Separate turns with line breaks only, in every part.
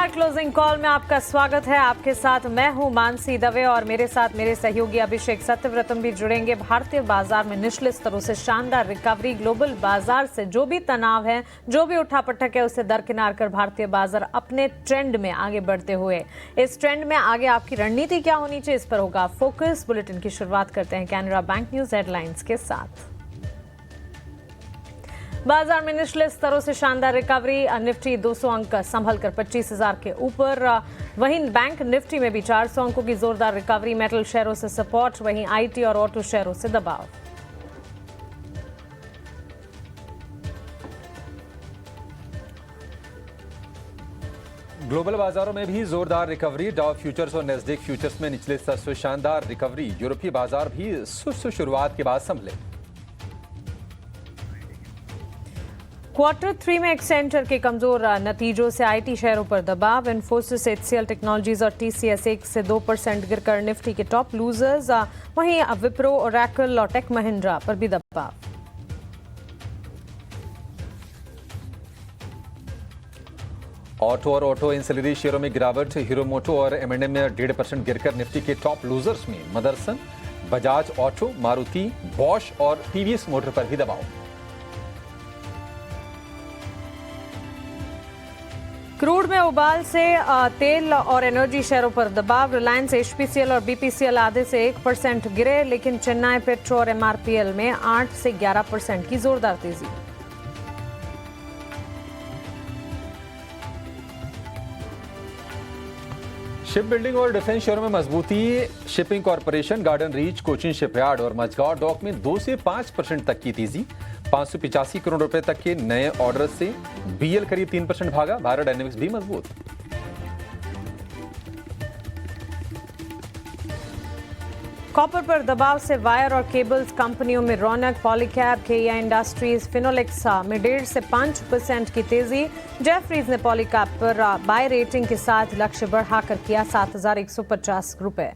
नमस्कार, closing call में आपका स्वागत है। आपके साथ मैं हूं मानसी दवे और मेरे साथ मेरे सहयोगी अभिषेक सत्यव्रतम भी जुड़ेंगे। भारतीय बाजार में निचले स्तरों से शानदार रिकवरी, ग्लोबल बाजार से जो भी तनाव है, जो भी उठापटक है, उसे दरकिनार कर भारतीय बाजार अपने ट्रेंड में आगे बढ़ते हुए, इस ट्रेंड में आगे आपकी रणनीति क्या होनी चाहिए, इस पर होगा फोकस। बुलेटिन की शुरुआत करते हैं कैनरा बैंक न्यूज हेडलाइंस के साथ। बाजार में निचले स्तरों से शानदार रिकवरी, निफ्टी 200 अंक संभलकर 25,000 के ऊपर। वहीं बैंक निफ्टी में भी 400 अंकों की जोरदार रिकवरी। मेटल शेयरों से सपोर्ट, वहीं आईटी और ऑटो शेयरों से दबाव।
ग्लोबल बाजारों में भी जोरदार रिकवरी। डाउ फ्यूचर्स और नेस्डेक फ्यूचर्स में निचले स्तर से शानदार रिकवरी। यूरोपीय बाजार भी सुस्त शुरुआत के बाद संभले।
क्वार्टर 3 में एक्सेंचर के कमजोर नतीजों से आईटी शेयरों पर दबाव। इन्फोसिस, एचसीएल टेक्नोलॉजीज और टीसीएस 1 से 2% गिरकर निफ्टी के टॉप लूजर्स। वहीं विप्रो, ओरेकल और टेक महिंद्रा पर भी दबाव।
ऑटो और ऑटो इंसिलरी शेयरों में गिरावट। हीरो मोटो और एम&एम में 1.5% गिरकर निफ्टी के टॉप लूजर्स में मदरसन, बजाज ऑटो, मारुति, बॉश और टीवीएस मोटर पर भी दबाव।
क्रूड में उबाल से तेल और एनर्जी शेयरों पर दबाव। रिलायंस, एचपीसीएल और बीपीसीएल आधे से 1% गिरे, लेकिन चेन्नई पेट्रो और एमआरपीएल में 8 से 11% की जोरदार तेजी।
शिप बिल्डिंग और डिफेंस शेयरों में मजबूती। Shipping corporation, garden reach, Cochin shipyard और मझगांव डॉक में 2 से 5% तक की तेजी। 585 करोड़ रुपए तक के नए ऑर्डर से बीएल करीब 3% भागा। भारत डायनेमिक्स भी मजबूत।
कॉपर पर दबाव से वायर और केबल्स कंपनियों में रौनक। पॉलीकैब, केईआ इंडस्ट्रीज, फिनोलेक्स में 1.5 से 5% की तेजी। जेफरीज ने पॉलीकैब पर बाय रेटिंग के साथ लक्ष्य बढ़ाकर किया 7,150 रुपए।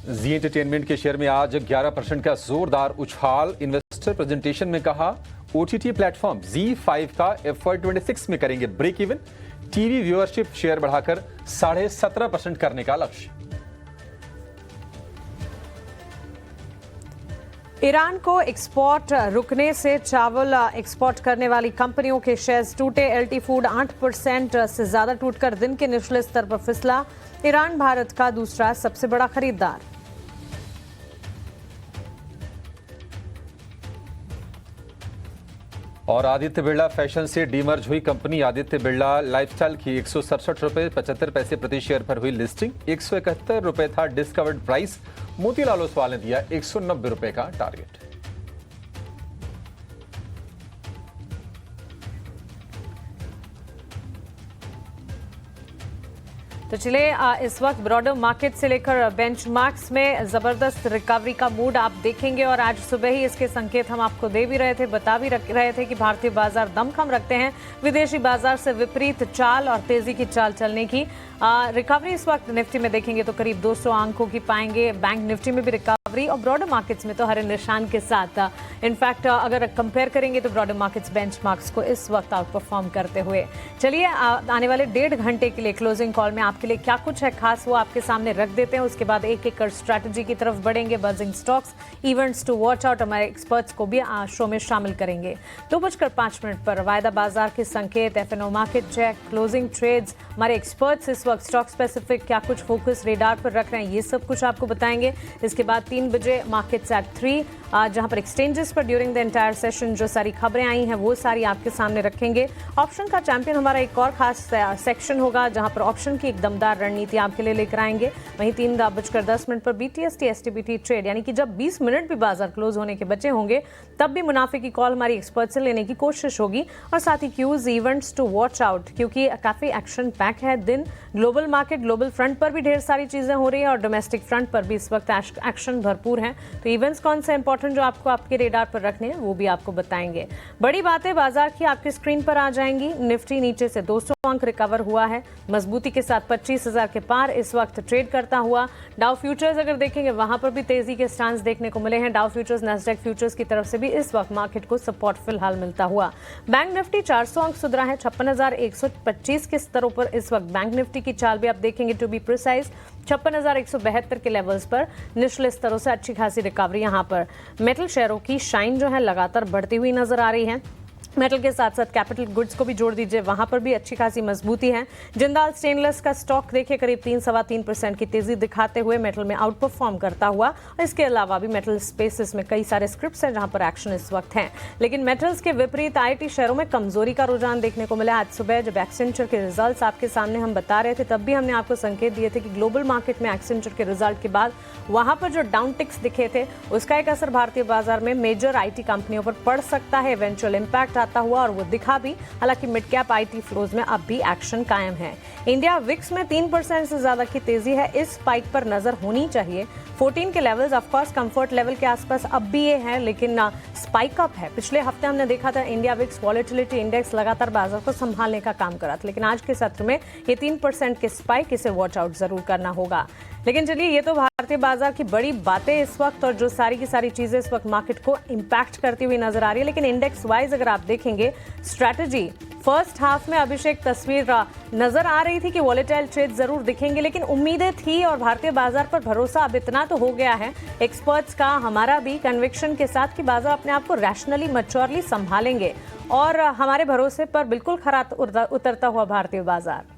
जी एंटरटेनमेंट के शेयर में आज 11% का जोरदार उछाल। इन्वेस्टर प्रेजेंटेशन में कहा ओटीटी प्लेटफॉर्म ZEE5 का FY26 में करेंगे break even. TV viewership share बढ़ाकर 17.5% करने का लक्ष्य।
ईरान को एक्सपोर्ट रुकने से चावल एक्सपोर्ट करने वाली कंपनियों के शेयर्स टूटे। एलटी फूड 8% से ज्यादा टूटकर दिन के निचले स्तर पर फिसला। ईरान भारत का दूसरा सबसे बड़ा खरीदार।
और आदित्य बिरला फैशन से डीमर्ज हुई कंपनी आदित्य बिरला लाइफस्टाइल की 167 रुपए 75 पैसे प्रति शेयर पर हुई लिस्टिंग। 171 रुपए था डिस्कवर्ड प्राइस। मोतीलाल ओसवाल ने दिया 190 रुपए का टारगेट।
तो चलिए, इस वक्त ब्रॉडर मार्केट से लेकर बेंचमार्क्स में जबरदस्त रिकवरी का मूड आप देखेंगे और आज सुबह ही इसके संकेत हम आपको दे भी रहे थे, बता भी रहे थे कि भारतीय बाजार दमखम रखते हैं विदेशी बाजार से विपरीत चाल और तेजी की चाल चलने की। रिकवरी इस वक्त निफ्टी में देखेंगे तो करीब 200 अंकों की पाएंगे। बैंक निफ्टी में भी रिकवरी और ब्रॉडर मार्केट्स में तो हरे निशान के साथ। इनफैक्ट अगर कंपेयर करेंगे तो ब्रॉडर मार्केट्स बेंचमार्क्स को इस वक्त आउट परफॉर्म करते हुए। चलिए, आने वाले 1.5 घंटे के लिए क्लोजिंग कॉल में आपके लिए क्या कुछ है खास वो आपके सामने रख देते हैं। उसके बाद एक एक कर स्ट्रैटेजी की तरफ बढ़ेंगे। Buzzing stocks, events to watch out, हमारे एक्सपर्ट्स को भी शो में शामिल करेंगे। 2:05 पर वायदा बाजार के संकेत, FNO market check, closing trades, हमारे एक्सपर्ट्स इस वक्त स्टॉक स्पेसिफिक क्या कुछ फोकस रेडार पर रख रहे हैं, ये सब कुछ आपको बताएंगे। इसके बाद 3 बजे मार्केट्स एट 3, जहां पर एक्सचेंजेस पर ड्यूरिंग द एंटायर सेशन जो सारी खबरें आई हैं वो सारी आपके सामने रखेंगे। ऑप्शन का चैंपियन हमारा एक और खास सेक्शन होगा जहां पर ऑप्शन की एक दमदार रणनीति आपके लिए लेकर आएंगे। वहीं 3:10 पर बीटीएसटी एसटीबीटी ट्रेड, यानी कि जब 20 मिनट भी बाजार क्लोज होने के बचे होंगे तब भी मुनाफे की कॉल हमारी एक्सपर्ट से लेने की कोशिश होगी। और साथ ही cues, events to watch out, क्योंकि काफी एक्शन पैक है दिन। ग्लोबल मार्केट, ग्लोबल फ्रंट पर भी ढेर सारी चीजें हो रही है और डोमेस्टिक फ्रंट पर भी इस वक्त एक्शन भरपूर हैं। तो इवेंट्स कौन से इंपॉर्टेंट जो आपको आपके रेडार पर रखने हैं वो भी आपको बताएंगे। बड़ी बातें बाजार की आपकी स्क्रीन पर आ जाएंगी। निफ्टी नीचे से 200 अंक रिकवर हुआ है, मजबूती के साथ 25,000 के पार इस वक्त ट्रेड करता हुआ। डाउ फ्यूचर्स अगर देखेंगे वहां पर भी तेजी के स्टांस देखने को मिले हैं। डाउ फ्यूचर्स नैस्डैक फ्यूचर्स की तरफ से भी इस वक्त मार्केट को सपोर्ट फिलहाल मिलता हुआ। बैंक निफ्टी 400 अंक सुधरा है, 56,125 के स्तरों पर इस वक्त बैंक निफ्टी की चाल भी आप देखेंगे। टू बी प्रिसाइज 56,172 के लेवल्स पर निचले स्तरों से अच्छी खासी रिकवरी यहां पर। मेटल शेयरों की शाइन जो है लगातार बढ़ती हुई नजर आ रही है। मेटल के साथ साथ कैपिटल गुड्स को भी जोड़ दीजिए, वहां पर भी अच्छी खासी मजबूती है। जिंदाल स्टेनलेस का स्टॉक देखिए करीब 3-3.25% की तेजी दिखाते हुए मेटल में आउट परफॉर्म करता हुआ। इसके अलावा भी मेटल स्पेसेस में कई सारे स्क्रिप्ट्स हैं जहां पर एक्शन इस वक्त है। लेकिन मेटल्स के विपरीत आईटी शेयरों में कमजोरी का रुझान देखने को मिला। आज सुबह जब एक्सेंचर के रिजल्ट्स आपके सामने हम बता रहे थे तब भी हमने आपको संकेत दिए थे कि ग्लोबल मार्केट में एक्सेंचर के रिजल्ट के बाद वहां पर जो डाउन टिक्स दिखे थे उसका एक असर भारतीय बाजार में मेजर आईटी कंपनियों पर पड़ सकता है। इवेंचुअल इंपैक्ट आता हुआ और वो दिखा भी। हालांकि मिड कैप आईटी फ्लोज में अब भी एक्शन कायम है। इंडिया विक्स में 3% से ज्यादा की तेजी है, इस स्पाइक पर नजर होनी चाहिए। 14 के levels of course comfort level के आसपास अब भी ये है, लेकिन स्पाइक अप है। पिछले हफ्ते हमने देखा था इंडिया विक्स वॉलेटिलिटी इंडेक्स लगातार बाजार को संभालने का काम करा था, लेकिन आज के सत्र में ये 3% के स्पाइक, इसे वॉच आउट जरूर करना होगा। लेकिन चलिए, ये तो भारतीय बाजार की बड़ी बातें इस वक्त और जो सारी की सारी चीजें इस वक्त मार्केट को इंपैक्ट करती हुई नजर आ रही है। लेकिन इंडेक्स वाइज अगर आप देखेंगे स्ट्रैटेजी फर्स्ट हाफ में अभिषेक तस्वीर नजर आ रही थी कि वॉलेटाइल ट्रेड जरूर दिखेंगे, लेकिन उम्मीदें थी और भारतीय बाजार पर भरोसा अब इतना तो हो गया है एक्सपर्ट्स का, हमारा भी कन्विक्शन के साथ कि बाजार अपने आप को रैशनली मैच्योरली संभालेंगे और हमारे भरोसे पर बिल्कुल खरा उतरता हुआ भारतीय बाजार।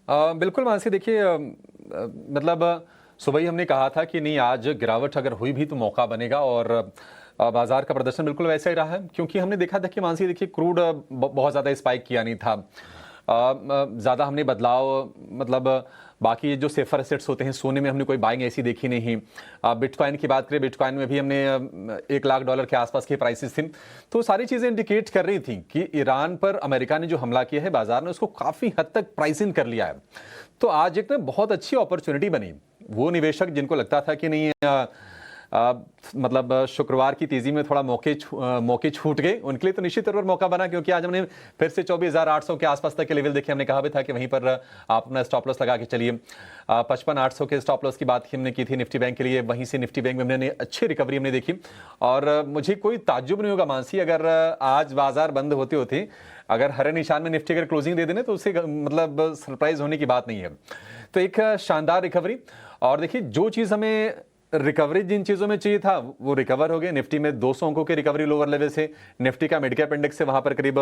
बिल्कुल मानसी, देखिए मतलब सुबह ही हमने कहा था कि नहीं, आज गिरावट अगर हुई भी तो मौका बनेगा और बाजार का प्रदर्शन बिल्कुल वैसा ही रहा है। क्योंकि हमने देखा था कि मानसी देखिए क्रूड बहुत ज़्यादा स्पाइक किया नहीं था, ज़्यादा हमने बदलाव मतलब बाकी जो सेफर एसेट्स होते हैं सोने में हमने कोई बाइंग ऐसी देखी नहीं। बिटकॉइन की बात करें, बिटकॉइन में भी हमने $1 लाख के आसपास की प्राइसेस थी। तो सारी चीज़ें इंडिकेट कर रही थी कि ईरान पर अमेरिका ने जो हमला किया है बाजार ने उसको काफ़ी हद तक प्राइस इन कर लिया है। तो आज एक बहुत अच्छी अपॉर्चुनिटी बनी। वो निवेशक जिनको लगता था कि नहीं मतलब शुक्रवार की तेजी में थोड़ा मौके छूट गए, उनके लिए तो निश्चित तौर पर मौका बना। क्योंकि आज हमने फिर से 24,800 के आसपास तक के लेवल देखे। हमने कहा भी था कि वहीं पर आप अपना स्टॉप लॉस लगा के चलिए। 55,800 के स्टॉप लॉस की बात हमने की थी निफ्टी बैंक के लिए। वहीं से निफ्टी बैंक में हमने अच्छी रिकवरी हमने देखी और मुझे कोई ताज्जुब नहीं होगा मानसी अगर आज बाजार बंद होते होते अगर हरे निशान में निफ्टी अगर क्लोजिंग दे देने तो उससे मतलब सरप्राइज होने की बात नहीं है। तो एक शानदार रिकवरी। और देखिए, जो चीज़ हमें रिकवरी जिन चीज़ों में चाहिए था वो रिकवर हो गए। निफ्टी में 200 अंकों की रिकवरी लोअर लेवल से, निफ्टी का मिड कैप इंडेक्स से वहां पर करीब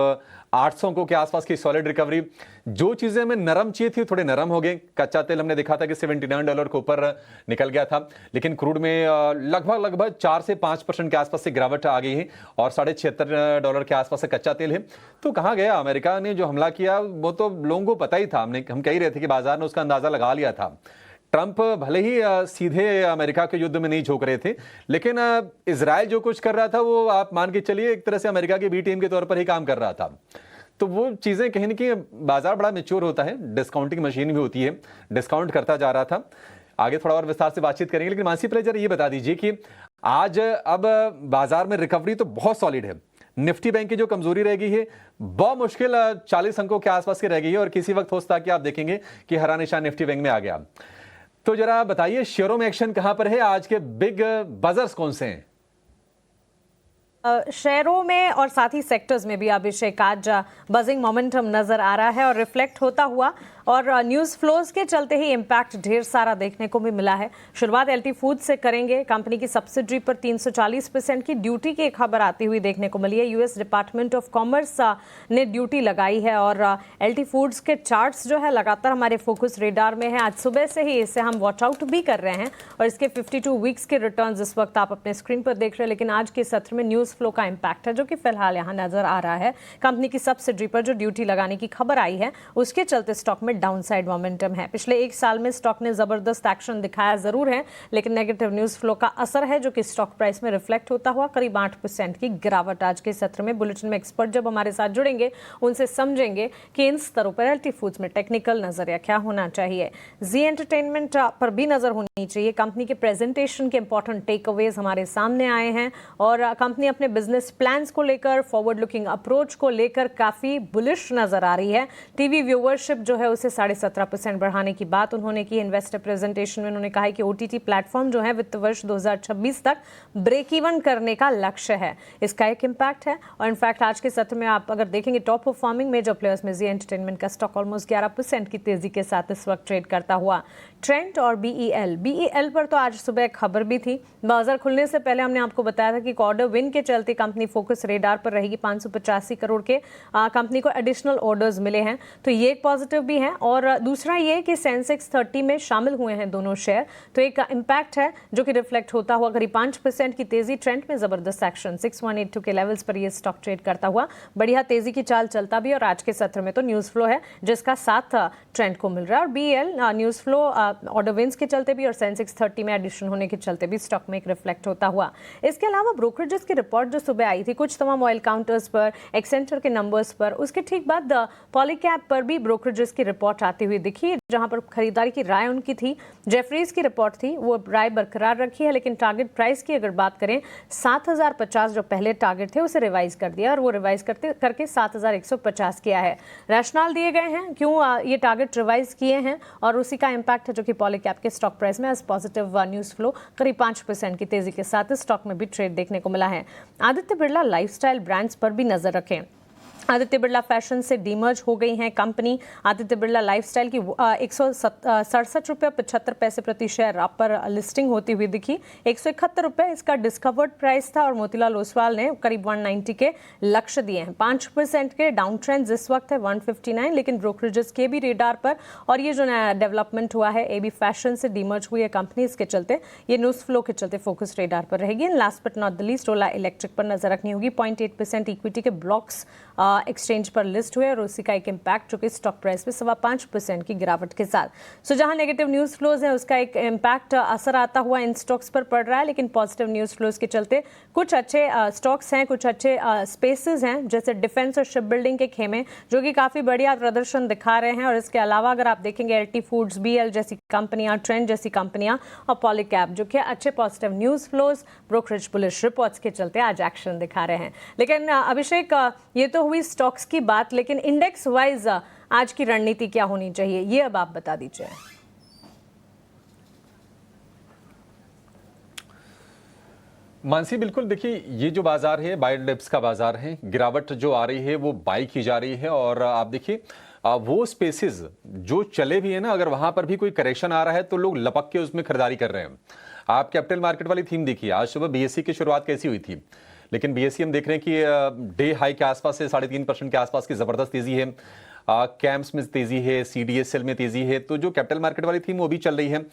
800 अंकों के आसपास की सॉलिड रिकवरी। जो चीज़ें हमें नरम चाहिए थी थोड़े नरम हो गए। कच्चा तेल हमने देखा था कि $79 के ऊपर निकल गया था, लेकिन क्रूड में लगभग 4 से 5% के आसपास से गिरावट आ गई है और $76 के आसपास से कच्चा तेल है। तो कहाँ गया? अमेरिका ने जो हमला किया वो तो लोगों को पता ही था। हम कह ही रहे थे कि बाजार ने उसका अंदाजा लगा लिया था। ट्रंप भले ही सीधे अमेरिका के युद्ध में नहीं झोंक रहे थे, लेकिन इजराइल जो कुछ कर रहा था वो आप मान के चलिए एक तरह से अमेरिका की बी टीम के तौर पर ही काम कर रहा था। तो वो चीज़ें कहीं ना कहीं बाजार बड़ा मैच्योर होता है, डिस्काउंटिंग मशीन भी होती है, डिस्काउंट करता जा रहा था। आगे थोड़ा और विस्तार से बातचीत करेंगे, लेकिन मानसी पहले जरा ये बता दीजिए कि आज अब बाजार में रिकवरी तो बहुत सॉलिड है। निफ्टी बैंक की जो कमजोरी रह गई है बहुत मुश्किल 40 अंकों के आसपास की रह गई है और किसी वक्त हो सकता है कि आप देखेंगे कि हरा निशान निफ्टी बैंक में आ गया। तो जरा बताइए शेयरों में एक्शन कहां पर है, आज के बिग बजर्स कौन से हैं?
शेयरों में और साथ ही सेक्टर्स में भी अभिषेक आज बजिंग मोमेंटम नजर आ रहा है और रिफ्लेक्ट होता हुआ, और न्यूज़ फ्लोज के चलते ही इम्पैक्ट ढेर सारा देखने को भी मिला है। शुरुआत एलटी फूड से करेंगे। कंपनी की सब्सिडरी पर 340% की ड्यूटी की खबर आती हुई देखने को मिली है। यूएस डिपार्टमेंट ऑफ कॉमर्स ने ड्यूटी लगाई है और एलटी फूड्स के चार्ट्स जो है लगातार हमारे फोकस रेडार में है। आज सुबह से ही इसे हम वॉच आउट भी कर रहे हैं और इसके 52 वीक्स के रिटर्न्स इस वक्त आप अपने स्क्रीन पर देख रहे हैं। लेकिन आज के सत्र में न्यूज़ न्यूज़ फ्लो का इम्पैक्ट है जो कि फिलहाल यहाँ नजर आ रहा है। कंपनी की सब्सिडरी पर जो ड्यूटी लगाने की खबर आई है उसके चलते स्टॉक में डाउनसाइड मोमेंटम है। पिछले एक साल में स्टॉक ने जबरदस्त एक्शन दिखाया जरूर है, लेकिन नेगेटिव न्यूज़ फ्लो का असर है जो कि स्टॉक प्राइस में रिफ्लेक्ट होता हुआ करीब 8% की गिरावट। आज के सत्र में बुलेटिन में एक्सपर्ट जब हमारे साथ जुड़ेंगे उनसे समझेंगे कि इन स्तरों पर एलटी फूड्स में टेक्निकल नजरिया क्या होना चाहिए। जी एंटरटेनमेंट पर भी नजर होनी चाहिए। कंपनी के प्रेजेंटेशन के इंपॉर्टेंट टेक अवेज हमारे सामने आए हैं और कंपनी अपने बिजनेस प्लान्स को लेकर, फॉरवर्ड लुकिंग अप्रोच को लेकर काफी बुलिश नजर आ रही है। टीवी व्यूअरशिप जो है उसे 17.5% बढ़ाने की बात उन्होंने की। इन्वेस्टर प्रेजेंटेशन में उन्होंने कहा है कि ओटीटी प्लेटफॉर्म जो है वित्त वर्ष 2026 तक ब्रेक इवन करने का लक्ष्य है। इसका एक इम्पैक्ट है और इनफैक्ट आज के सत्र में आप अगर देखेंगे टॉप परफॉर्मिंग मेजर प्लेयर्स में जी एंटरटेनमेंट का स्टॉक ऑलमोस्ट 11% की तेजी के साथ इस वक्त ट्रेड करता हुआ। ट्रेंट और बीईएल पर तो आज सुबह खबर भी थी। बाजार खुलने से पहले हमने आपको बताया था कि ऑर्डर विन के चलते कंपनी फोकस रेडार पर रहेगी। 585 करोड़ के कंपनी को एडिशनल ऑर्डर्स मिले हैं, तो ये एक पॉजिटिव भी है। और दूसरा ये कि सेंसेक्स 30 में शामिल हुए हैं दोनों शेयर, तो एक इम्पैक्ट है जो कि रिफ्लेक्ट होता हुआ करीब 5% की तेजी। ट्रेंड में जबरदस्त एक्शन 6182 के लेवल्स पर ये स्टॉक ट्रेड करता हुआ बढ़िया तेजी की चाल चलता भी। और आज के सत्र में तो न्यूज़ फ्लो है जिसका साथ ट्रेंड को मिल रहा है और BL news flow order wins के चलते भी और सेंसेक्स 30 में एडिशन होने के चलते भी स्टॉक में एक रिफ्लेक्ट होता हुआ। इसके अलावा ब्रोकरेजेस की रिपोर्ट जो सुबह आई थी कुछ तमाम ऑयल काउंटर्स पर, एक्सेंचर के नंबर्स पर, उसके ठीक बाद पॉलीकैब पर भी ब्रोकरेजेस की रिपोर्ट आती हुई दिखी जहां पर खरीदारी की राय उनकी थी। जेफरीज की रिपोर्ट थी, वो राय बरकरार रखी है, लेकिन टारगेट प्राइस की अगर बात करें 7050 जो पहले टारगेट थे उसे रिवाइज कर दिया और वो रिवाइज करके 7150 किया है। रैशनल दिए गए हैं क्यों ये टारगेट रिवाइज किए हैं और उसी का इम्पैक्ट है जो कि पॉलीकैब के स्टॉक प्राइस में एज पॉजिटिव न्यूज़ फ्लो करीब 5% की तेजी के साथ इस स्टॉक में भी ट्रेड देखने को मिला है। आदित्य बिरला लाइफस्टाइल ब्रांड्स पर भी नजर रखें। आदित्य बिरला फैशन से डीमर्ज हो गई है कंपनी। आदित्य बिरला लाइफस्टाइल की 167 रुपये 75 पैसे प्रति शेयर पर लिस्टिंग होती हुई दिखी। 171 रुपये इसका डिस्कवर्ड प्राइस था और मोतीलाल ओसवाल ने करीब 190 के लक्ष्य दिए हैं। 5% के डाउन ट्रेंड इस वक्त है 159, लेकिन ब्रोकरेजेस के भी रेडार पर और ये जो नया डेवलपमेंट हुआ है एबी फैशन से डीमर्ज हुई है कंपनी, इसके चलते ये न्यूज़ फ्लो के चलते फोकस रेडार पर रहेगी। Last but not the least Ola electric पर नजर रखनी होगी। 0.8% इक्विटी के ब्लॉक्स एक्सचेंज पर लिस्ट हुए और उसी का एक इम्पैक्ट जो कि स्टॉक प्राइस में 5.25% की गिरावट के साथ। सो जहां नेगेटिव न्यूज़ फ्लोज है उसका एक इम्पैक्ट असर आता हुआ इन स्टॉक्स पर पड़ रहा है, लेकिन पॉजिटिव न्यूज़ फ्लोज के चलते कुछ अच्छे स्टॉक्स हैं, कुछ अच्छे स्पेसेस हैं जैसे डिफेंस और शिप बिल्डिंग के खेमे जो कि काफ़ी बढ़िया प्रदर्शन दिखा रहे हैं। और इसके अलावा अगर आप देखेंगे एलटी फूड्स, बीएल जैसी कंपनियां, ट्रेंड जैसी कंपनियां और पॉलीकैब जो कि अच्छे positive news flows, brokerage bullish reports के चलते आज एक्शन दिखा रहे हैं। लेकिन अभिषेक, ये तो हुई स्टॉक्स की बात, लेकिन इंडेक्स वाइज आज की रणनीति क्या होनी चाहिए ये अब आप बता दीजिए।
मानसी, बिल्कुल देखिए, ये जो बाजार है बाय डिप्स का बाजार है। गिरावट जो आ रही है वो बाई की जा रही है और आप देखिए वो स्पेसेस जो चले भी है ना, अगर वहां पर भी कोई करेक्शन आ रहा है तो लोग लपक के उसमें खरीदारी कर रहे हैं। आप कैपिटल मार्केट वाली थीम देखिए, आज सुबह बीएससी की शुरुआत कैसी हुई थी, लेकिन बीएससी हम देख रहे हैं कि डे हाई के आसपास से 3.5% के आसपास की जबरदस्त तेजी है। कैम्प्स में तेजी है, सीडीएसएल में तेजी है, तो जो कैपिटल मार्केट वाली थीम वो भी चल रही है।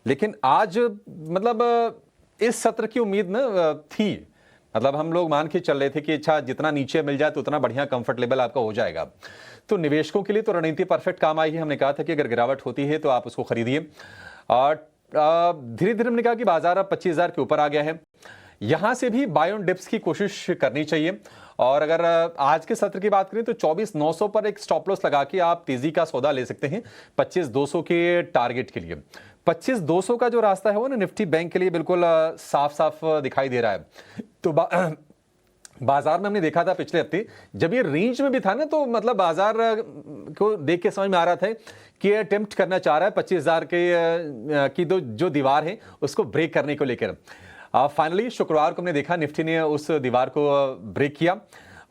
लेकिन आज मतलब इस सत्र की उम्मीद न थी, मतलब हम लोग मान के चल रहे थे कि अच्छा जितना नीचे मिल जाए तो उतना बढ़िया कंफर्ट लेवल आपका हो जाएगा। तो निवेशकों के लिए तो रणनीति परफेक्ट काम आई है। हमने कहा था कि अगर गिरावट होती है तो आप उसको खरीदिए और धीरे धीरे हमने कहा कि बाजार अब 25,000 के ऊपर आ गया है, यहां से भी बाय ऑन डिप्स की कोशिश करनी चाहिए। और अगर आज के सत्र की बात करें तो 24,900 पर एक स्टॉप लॉस लगा के आप तेजी का सौदा ले सकते हैं 25,200 के टारगेट के लिए। 25,200 का जो रास्ता है वो ना निफ्टी बैंक के लिए बिल्कुल साफ साफ दिखाई दे रहा है। तो बाजार में हमने देखा था पिछले हफ्ते जब ये रेंज में भी था ना, तो मतलब बाजार को देख के समझ में आ रहा था कि ये अटेम्प्ट करना चाह रहा है 25,000 की जो दीवार है उसको ब्रेक करने को लेकर। फाइनली शुक्रवार को हमने देखा निफ्टी ने उस दीवार को ब्रेक किया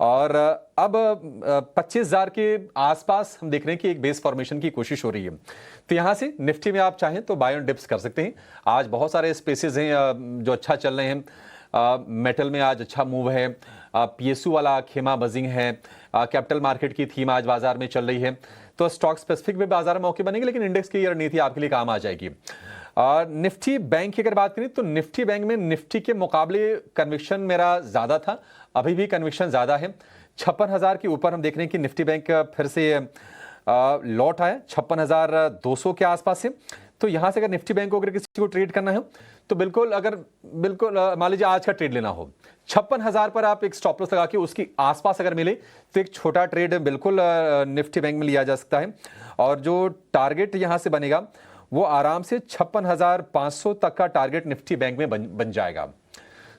और अब 25,000 के आसपास हम देख रहे हैं कि एक बेस फॉर्मेशन की कोशिश हो रही है। तो यहां से निफ्टी में आप चाहें तो बाय ऑन डिप्स कर सकते हैं। आज बहुत सारे स्पेसेस हैं जो अच्छा चल रहे हैं। मेटल में आज अच्छा मूव है, पीएसयू वाला खेमा बजिंग है, कैपिटल मार्केट की थीम आज बाजार में चल रही है। तो स्टॉक स्पेसिफिक में बाजार में मौके बनेंगे, लेकिन इंडेक्स की रणनीति आपके लिए काम आ जाएगी। निफ्टी बैंक की अगर बात करें तो निफ्टी बैंक में निफ्टी के मुकाबले कन्विक्शन मेरा ज्यादा था, अभी भी कन्विक्शन ज्यादा है। 56,000 के ऊपर हम देख रहे हैं कि निफ्टी बैंक फिर से लौट आया 56,200 के आसपास से। तो यहां से अगर निफ्टी बैंक को अगर किसी को ट्रेड करना है तो बिल्कुल मान लीजिए आज का ट्रेड लेना हो 56,000 पर आप एक स्टॉप लॉस लगा के उसकी आसपास अगर मिले तो एक छोटा ट्रेड बिल्कुल निफ्टी बैंक में लिया जा सकता है। और जो टारगेट यहां से बनेगा वो आराम से 56,500 तक का टारगेट निफ्टी बैंक में बन जाएगा।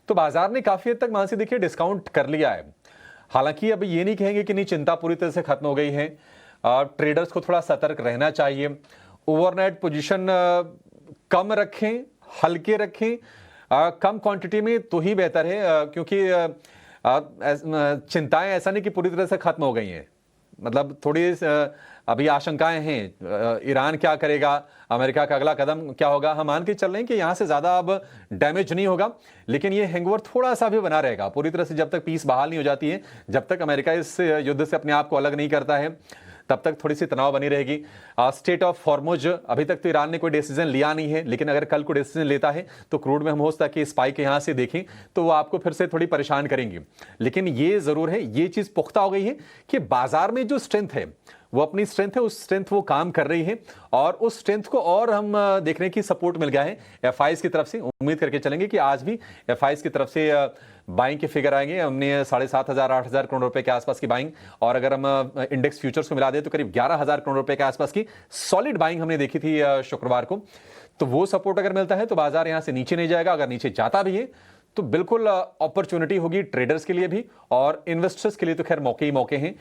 तो बाजार ने काफी हद तक मान से देखिए डिस्काउंट कर लिया है। हालांकि अब ये नहीं कहेंगे कि नहीं चिंता पूरी तरह से खत्म हो गई है, ट्रेडर्स को थोड़ा सतर्क रहना चाहिए। ओवरनाइट पोजीशन कम रखें, हल्के रखें, कम क्वांटिटी में तो ही बेहतर है, क्योंकि चिंताएं ऐसा नहीं कि पूरी तरह से खत्म हो गई हैं। मतलब थोड़ी अभी आशंकाएं हैं, ईरान क्या करेगा, अमेरिका का अगला कदम क्या होगा। हम मान के चल रहे हैं कि यहां से ज्यादा अब डैमेज नहीं होगा, लेकिन ये हैंगओवर थोड़ा सा भी बना रहेगा पूरी तरह से। जब तक पीस बहाल नहीं हो जाती है, जब तक अमेरिका इस युद्ध से अपने आप को अलग नहीं करता है, तब तक थोड़ी सी तनाव बनी रहेगी। स्टेट ऑफ फॉर्मोज, अभी तक तो ईरान ने कोई डिसीजन लिया नहीं है, लेकिन अगर कल को डिसीजन लेता है तो क्रूड में हम हो सकता है कि स्पाइक यहां से देखें तो वो आपको फिर से थोड़ी परेशान करेंगे। लेकिन ये जरूर है, ये चीज पुख्ता हो गई है कि बाजार में जो स्ट्रेंथ है वो अपनी स्ट्रेंथ है, उस स्ट्रेंथ वो काम कर रही है और उस स्ट्रेंथ को और हम देख रहे हैं कि सपोर्ट मिल गया है एफआईज की तरफ से। उम्मीद करके चलेंगे कि आज भी एफआईज की तरफ से बाइंग के फिगर आएंगे। हमने 7,500 8,000 करोड़ रुपए के आसपास की बाइंग, और अगर हम इंडेक्स फ्यूचर्स को मिला दें तो करीब 11,000 करोड़ रुपए के आसपास की सॉलिड बाइंग हमने देखी थी शुक्रवार को। तो वो सपोर्ट अगर मिलता है तो बाजार यहां से नीचे नहीं जाएगा। अगर नीचे जाता भी है तो बिल्कुल अपॉर्चुनिटी होगी ट्रेडर्स के लिए भी, और इन्वेस्टर्स के लिए तो खैर मौके ही मौके हैं।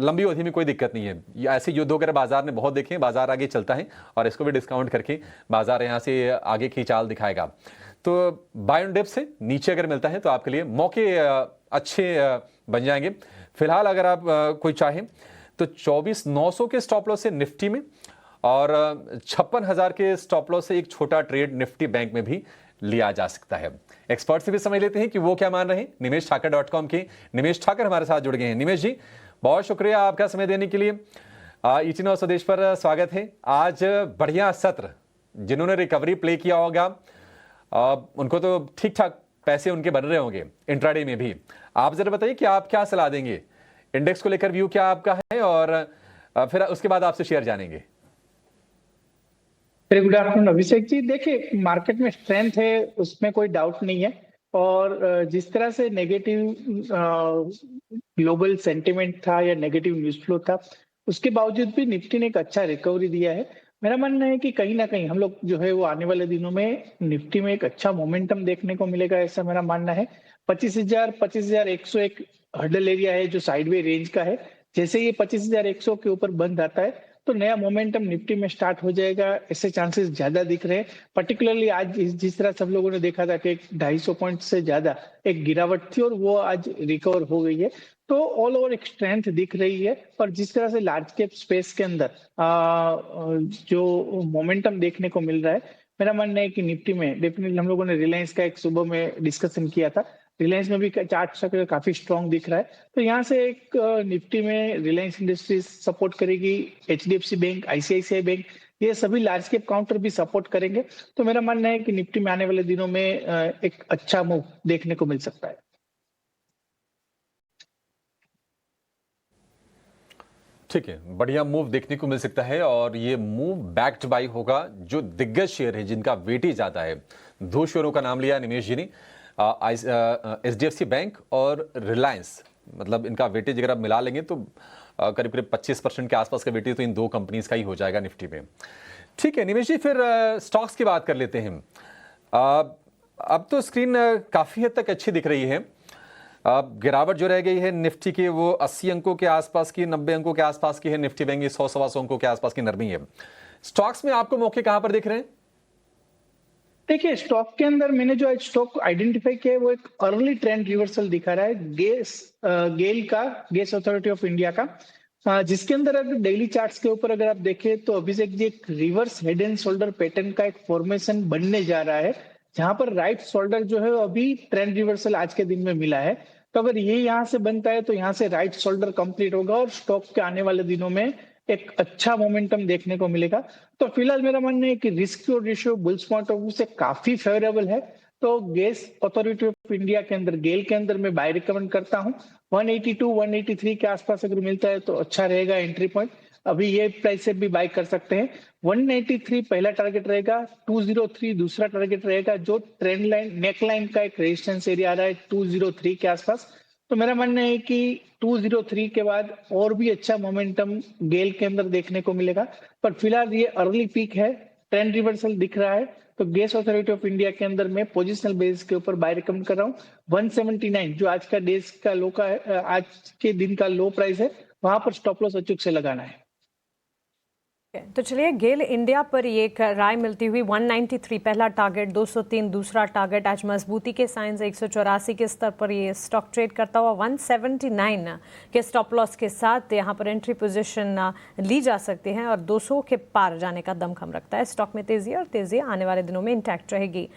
लंबी अवधि में कोई दिक्कत नहीं है। ऐसे युद्ध वगैरह बाजार ने बहुत देखे हैं, बाजार आगे चलता है और इसको भी डिस्काउंट करके बाजार यहां से आगे की चाल दिखाएगा। तो बाय ऑन डिप से नीचे अगर मिलता है तो आपके लिए मौके अच्छे बन जाएंगे। फिलहाल अगर आप कोई चाहें तो 24,900 के स्टॉप लॉस से निफ्टी में और 56,000 के स्टॉप लॉस से एक छोटा ट्रेड निफ्टी बैंक में भी लिया जा सकता है। एक्सपर्ट से भी समझ लेते हैं कि वो क्या मान रहे हैं। nimesh-thakur.com के निमेश ठाकर हमारे साथ जुड़ गए हैं। निमेश जी, बहुत शुक्रिया आपका समय देने के लिए। ET Now स्वदेश पर स्वागत है। आज बढ़िया सत्र, जिन्होंने रिकवरी प्ले किया होगा उनको तो ठीक ठाक पैसे उनके बन रहे होंगे इंट्राडे में भी। आप जरा बताइए कि आप क्या सलाह देंगे, इंडेक्स को लेकर व्यू क्या आपका है, और फिर उसके बाद आपसे शेयर जानेंगे।
Very good afternoon Abhishek ji. देखिए, मार्केट में स्ट्रेंथ है, उसमें कोई डाउट नहीं है, और जिस तरह से नेगेटिव ग्लोबल सेंटिमेंट था या नेगेटिव न्यूज फ्लो था, उसके बावजूद भी निफ्टी ने एक अच्छा रिकवरी दिया है। मेरा मानना है कि कहीं ना कहीं हम लोग जो है वो आने वाले दिनों में निफ्टी में एक अच्छा मोमेंटम देखने को मिलेगा, ऐसा मेरा मानना है। 25,101 हर्डल एरिया है जो साइडवे रेंज का है। जैसे ये 25,100 के ऊपर बंद आता है तो नया मोमेंटम निफ्टी में स्टार्ट हो जाएगा, ऐसे चांसेस ज्यादा दिख रहे हैं। पर्टिकुलरली आज जिस तरह सब लोगों ने देखा था कि 250 पॉइंट से ज्यादा एक गिरावट थी और वो आज रिकवर हो गई है, तो ऑल ओवर एक स्ट्रेंथ दिख रही है। और जिस तरह से लार्ज कैप स्पेस के अंदर जो मोमेंटम देखने को मिल रहा है, मेरा मानना है कि निफ्टी में डेफिनेटली, हम लोगों ने रिलायंस का एक सुबह में डिस्कशन किया था, रिलायंस में भी चार्ट स्ट्रक्चर काफी स्ट्रॉन्ग दिख रहा है। तो यहाँ से एक निफ्टी में रिलायंस इंडस्ट्रीज सपोर्ट करेगी, HDFC बैंक, ICICI बैंक, ये सभी लार्ज कैप काउंटर भी सपोर्ट करेंगे। तो मेरा मानना है कि निफ्टी में आने वाले दिनों में एक अच्छा मूव देखने को मिल सकता है।
ठीक है, बढ़िया मूव देखने को मिल सकता है, और ये मूव बैक्ड बाय होगा जो दिग्गज शेयर है जिनका वेटेज ज्यादा है। दो शेयरों का नाम लिया निमेश जी ने, HDFC बैंक और रिलायंस। मतलब इनका वेटेज अगर आप मिला लेंगे तो करीब करीब 25% के आसपास का वेटेज तो इन दो कंपनीज का ही हो जाएगा निफ्टी में। ठीक है निमेश जी, फिर स्टॉक्स की बात कर लेते हैं। अब तो स्क्रीन काफी हद तक अच्छी दिख रही है। गिरावट जो रह गई है निफ्टी की वो 80 अंकों के आसपास की, 90 अंकों के आसपास की है। निफ्टी बैंक 100-125 अंकों के आसपास की नरमी है। स्टॉक्स में आपको मौके कहां पर दिख रहे हैं?
देखिए, स्टॉक के अंदर मैंने जो आज स्टॉक आइडेंटिफाई किया है वो एक अर्ली ट्रेंड रिवर्सल दिखा रहा है गैस अथॉरिटी ऑफ इंडिया का, जिसके अंदर अगर डेली चार्ट्स के ऊपर अगर आप देखें तो अभिषेक जी एक reverse head and shoulder pattern का एक फॉर्मेशन बनने जा रहा है, जहां पर राइट शोल्डर जो है अभी ट्रेंड रिवर्सल आज के दिन में मिला है। तो अगर ये यहाँ से बनता है तो यहाँ से राइट शोल्डर कंप्लीट होगा और स्टॉक के आने वाले दिनों में एक अच्छा मोमेंटम देखने को मिलेगा। तो फिलहाल मेरा मानना है कि risk to ratio bulls point of view से काफी फेवरेबल है। तो गैस अथॉरिटी ऑफ इंडिया के अंदर गेल के अंदर मैं बाय रिकमेंड करता हूँ। 182 183 के आसपास अगर मिलता है तो अच्छा रहेगा एंट्री पॉइंट। अभी ये प्राइस से भी बाय कर सकते हैं। 193 पहला टारगेट रहेगा, 203 दूसरा टारगेट रहेगा, जो ट्रेंड लाइन नेक लाइन का एक रेजिस्टेंस एरिया आ रहा है 203 के आसपास। तो मेरा मानना है कि 203 के बाद और भी अच्छा मोमेंटम गेल के अंदर देखने को मिलेगा। पर फिलहाल ये अर्ली पीक है, ट्रेंड रिवर्सल दिख रहा है। तो गैस अथॉरिटी ऑफ इंडिया के अंदर मैं पोजिशनल बेसिस के ऊपर बाय रिकमेंड कर रहा हूँ। 179 जो आज का डेज का लो का है, आज के दिन का लो प्राइस है, वहां पर स्टॉप लॉस अचूक से लगाना है।
तो चलिए, गेल इंडिया पर ये एक राय मिलती हुई 193 पहला टारगेट, 203 दूसरा टारगेट, आज मजबूती के साइंस 184 के स्तर पर ये स्टॉक ट्रेड करता हुआ 179 के स्टॉप लॉस के साथ यहाँ पर एंट्री पोजीशन ली जा सकती है और 200 के पार जाने का दमखम रखता है। स्टॉक में तेजी और तेजी आने वाले दिनों में इंटैक्ट रहेगी।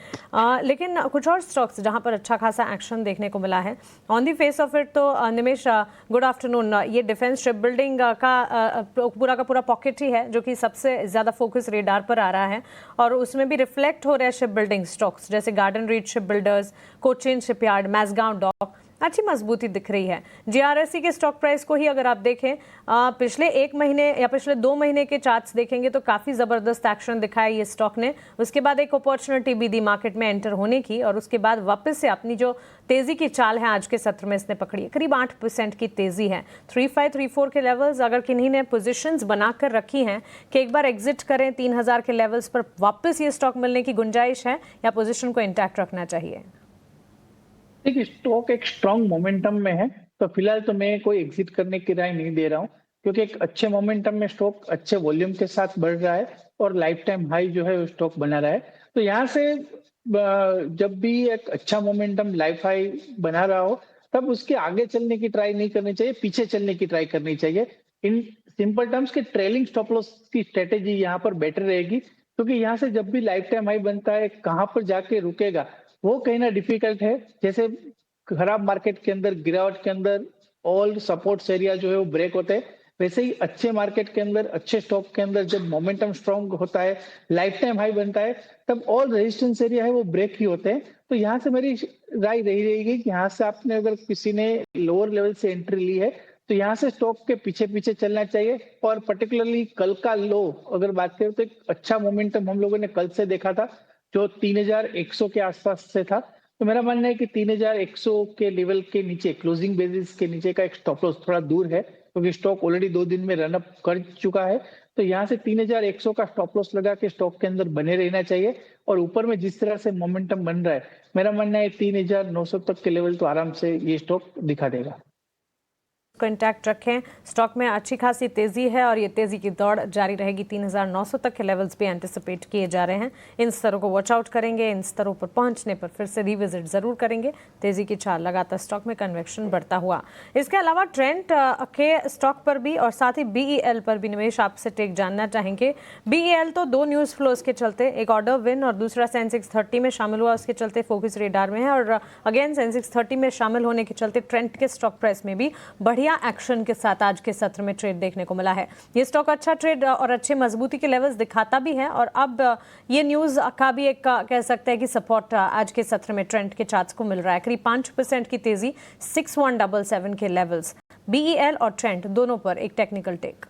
लेकिन कुछ और स्टॉक्स जहाँ पर अच्छा खासा एक्शन देखने को मिला है on the face of it, तो निमेश गुड आफ्टरनून। ये डिफेंस शिप बिल्डिंग का पूरा पॉकेट ही है जो कि सबसे ज्यादा फोकस रेडार पर आ रहा है और उसमें भी रिफ्लेक्ट हो रहा है शिप बिल्डिंग स्टॉक्स जैसे Garden Reach Ship Builders, Cochin Shipyard, Mazagon Dock, अच्छी मजबूती दिख रही है। जीआरएससी के स्टॉक प्राइस को ही अगर आप देखें, पिछले एक महीने या पिछले 2 महीने के चार्ट्स देखेंगे तो काफी जबरदस्त एक्शन दिखाया ये स्टॉक ने। उसके बाद एक अपॉर्चुनिटी भी दी मार्केट में एंटर होने की और उसके बाद वापस से अपनी जो तेजी की चाल है आज के सत्र में इसने पकड़ी है। करीब 8% की तेजी है। 3534 के लेवल्स अगर किन्हीं ने पोजीशंस बनाकर रखी हैं कि एक बार एग्जिट करें 3000 के लेवल्स पर, वापस ये स्टॉक मिलने की गुंजाइश है या पोजीशन को इंटैक्ट रखना चाहिए?
देखिए, स्टॉक एक स्ट्रॉन्ग मोमेंटम में है, तो फिलहाल तो मैं कोई एग्जिट करने की राय नहीं दे रहा हूँ, क्योंकि एक अच्छे मोमेंटम में स्टॉक अच्छे वॉल्यूम के साथ बढ़ रहा है और लाइफ टाइम हाई जो है वो स्टॉक बना रहा है। तो यहाँ से जब भी एक अच्छा मोमेंटम लाइफ हाई बना रहा हो, तब उसके आगे चलने की ट्राई नहीं करनी चाहिए, पीछे चलने की ट्राई करनी चाहिए। इन सिंपल टर्म्स के ट्रेलिंग स्टॉप लॉस की स्ट्रेटेजी यहाँ पर बेटर रहेगी, क्योंकि यहाँ से जब भी लाइफ टाइम हाई बनता है, कहाँ पर जाके रुकेगा वो कहना डिफिकल्ट है। जैसे खराब मार्केट के अंदर, गिरावट के अंदर ऑल सपोर्ट्स एरिया जो है वो ब्रेक होते हैं, वैसे ही अच्छे मार्केट के अंदर, अच्छे स्टॉक के अंदर जब मोमेंटम स्ट्रांग होता है, लाइफ टाइम हाई बनता है, तब ऑल रेजिस्टेंस एरिया है वो ब्रेक ही होते हैं। तो यहाँ से मेरी राय रही रहेगी कि यहाँ से आपने अगर किसी ने लोअर लेवल से एंट्री ली है तो यहाँ से स्टॉक के पीछे पीछे चलना चाहिए। और पर्टिकुलरली कल का लो अगर बात करें तो एक अच्छा मोमेंटम हम लोगों ने कल से देखा था जो 3100 के आसपास से था। तो मेरा मानना है कि 3100 के लेवल के नीचे, क्लोजिंग बेसिस के नीचे का एक स्टॉप लॉस थोड़ा दूर है, क्योंकि स्टॉक ऑलरेडी 2 दिन में रन अप कर चुका है। तो यहाँ से 3100 का स्टॉप लॉस लगा के स्टॉक के अंदर बने रहना चाहिए। और ऊपर में जिस तरह से मोमेंटम बन रहा है, मेरा मानना है 3900 तक के लेवल तो आराम से ये स्टॉक दिखा देगा।
को इंटैक्ट रखें। स्टॉक में अच्छी खासी तेजी है और ये तेजी की दौड़ जारी रहेगी। 3900 तक के लेवल्स भी एंटिसिपेट किए जा रहे हैं। इन स्तरों को वॉच आउट करेंगे। इन स्तरों पर पहुंचने पर फिर से रिविजिट जरूर करेंगे। तेजी की चाल लगातार स्टॉक में कन्वेक्शन बढ़ता हुआ। इसके अलावा ट्रेंड के स्टॉक पर भी और साथ ही बीईएल पर भी निवेश आपसे टेक जानना चाहेंगे। बीईएल तो 2 न्यूज फ्लोज के चलते, एक ऑर्डर विन और दूसरा सेंसेक्स 30 में शामिल हुआ, उसके चलते फोकस रेडार में है। और अगेन सेंसेक्स 30 में शामिल होने के चलते ट्रेंड के स्टॉक प्राइस में भी बढ़िया एक्शन के साथ आज के सत्र में ट्रेड देखने को मिला है। ये स्टॉक अच्छा ट्रेड और अच्छे मजबूती के लेवल्स दिखाता भी है और अब ये न्यूज का भी एक कह सकते हैं कि सपोर्ट आज के सत्र में ट्रेंड के चार्ट्स को मिल रहा है। करीब 5% की तेजी 6177 के लेवल्स। बीईएल और ट्रेंड दोनों पर एक टेक्निकल टेक।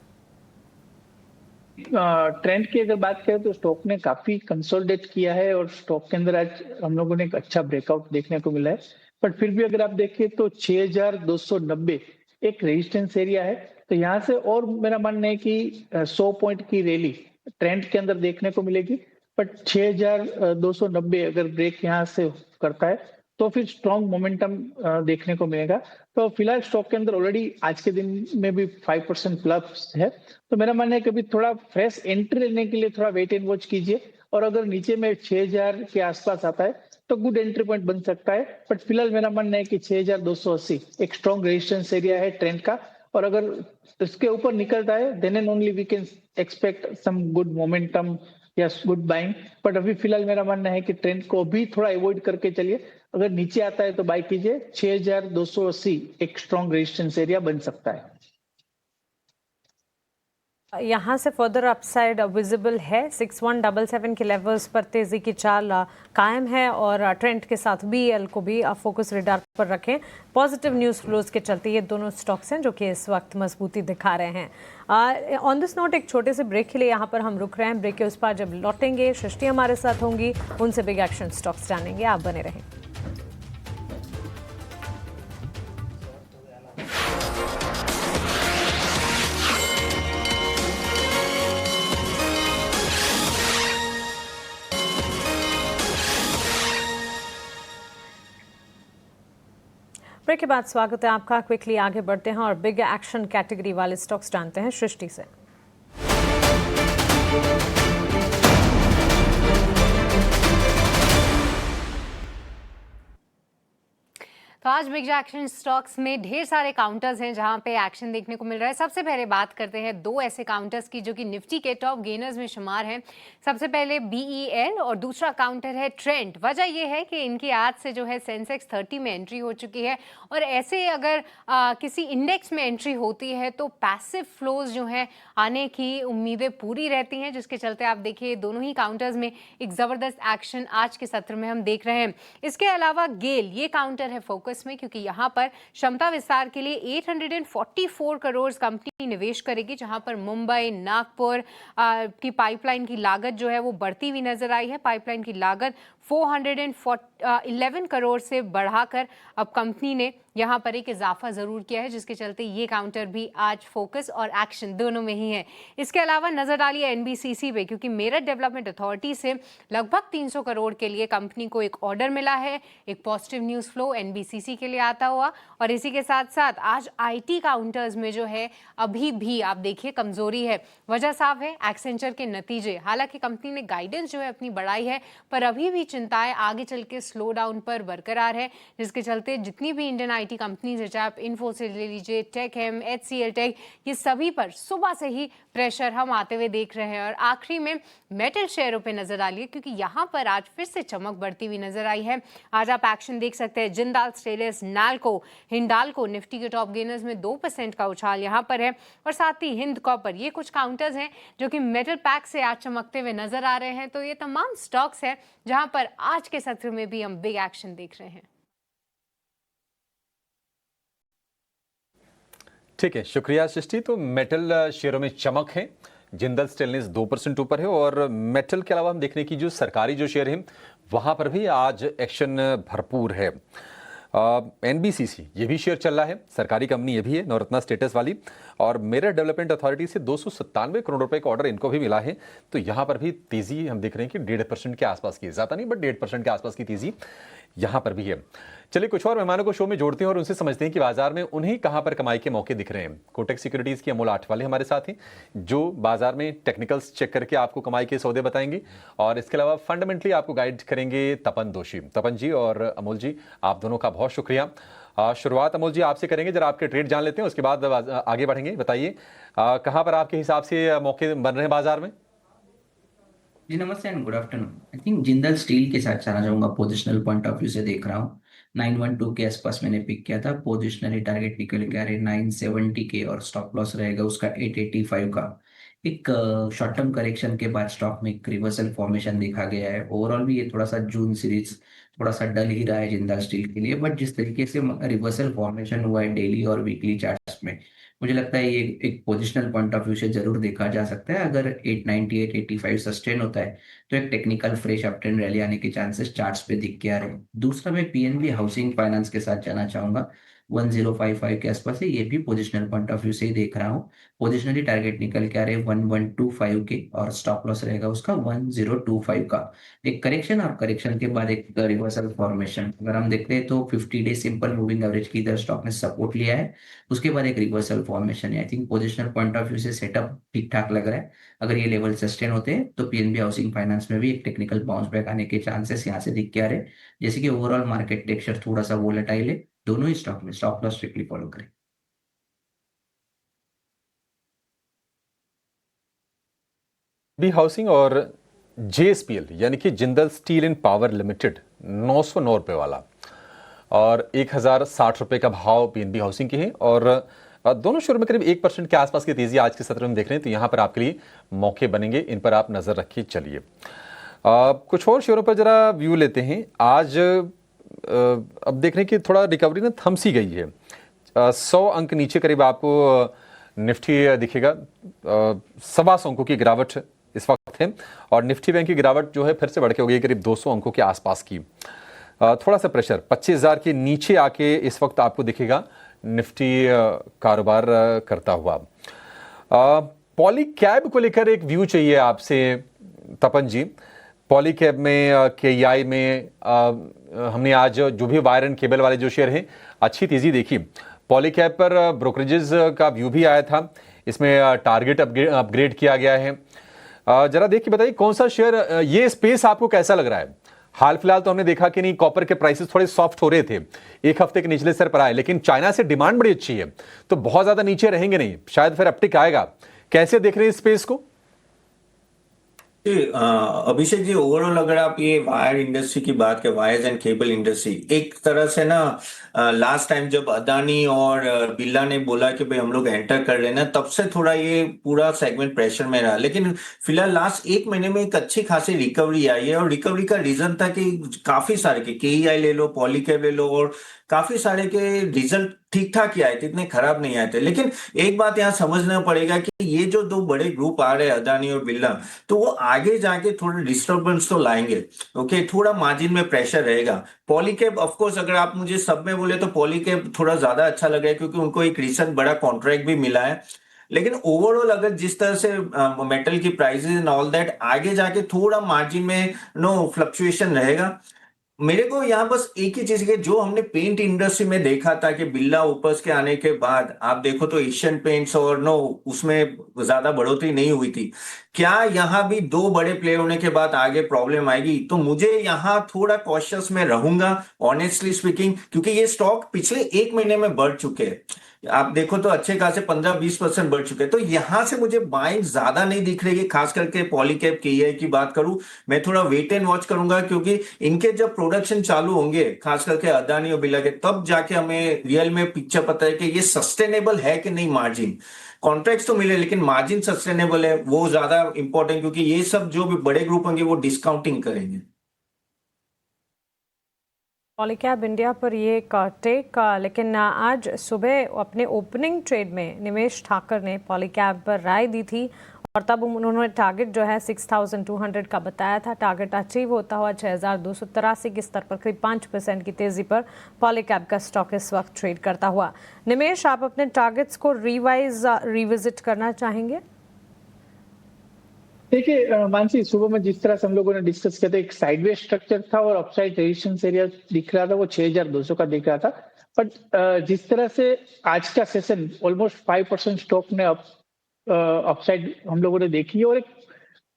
ट्रेंड की अगर बात करें तो स्टॉक ने काफी कंसोलिडेट किया है और स्टॉक के अंदर आज हम लोगों ने एक अच्छा ब्रेकआउट देखने को मिला है। बट फिर भी अगर आप देखिए तो 6290 एक रेजिस्टेंस एरिया है। तो यहाँ से और मेरा मानना है कि 100 पॉइंट की रैली ट्रेंड के अंदर देखने को मिलेगी। बट 6290 अगर ब्रेक यहाँ से करता है तो फिर स्ट्रॉन्ग मोमेंटम देखने को मिलेगा। तो फिलहाल स्टॉक के अंदर ऑलरेडी आज के दिन में भी 5% प्लस है। तो मेरा मानना है कि अभी थोड़ा फ्रेश एंट्री लेने के लिए थोड़ा वेट एंड वॉच कीजिए और अगर नीचे में 6000 के आसपास आता है तो गुड एंट्री पॉइंट बन सकता है। बट फिलहाल मेरा मानना है कि 6280 एक स्ट्रॉन्ग रेजिस्टेंस एरिया है ट्रेंड का, और अगर इसके ऊपर निकलता है then and only we can expect some good momentum या गुड बाइंग। बट अभी फिलहाल मेरा मानना है कि ट्रेंड को भी थोड़ा अवॉइड करके चलिए। अगर नीचे आता है तो बाय कीजिए। 6280 एक स्ट्रॉन्ग रेजिस्टेंस एरिया बन सकता है।
यहाँ से फर्दर अपसाइड विजिबल है। 6177 के लेवल्स पर तेजी की चाल कायम है और ट्रेंड के साथ बीएल को भी फोकस रडार पर रखें। पॉजिटिव न्यूज़ फ्लोज के चलते ये दोनों स्टॉक्स हैं जो कि इस वक्त मजबूती दिखा रहे हैं। ऑन दिस नोट एक छोटे से ब्रेक के लिए यहाँ पर हम रुक रहे हैं। ब्रेक के उस पार जब लौटेंगे सृष्टि हमारे साथ होंगी, उनसे बिग एक्शन स्टॉक्स जानेंगे। आप बने रहें। ब्रेक के बाद स्वागत है आपका। क्विकली आगे बढ़ते हैं और बिग एक्शन कैटेगरी वाले स्टॉक्स जानते हैं सृष्टि से।
तो आज बिग एक्शन स्टॉक्स में ढेर सारे काउंटर्स हैं जहां पे एक्शन देखने को मिल रहा है। सबसे पहले बात करते हैं दो ऐसे काउंटर्स की जो कि निफ्टी के टॉप गेनर्स में शुमार हैं। सबसे पहले BEL और दूसरा काउंटर है ट्रेंड। वजह यह है कि इनकी आज से जो है सेंसेक्स 30 में एंट्री हो चुकी है और ऐसे अगर किसी इंडेक्स में एंट्री होती है तो पैसिव फ्लोज जो हैं आने की उम्मीदें पूरी रहती हैं, जिसके चलते आप देखिए दोनों ही काउंटर्स में एक ज़बरदस्त एक्शन आज के सत्र में हम देख रहे हैं। इसके अलावा गेल ये काउंटर है फोकस में, क्योंकि यहां पर क्षमता विस्तार के लिए 844 करोड़ कंपनी निवेश करेगी, जहां पर मुंबई नागपुर की पाइपलाइन की लागत जो है वो बढ़ती हुई नजर आई है। पाइपलाइन की लागत 411 करोड़ से बढ़ाकर अब कंपनी ने यहाँ पर एक इजाफा ज़रूर किया है, जिसके चलते ये काउंटर भी आज फोकस और एक्शन दोनों में ही है। इसके अलावा नज़र डालिए NBCC पे, क्योंकि मेरठ डेवलपमेंट अथॉरिटी से लगभग 300 करोड़ के लिए कंपनी को एक ऑर्डर मिला है। एक पॉजिटिव न्यूज़ फ्लो NBCC के लिए आता हुआ, और इसी के साथ साथ आज IT काउंटर्स में जो है अभी भी आप देखिए कमज़ोरी है। वजह साफ है एक्सेंचर के नतीजे। हालांकि कंपनी ने गाइडेंस जो है अपनी बढ़ाई है, पर अभी भी चिंताएं आगे चल के स्लो डाउन पर बरकरार है, जिसके चलते जितनी भी इंडियन IT कंपनीज है, चाहे आप इन्फोसिस ले लीजिए, टेकहेम, HCL टेक, ये सभी पर सुबह से ही प्रेशर हम आते हुए देख रहे हैं। और आखिरी में मेटल शेयरों पे नजर डालिए, क्योंकि यहाँ पर आज फिर से चमक बढ़ती हुई नजर आई है। आज आप एक्शन देख सकते हैं जिंदाल स्टेनलेस, नाल्को, हिंडाल्को, निफ्टी के टॉप गेनर्स में 2% का उछाल यहाँ पर है, और साथ ही हिंद कॉपर। ये कुछ काउंटर्स हैं जो कि मेटल पैक से आज चमकते हुए नजर आ रहे हैं। तो ये तमाम स्टॉक्स हैं जहां पर आज के सत्र में भी हम बिग एक्शन देख रहे हैं।
ठीक है, शुक्रिया सृष्टि। तो मेटल शेयरों में चमक है। जिंदल स्टेनलेस 2% ऊपर है, और मेटल के अलावा हम देखने की जो सरकारी जो शेयर हैं वहां पर भी आज एक्शन भरपूर है। NBCC ये भी शेयर चल रहा है, सरकारी कंपनी ये भी है, नवरत्ना स्टेटस वाली, और मेरठ डेवलपमेंट अथॉरिटी से 297 करोड़ रुपए का ऑर्डर इनको भी मिला है। तो यहाँ पर भी तेजी हम देख रहे हैं कि 1.5% के आसपास की, ज़्यादा नहीं बट 1.5% के आसपास की तेजी यहाँ पर भी है। चलिए कुछ और मेहमानों को शो में जोड़ते हैं और उनसे समझते हैं कि बाजार में उन्हें कहां पर कमाई के मौके दिख रहे हैं। कोटक सिक्योरिटीज की अमोल आठवाले हमारे साथ हैं, जो बाजार में टेक्निकल्स चेक करके आपको कमाई के सौदे बताएंगे, और इसके अलावा फंडामेंटली आपको गाइड करेंगे तपन दोषी। तपन जी और अमोल जी, आप दोनों का बहुत शुक्रिया। शुरुआत अमोल जी आपसे करेंगे, जरा आपके ट्रेड जान लेते हैं, उसके बाद आगे बढ़ेंगे। बताइए कहां पर आपके हिसाब से मौके बन रहे हैं बाजार में?
जी नमस्ते and good afternoon. I think Jindal steel के साथ जाना चाहूंगा। पोजिशनल पॉइंट ऑफ व्यू से देख रहा हूँ 912 के आसपास मैंने पिक किया था। पोजिशनली टारगेट निकल के आ रहे 970 के, और स्टॉप लॉस रहेगा उसका 885 का। एक शॉर्ट टर्म करेक्शन के बाद स्टॉक में एक रिवर्सल फॉर्मेशन देखा गया है। ओवरऑल भी ये थोड़ा सा जून सीरीज थोड़ा सा डल ही रहा है जिंदल स्टील के लिए, बट जिस तरीके से रिवर्सल फॉर्मेशन हुआ है डेली और वीकली चार्ट्स में, मुझे लगता है ये एक पोजिशनल पॉइंट ऑफ व्यू से जरूर देखा जा सकता है। अगर 898 85 सस्टेन होता है तो एक टेक्निकल फ्रेश अपट्रेंड रैली आने के चांसेस चार्ट्स पे दिख के आ रहे हैं। दूसरा मैं PNB हाउसिंग फाइनेंस के साथ जाना चाहूंगा। 1055 के आसपास है, ये भी पोजिशनल पॉइंट ऑफ व्यू से ही देख रहा हूँ। पोजिशनली टारगेट निकल के आ रहे 1125 के, और स्टॉप लॉस रहेगा उसका 1025 का। एक करेक्शन, और करेक्शन के बाद एक रिवर्सल फॉर्मेशन अगर हम देखते हैं तो 50 डे सिंपल मूविंग एवरेज की इधर स्टॉक ने सपोर्ट लिया है, उसके बाद एक रिवर्सल फॉर्मेशन है। I think positional point of view से सेटअप ठीक ठाक लग रहा है। अगर ये लेवल सस्टेन होते हैं तो PNB हाउसिंग फाइनेंस में भी एक टेक्निकल बाउंस बैक आने के चांसेस यहाँ से दिख के आ रहे हैं। जैसे कि ओवरऑल मार्केट टेक्सचर थोड़ा सा वोलेटाइल है, दोनों ही स्टॉक में स्टॉप लॉस स्ट्रिक्टली फॉलो करें।
बी हाउसिंग और JSPL यानी कि Jindal steel and power limited 909 रुपए वाला, और 1060 रुपए का भाव PNB हाउसिंग की है, और दोनों शेयरों में करीब 1% के आसपास की तेजी आज के सत्र में देख रहे हैं, तो यहाँ पर आपके लिए मौके बनेंगे, इन पर आप नजर रखिए। चलिए कुछ और शेयरों पर जरा व्यू लेते हैं। आज अब देख रहे हैं कि थोड़ा रिकवरी ना थम सी गई है। 100 अंक नीचे करीब आपको निफ्टी दिखेगा। 125 अंकों की गिरावट इस वक्त है और निफ्टी बैंक की गिरावट जो है फिर से बढ़ के हो गई करीब 200 अंकों के आसपास की। थोड़ा सा प्रेशर 25,000 के नीचे आके इस वक्त आपको दिखेगा निफ्टी कारोबार करता हुआ। पॉली कैब को लेकर एक व्यू चाहिए आपसे तपन जी। पॉली कैब में केईआई में हमने आज जो भी वायर एंड केबल वाले जो शेयर हैं अच्छी तेजी देखी। पॉली कैब पर ब्रोकरेजेस का व्यू भी आया था, इसमें टारगेट अपग्रेड किया गया है। जरा देख के बताइए कौन सा शेयर, ये स्पेस आपको कैसा लग रहा है? हाल फिलहाल तो हमने देखा कि नहीं, कॉपर के प्राइसेस थोड़े सॉफ्ट हो रहे थे, एक हफ्ते के निचले स्तर पर आए, लेकिन चाइना से डिमांड बड़ी अच्छी है तो बहुत ज्यादा नीचे रहेंगे नहीं, शायद फिर अपटिक आएगा। कैसे देख रहे हैं इस स्पेस को?
अभिषेक जी, ओवरऑल अगर आप ये वायर इंडस्ट्री की बात करें, वायर्स एंड केबल इंडस्ट्री, एक तरह से ना लास्ट टाइम जब अदानी और बिरला ने बोला कि भाई हम लोग एंटर कर रहे हैं ना, तब से थोड़ा ये पूरा सेगमेंट प्रेशर में रहा। लेकिन फिलहाल लास्ट एक महीने में एक अच्छी खासी रिकवरी आई है और रिकवरी का रीजन था कि काफी सारे के केईआई ले लो, पॉलीकैब ले लो, और काफी सारे के रिजल्ट ठीक ठाक ही आए थे, इतने खराब नहीं आए थे। लेकिन एक बात यहाँ समझना पड़ेगा कि ये जो दो बड़े ग्रुप आ रहे हैं अदानी और बिरला, तो वो आगे जाके थोड़े डिस्टर्बेंस तो लाएंगे। ओके, थोड़ा मार्जिन में प्रेशर रहेगा। पॉलीकैब ऑफ कोर्स अगर आप मुझे सब में बोले तो पॉलीकैब थोड़ा ज्यादा अच्छा लगा है क्योंकि उनको एक रिसेंट बड़ा कॉन्ट्रैक्ट भी मिला है। लेकिन ओवरऑल अगर जिस तरह से मेटल की प्राइसेस एंड ऑल दैट, आगे जाके थोड़ा मार्जिन में फ्लक्चुएशन रहेगा। मेरे को यहाँ बस एक ही चीज के, जो हमने पेंट इंडस्ट्री में देखा था कि बिरला ओपर्स के आने के बाद आप देखो तो एशियन पेंट्स और उसमें ज्यादा बढ़ोतरी नहीं हुई थी। क्या यहाँ भी दो बड़े प्लेयर होने के बाद आगे प्रॉब्लम आएगी? तो मुझे यहाँ थोड़ा कॉशियस में रहूंगा ऑनेस्टली स्पीकिंग, क्योंकि ये स्टॉक पिछले एक महीने में बढ़ चुके हैं। आप देखो तो अच्छे खासे 15-20% बढ़ चुके हैं। तो यहां से मुझे बाइंग ज्यादा नहीं दिख रही है, खास करके पॉलीकैब केईआई की बात करूं, मैं थोड़ा वेट एंड वॉच करूंगा, क्योंकि इनके जब प्रोडक्शन चालू होंगे खास करके अदानी और बिरला के, तब जाके हमें रियल में पिक्चर पता है कि ये सस्टेनेबल है कि नहीं। मार्जिन कॉन्ट्रैक्ट्स तो मिले लेकिन मार्जिन सस्टेनेबल है, वो ज्यादा इंपॉर्टेंट, क्योंकि ये सब जो भी बड़े ग्रुप होंगे वो डिस्काउंटिंग करेंगे।
पॉलीकैब इंडिया पर ये एक टेक, लेकिन आज सुबह अपने ओपनिंग ट्रेड में निमेश ठाकर ने पॉलीकैब पर राय दी थी और तब उन्होंने टारगेट जो है 6200 का बताया था। टारगेट अचीव होता हुआ 6283 के स्तर पर करीब 5% की तेजी पर पॉलीकैब का स्टॉक इस वक्त ट्रेड करता हुआ। निमेश, आप अपने टारगेट्स को रिविजिट करना चाहेंगे?
देखिए मानसी, सुबह में जिस तरह से हम लोगों ने डिस्कस किया था, एक साइडवेज स्ट्रक्चर था और अपसाइड रेजिस्टेंस एरिया दिख रहा था, वो 6200 का दिख रहा था। बट जिस तरह से आज का सेशन ऑलमोस्ट 5% स्टॉक ने अपसाइड हम लोगों ने देखी है और एक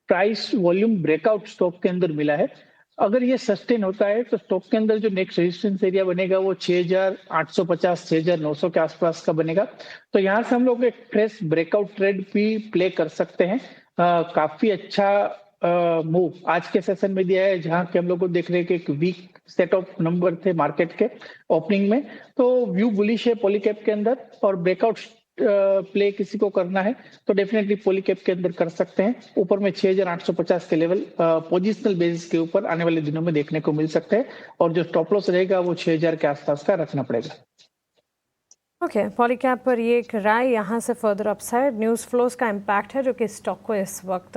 प्राइस वॉल्यूम ब्रेकआउट स्टॉक के अंदर मिला है। अगर ये सस्टेन होता है तो स्टॉक के अंदर जो नेक्स्ट रेजिस्टेंस एरिया बनेगा वो 6850 6900 के आसपास का बनेगा। तो यहाँ से हम लोग एक फ्रेश ब्रेकआउट ट्रेड भी प्ले कर सकते हैं। काफी अच्छा मूव आज के सेशन में दिया है, जहां के हम लोग को देख रहे हैं कि एक वीक सेट ऑफ नंबर थे मार्केट के ओपनिंग में, तो व्यू बुलिश है पॉलीकैब के अंदर। और ब्रेकआउट प्ले किसी को करना है तो डेफिनेटली पॉलीकैब के अंदर कर सकते हैं। ऊपर में 6850 के लेवल पोजिशनल बेसिस के ऊपर आने वाले दिनों में देखने को मिल सकते हैं और जो स्टॉप लॉस रहेगा वो 6000 के आसपास का रखना पड़ेगा।
ओके, पॉलीकैब पर ये एक राय, यहाँ से फर्दर अपसाइड न्यूज़ फ्लोज का इम्पैक्ट है जो कि स्टॉक को इस वक्त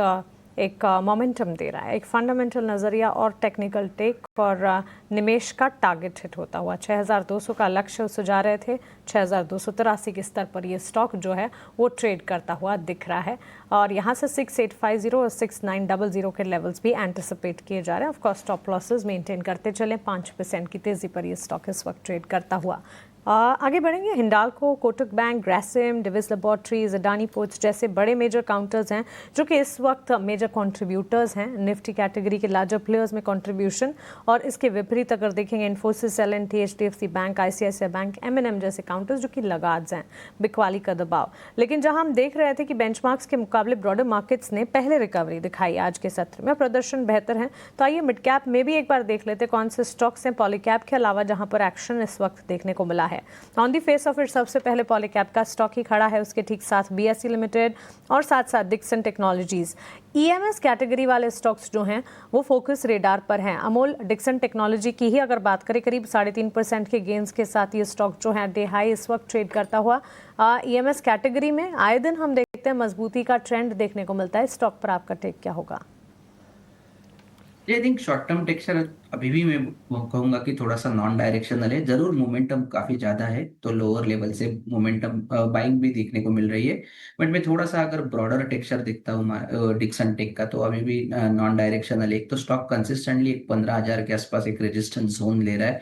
एक मोमेंटम दे रहा है। एक फंडामेंटल नज़रिया और टेक्निकल टेक, और निमेश का टारगेट हिट होता हुआ 6200 का लक्ष्य सुझा रहे थे। 6283 के स्तर पर ये स्टॉक जो है वो ट्रेड करता हुआ दिख रहा है और यहाँ से 6850 और 6900 के लेवल्स भी एंटिसिपेट किए जा रहे हैं। ऑफकोर्स स्टॉप लॉसेज मेंटेन करते चलें। 5% की तेज़ी पर ये स्टॉक इस वक्त ट्रेड करता हुआ। आगे बढ़ेंगे। Hindalco, Kotak bank, Grasim, Divis laboratories, Adani ports जैसे बड़े मेजर काउंटर्स हैं जो कि इस वक्त मेजर कंट्रीब्यूटर्स हैं निफ्टी कैटेगरी के लार्जर प्लेयर्स में कंट्रीब्यूशन। और इसके विपरीत अगर देखेंगे Infosys, L&T, HDFC bank, ICICI bank, M&M जैसे काउंटर्स जो कि लगातार हैं बिकवाली का दबाव। लेकिन जहां हम देख रहे थे कि बेंचमार्क्स के मुकाबले ब्रॉडर मार्केट्स ने पहले रिकवरी दिखाई आज के सत्र में, प्रदर्शन बेहतर है। तो आइए मिड कैप में भी एक बार देख लेते कौन से स्टॉक्स हैं पॉलीकैब के अलावा जहां पर एक्शन इस वक्त देखने को मिला है। है। On the face of it सबसे पहले पॉलीकैब का स्टॉक ही खड़ा है, उसके ठीक साथ BSE लिमिटेड और साथ साथ डिक्सन टेक्नोलॉजीज। EMS कैटेगरी वाले स्टॉक्स जो हैं वो फोकस रेडार पर हैं। अमोल डिक्सन टेक्नोलॉजी की ही अगर बात करें, करीब 3.5% के गेंस के साथ ये स्टॉक जो है डे हाई इस वक्त ट्रेड करता हुआ। EMS कैटेगरी में आए दिन हम देखते हैं मजबूती का ट्रेंड देखने को मिलता है। स्टॉक पर आपका टेक क्या होगा?
I think short term texture अभी भी मैं कहूंगा कि थोड़ा सा नॉन डायरेक्शनल है। जरूर मोमेंटम काफी ज्यादा है, तो लोअर लेवल से मोमेंटम बाइंग भी देखने को मिल रही है। बट मैं थोड़ा सा अगर ब्रॉडर टेक्सचर देखता हूँ डिक्सन टेक का, तो अभी भी नॉन डायरेक्शनल। एक तो स्टॉक कंसिस्टेंटली 15,000 के आसपास एक रेजिस्टेंस जोन ले रहा है।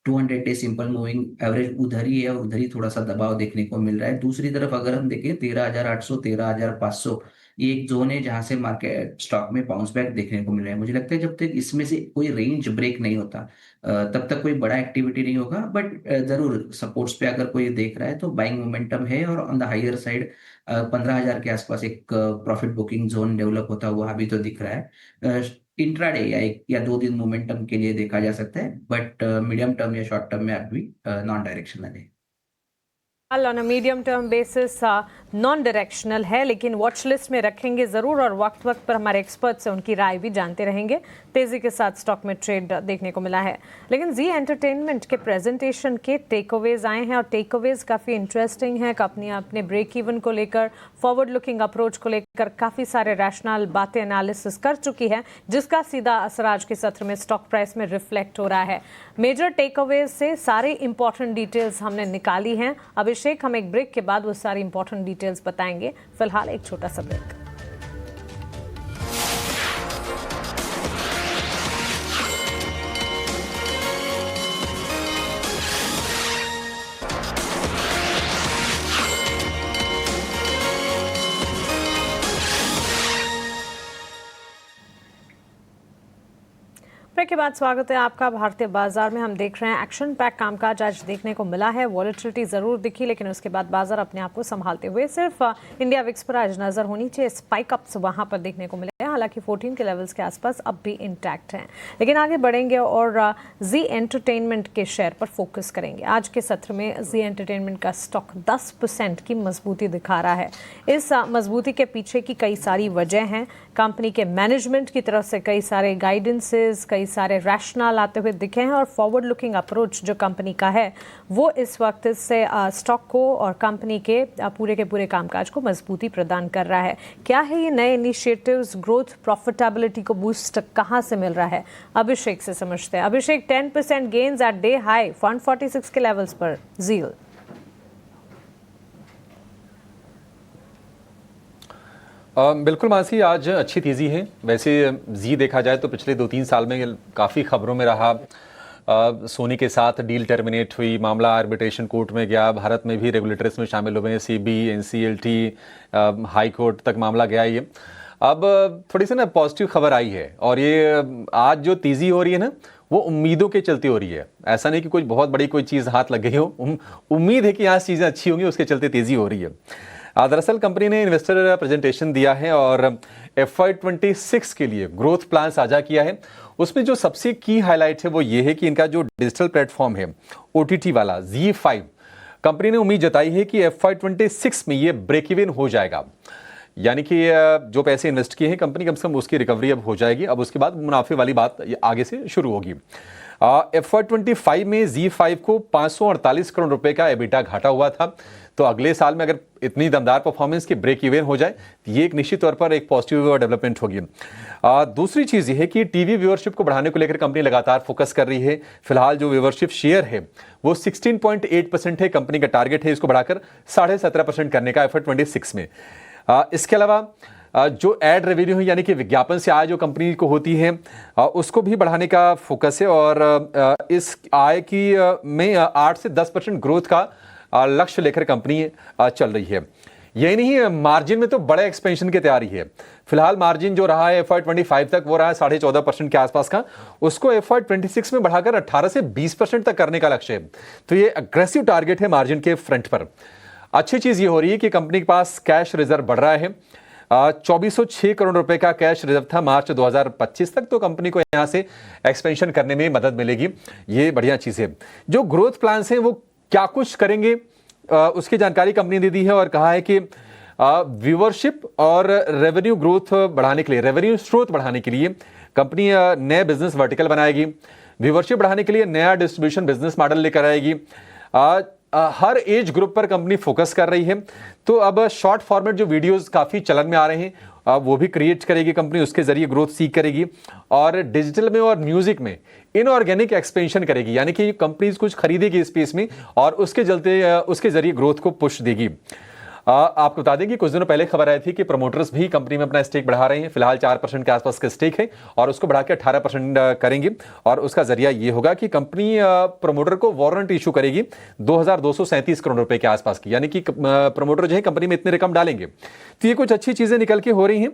200 डे सिंपल मूविंग एवरेज उधर ही है और उधर ही थोड़ा सा दबाव देखने को मिल रहा है। दूसरी तरफ अगर हम देखें 13,800 13,500 ये एक जोन है जहां से मार्केट स्टॉक में बाउंस बैक देखने को मिल रहा है। मुझे लगता है जब तक इसमें से कोई रेंज ब्रेक नहीं होता तब तक कोई बड़ा एक्टिविटी नहीं होगा। बट जरूर सपोर्ट्स पे अगर कोई देख रहा है तो बाइंग मोमेंटम है और ऑन द हायर साइड 15,000 के आसपास एक प्रॉफिट बुकिंग जोन डेवलप होता हुआ अभी तो दिख रहा है। इंट्राडे या 1 या 2 दिन मोमेंटम के लिए देखा जा सकता है, बट मीडियम टर्म या शॉर्ट टर्म में अभी नॉन डायरेक्शनल है।
On a medium term basis non directional है, लेकिन वॉच लिस्ट में रखेंगे ज़रूर और वक्त वक्त पर हमारे एक्सपर्ट से उनकी राय भी जानते रहेंगे। तेज़ी के साथ स्टॉक में ट्रेड देखने को मिला है। लेकिन जी एंटरटेनमेंट के प्रेजेंटेशन के टेकअवेज आए हैं और टेकअवेज काफ़ी इंटरेस्टिंग हैं। कंपनी अपने ब्रेक इवन को लेकर, फॉरवर्ड लुकिंग अप्रोच को लेकर काफ़ी सारे रैशनल बातें एनालिसिस कर चुकी है, जिसका सीधा असर आज के सत्र में स्टॉक प्राइस में रिफ्लेक्ट हो रहा है। मेजर टेकअवेज से सारे इंपॉर्टेंट डिटेल्स हमने निकाली हैं। अभिषेक, हम एक ब्रेक के बाद वो सारी इंपॉर्टेंट डिटेल्स बताएंगे। फिलहाल एक छोटा सा ब्रेक। ब्रेक के बाद स्वागत है आपका। भारतीय बाजार में हम देख रहे हैं एक्शन पैक कामकाज आज देखने को मिला है। वॉलेटिलिटी जरूर दिखी, लेकिन उसके बाद बाजार अपने आप को संभालते हुए सिर्फ इंडिया विक्स पर आज नजर होनी चाहिए। स्पाइक अप्स वहां पर देखने को मिले हैं, हालांकि 14 के लेवल्स के आसपास अब भी इंटैक्ट हैं। लेकिन आगे बढ़ेंगे और जी एंटरटेनमेंट के शेयर पर फोकस करेंगे। आज के सत्र में जी एंटरटेनमेंट का स्टॉक 10% की मजबूती दिखा रहा है। इस मजबूती के पीछे की कई सारी वजह हैं। कंपनी के मैनेजमेंट की तरफ से कई सारे गाइडेंसेस, कई सारे रैशनल आते हुए दिखे हैं और फॉरवर्ड लुकिंग अप्रोच जो कंपनी का है वो इस वक्त से स्टॉक को और कंपनी के पूरे कामकाज को मजबूती प्रदान कर रहा है। क्या है ये नए इनिशिएटिव्स, ग्रोथ, प्रॉफिटेबिलिटी को बूस्ट कहां से मिल रहा है? अभिषेक से समझते हैं। अभिषेक, 10% गेन्स एट डे हाई 146 के लेवल्स पर जील।
बिल्कुल मानसी, आज अच्छी तेज़ी है। वैसे जी देखा जाए तो पिछले 2-3 साल में काफ़ी खबरों में रहा। सोनी के साथ डील टर्मिनेट हुई, मामला आर्बिट्रेशन कोर्ट में गया, भारत में भी रेगुलेटर्स में शामिल हुए हैं, सेबी, NCLT, हाई कोर्ट तक मामला गया। ये अब थोड़ी सी ना पॉजिटिव खबर आई है और ये आज जो तेज़ी हो रही है ना वो उम्मीदों के चलते हो रही है। ऐसा नहीं कि कोई बहुत बड़ी कोई चीज़ हाथ लग गई हो। उम्मीद है कि आज चीज़ें अच्छी होंगी, उसके चलते तेज़ी हो रही है। दरअसल कंपनी ने इन्वेस्टर प्रेजेंटेशन दिया है और FY26 के लिए ग्रोथ प्लान साझा किया है। उसमें जो सबसे की हाईलाइट है वो ये है कि इनका जो डिजिटल प्लेटफॉर्म है OTT वाला ZEE5, कंपनी ने उम्मीद जताई है कि FY26 में ये ब्रेक इवन हो जाएगा। यानी कि जो पैसे इन्वेस्ट किए हैं कंपनी, कम से कम उसकी रिकवरी अब हो जाएगी। अब उसके बाद मुनाफे वाली बात आगे से शुरू होगी। FY25 में ZEE5 को 548 करोड़ रुपए का एबिटा घाटा हुआ था। तो अगले साल में अगर इतनी दमदार परफॉर्मेंस की ब्रेक इवन हो जाए तो ये एक निश्चित तौर पर एक पॉजिटिव डेवलपमेंट होगी। दूसरी चीज़ ये है कि टीवी व्यूअरशिप को बढ़ाने को लेकर कंपनी लगातार फोकस कर रही है। फिलहाल जो व्यूअरशिप शेयर है वो 16.8% है। कंपनी का टारगेट है इसको बढ़ाकर 17.5% करने का FY26 में। इसके अलावा जो एड रेवेन्यू है यानी कि विज्ञापन से आय जो कंपनी को होती है उसको भी बढ़ाने का फोकस है और इस आय की में 8 से 10% ग्रोथ का लक्ष्य लेकर कंपनी चल रही है। यही नहीं, मार्जिन में तो बड़े एक्सपेंशन की तैयारी है। फिलहाल मार्जिन जो रहा है FY25 तक वो रहा है 14.5% के आसपास का, उसको FY26 में बढ़ाकर 18 से 20% तक करने का लक्ष्य है। तो ये अग्रेसिव टारगेट है मार्जिन के फ्रंट पर। अच्छी चीज ये हो रही है कि कंपनी के पास कैश रिजर्व बढ़ रहा है। 2406 करोड़ रुपए का कैश रिजर्व था मार्च 2025 तक। तो कंपनी को यहां से एक्सपेंशन करने में मदद मिलेगी, ये बढ़िया चीज है। जो ग्रोथ प्लान्स हैं वो क्या कुछ करेंगे उसकी जानकारी कंपनी ने दी है और कहा है कि व्यूवरशिप और रेवेन्यू ग्रोथ बढ़ाने के लिए, रेवेन्यू स्रोत बढ़ाने के लिए कंपनी नए बिजनेस वर्टिकल बनाएगी, व्यूवरशिप बढ़ाने के लिए नया डिस्ट्रीब्यूशन बिजनेस मॉडल लेकर आएगी। हर एज ग्रुप पर कंपनी फोकस कर रही है। तो अब शॉर्ट फॉर्मेट जो वीडियोस काफ़ी चलन में आ रहे हैं वो भी क्रिएट करेगी कंपनी, उसके जरिए ग्रोथ सीख करेगी और डिजिटल में और म्यूजिक में इनऑर्गेनिक एक्सपेंशन करेगी, यानी कि कंपनीज कुछ खरीदेगी स्पेस में और उसके जरिए ग्रोथ को पुश देगी। आपको बता दें कि कुछ दिनों पहले खबर आई थी कि प्रमोटर्स भी कंपनी में अपना स्टेक बढ़ा रहे हैं। फिलहाल 4% के आसपास का स्टेक है और उसको बढ़ा के 18% करेंगे और उसका जरिया ये होगा कि कंपनी प्रमोटर को वारंट इशू करेगी 2237 करोड़ रुपए के आसपास की, यानी कि प्रमोटर जो है कंपनी में इतनी रकम डालेंगे। तो ये कुछ अच्छी चीजें निकल के हो रही हैं।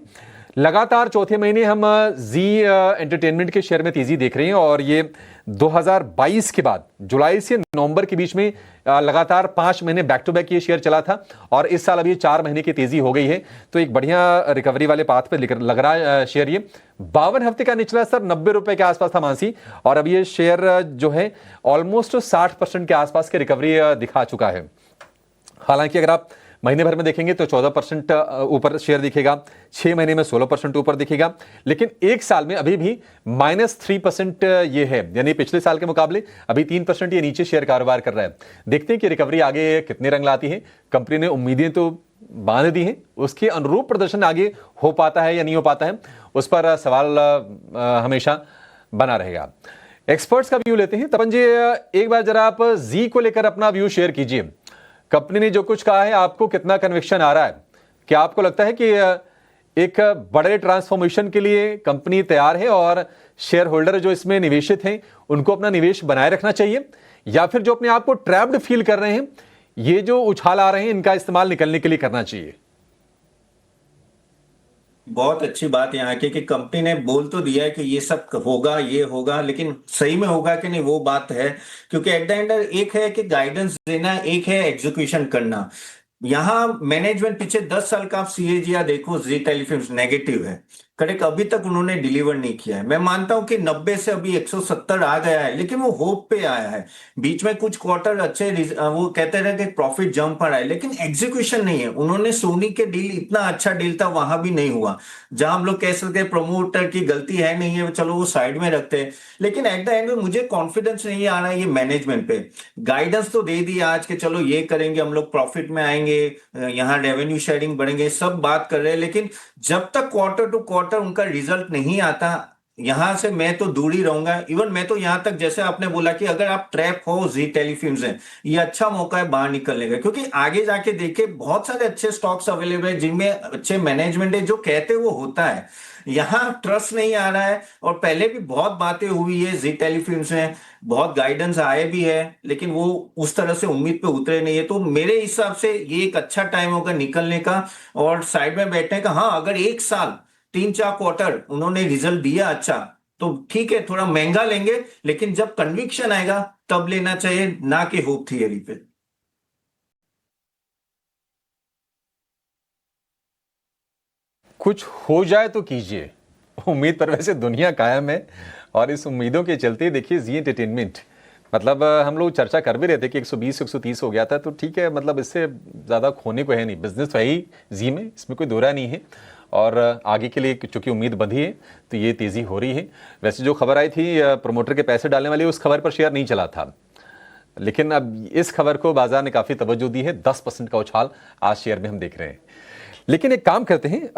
लगातार चौथे महीने हम जी एंटरटेनमेंट के शेयर में तेजी देख रहे हैं और ये 2022 के बाद जुलाई से नवंबर के बीच में लगातार 5 महीने बैक टू बैक ये शेयर चला था और इस साल अभी 4 महीने की तेजी हो गई है। तो एक बढ़िया रिकवरी वाले पाथ पे लग रहा है शेयर। ये 52 हफ्ते का निचला स्तर 90 रुपए के आसपास था मानसी, और अब ये शेयर जो है ऑलमोस्ट 60% के आसपास की रिकवरी दिखा चुका है। हालांकि अगर आप महीने भर में देखेंगे तो 14% ऊपर शेयर दिखेगा, 6 महीने में 16% ऊपर दिखेगा, लेकिन एक साल में अभी भी -3% ये है, यानी पिछले साल के मुकाबले अभी 3% ये नीचे शेयर कारोबार कर रहा है। देखते हैं कि रिकवरी आगे कितने रंग लाती है। कंपनी ने उम्मीदें तो बांध दी हैं, उसके अनुरूप प्रदर्शन आगे हो पाता है या नहीं हो पाता है उस पर सवाल हमेशा बना रहेगा। एक्सपर्ट्स का व्यू लेते हैं। तपन जी, एक बार जरा आप जी को लेकर अपना व्यू शेयर कीजिए। कंपनी ने जो कुछ कहा है आपको कितना कन्विक्शन आ रहा है? क्या आपको लगता है कि एक बड़े ट्रांसफॉर्मेशन के लिए कंपनी तैयार है और शेयर होल्डर जो इसमें निवेशित हैं उनको अपना निवेश बनाए रखना चाहिए, या फिर जो अपने आप को ट्रैप्ड फील कर रहे हैं, ये जो उछाल आ रहे हैं इनका इस्तेमाल निकलने के लिए करना चाहिए?
बहुत अच्छी बात यहाँ की कि कंपनी ने बोल तो दिया है कि ये सब होगा, ये होगा, लेकिन सही में होगा कि नहीं वो बात है। क्योंकि एट द एंड एक है कि गाइडेंस देना, एक है एग्जीक्यूशन करना। यहाँ मैनेजमेंट पीछे 10 साल का आप सीएजीआर देखो, जी टेलीफिल्म्स नेगेटिव है, करेक्ट, अभी तक उन्होंने डिलीवर नहीं किया है। मैं मानता हूं कि 90 से अभी 170 आ गया है, लेकिन वो होप पे आया है। बीच में कुछ क्वार्टर अच्छे वो कहते रहे कि प्रॉफिट जंप पर आए, लेकिन एग्जीक्यूशन नहीं है। उन्होंने सोनी के डील, इतना अच्छा डील था, वहां भी नहीं हुआ। जहां हम लोग कह सकते हैं प्रमोटर की गलती है नहीं है, चलो वो साइड में रखते हैं, लेकिन एट द एंड में मुझे कॉन्फिडेंस नहीं आ रहा है ये मैनेजमेंट पे। गाइडेंस तो दे दिया आज के चलो ये करेंगे, हम लोग प्रॉफिट में आएंगे, यहाँ रेवेन्यू शेयरिंग बढ़ेंगे, सब बात कर रहे हैं, लेकिन जब तक क्वार्टर टू क्वार्टर उनका रिजल्ट नहीं आता, यहां से मैं तो दूर ही रहूंगा। इवन मैं तो यहां तक, जैसे आपने बोला कि अगर आप ट्रैप हो जी टेलीफिल्म्स है, ये अच्छा मौका है बाहर निकलने का, क्योंकि आगे जाके देखे बहुत सारे अच्छे स्टॉक्स अवेलेबल है जिनमें अच्छे मैनेजमेंट है, जो कहते वो होता है। यहां ट्रस्ट नहीं आ रहा है, और पहले भी बहुत बातें हुई है जी टेलीफिल्म्स में, बहुत गाइडेंस आए भी है, लेकिन वो उस तरह से उम्मीद पे उतरे नहीं है। तो मेरे हिसाब से ये एक अच्छा टाइम होगा निकलने का और साइड में बैठने का। हाँ, अगर 1 साल 3-4 क्वार्टर उन्होंने रिजल्ट दिया अच्छा, तो ठीक है, थोड़ा महंगा लेंगे, लेकिन जब कन्विक्शन आएगा तब लेना चाहिए, ना कि होप थियरी पे।
कुछ हो जाए तो कीजिए, उम्मीद पर वैसे दुनिया कायम है, और इस उम्मीदों के चलते देखिए जी एंटरटेनमेंट, मतलब हम लोग चर्चा कर भी रहे थे कि 120-130 हो गया था, तो ठीक है, मतलब इससे ज़्यादा खोने को है नहीं, बिजनेस तो है ही जी में, इसमें कोई दोहरा नहीं है। और आगे के लिए चूंकि उम्मीद बंधी है तो ये तेज़ी हो रही है। वैसे जो खबर आई थी प्रमोटर के पैसे डालने वाली, उस खबर पर शेयर नहीं चला था, लेकिन अब इस खबर को बाजार ने काफ़ी तवज्जो दी है। 10% का उछाल आज शेयर में हम देख रहे हैं। लेकिन एक काम करते हैं,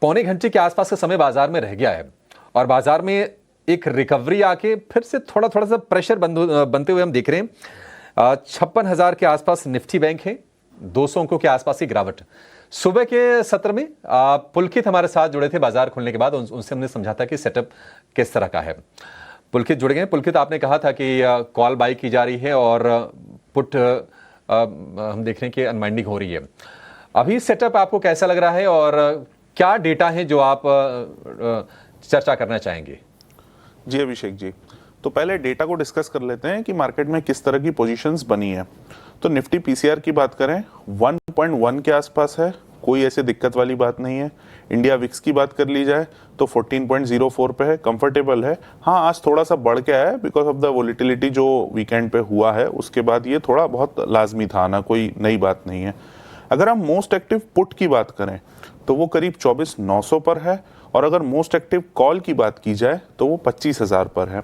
पौने घंटे के आसपास का समय बाजार में रह गया है और बाजार में एक रिकवरी आके फिर से थोड़ा सा प्रेशर बनते हुए हम देख रहे हैं। 56,000 के आसपास निफ्टी बैंक है, 200 अंकों के आसपास की गिरावट। सुबह के सत्र में पुलकित हमारे साथ जुड़े थे बाजार खुलने के बाद, उनसे हमने समझा था कि सेटअप किस तरह का है। पुलकित जुड़ गए। पुलकित, आपने कहा था कि कॉल बाई की जा रही है और पुट हम देख रहे हैं कि अनवाइंडिंग हो रही है। अभी सेटअप आपको कैसा लग रहा है और क्या डेटा है जो आप चर्चा करना चाहेंगे?
जी अभिषेक जी, तो पहले डेटा को डिस्कस कर लेते हैं कि मार्केट में किस तरह की पोजीशंस बनी है। तो निफ्टी पीसीआर की बात करें 1.1 के आसपास है, कोई ऐसे दिक्कत वाली बात नहीं है। इंडिया विक्स की बात कर ली जाए तो 14.04 पे है, कंफर्टेबल है। हाँ, आज थोड़ा सा बढ़ के आया है बिकॉज ऑफ द वोलेटिलिटी जो वीकेंड पे हुआ है, उसके बाद ये थोड़ा बहुत लाजमी था आना, कोई नई बात नहीं है। अगर हम मोस्ट एक्टिव पुट की बात करें तो वो करीब 24,900 पर है, और अगर मोस्ट एक्टिव कॉल की बात की जाए तो वो 25,000 पर है।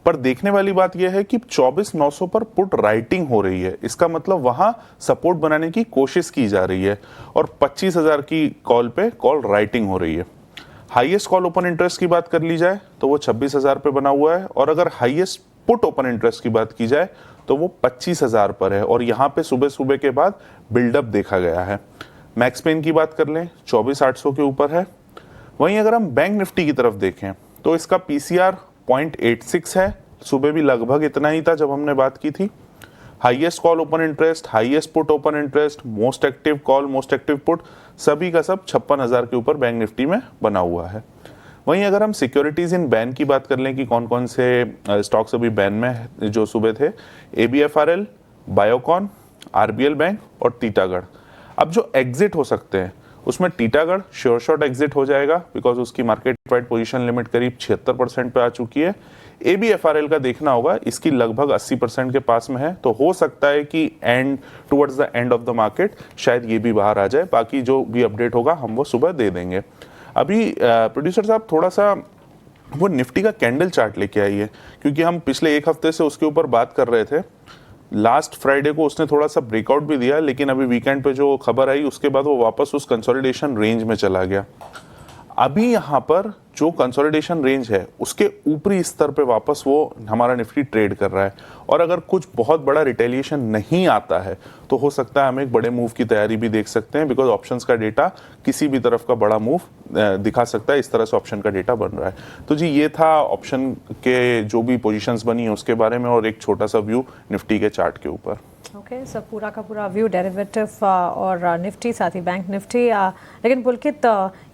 पर देखने वाली बात यह है कि 24,900 पर पुट राइटिंग हो रही है, इसका मतलब वहां सपोर्ट बनाने की कोशिश की जा रही है, और 25,000 की कॉल पे कॉल राइटिंग हो रही है। हाईएस्ट कॉल ओपन इंटरेस्ट की बात कर ली जाए तो वो 26,000 पे बना हुआ है, और अगर हाईएस्ट पुट ओपन इंटरेस्ट की बात की जाए तो वो 25,000 पर है, और यहाँ पे सुबह सुबह के बाद बिल्डअप देखा गया है। मैक्स पेन की बात कर लें 24,800 के ऊपर है। वहीं अगर हम बैंक निफ्टी की तरफ देखें तो इसका पीसीआर 0.86 है, सुबह भी लगभग इतना ही था जब हमने बात की थी। Highest call open interest, highest put open interest, most active call, most active put, सभी का सब 56,000 के ऊपर बैंक निफ्टी में बना हुआ है। वहीं अगर हम सिक्योरिटीज इन बैन की बात कर लें कि कौन कौन से स्टॉक्स अभी बैन में जो सुबह थे, ABFRL, बायोकॉन, RBL बैंक और टीटागढ़। अब जो एग्जिट हो सकते हैं उसमें टीटागढ़ श्योर शॉट एग्जिट हो जाएगा बिकॉज उसकी मार्केट वाइड पोजीशन लिमिट करीब 76% पे आ चुकी है। ABFRL का देखना होगा, इसकी लगभग 80% के पास में है, तो हो सकता है कि towards the end of the market शायद ये भी बाहर आ जाए। बाकी जो भी अपडेट होगा हम वो सुबह दे देंगे। अभी प्रोड्यूसर साहब थोड़ा सा वो निफ्टी का कैंडल चार्ट लेके आइए, क्योंकि हम पिछले एक हफ्ते से उसके ऊपर बात कर रहे थे। लास्ट फ्राइडे को उसने थोड़ा सा ब्रेकआउट भी दिया, लेकिन अभी वीकेंड पे जो खबर आई उसके बाद वो वापस उस कंसोलिडेशन रेंज में चला गया। अभी यहाँ पर जो कंसोलिडेशन रेंज है उसके ऊपरी स्तर पे वापस वो हमारा निफ्टी ट्रेड कर रहा है, और अगर कुछ बहुत बड़ा रिटेलिएशन नहीं आता है तो हो सकता है हम एक बड़े मूव की तैयारी भी देख सकते हैं, बिकॉज ऑप्शंस का डेटा किसी भी तरफ का बड़ा मूव दिखा सकता है। इस तरह से ऑप्शन का डेटा बन रहा है। तो जी ये था ऑप्शन के जो भी पोजीशंस बनी है उसके बारे में, और एक छोटा सा व्यू निफ्टी के चार्ट के ऊपर।
ओके, सब पूरा का पूरा व्यू डेरिवेटिव और निफ्टी, साथ ही बैंक निफ्टी। लेकिन पुलकित,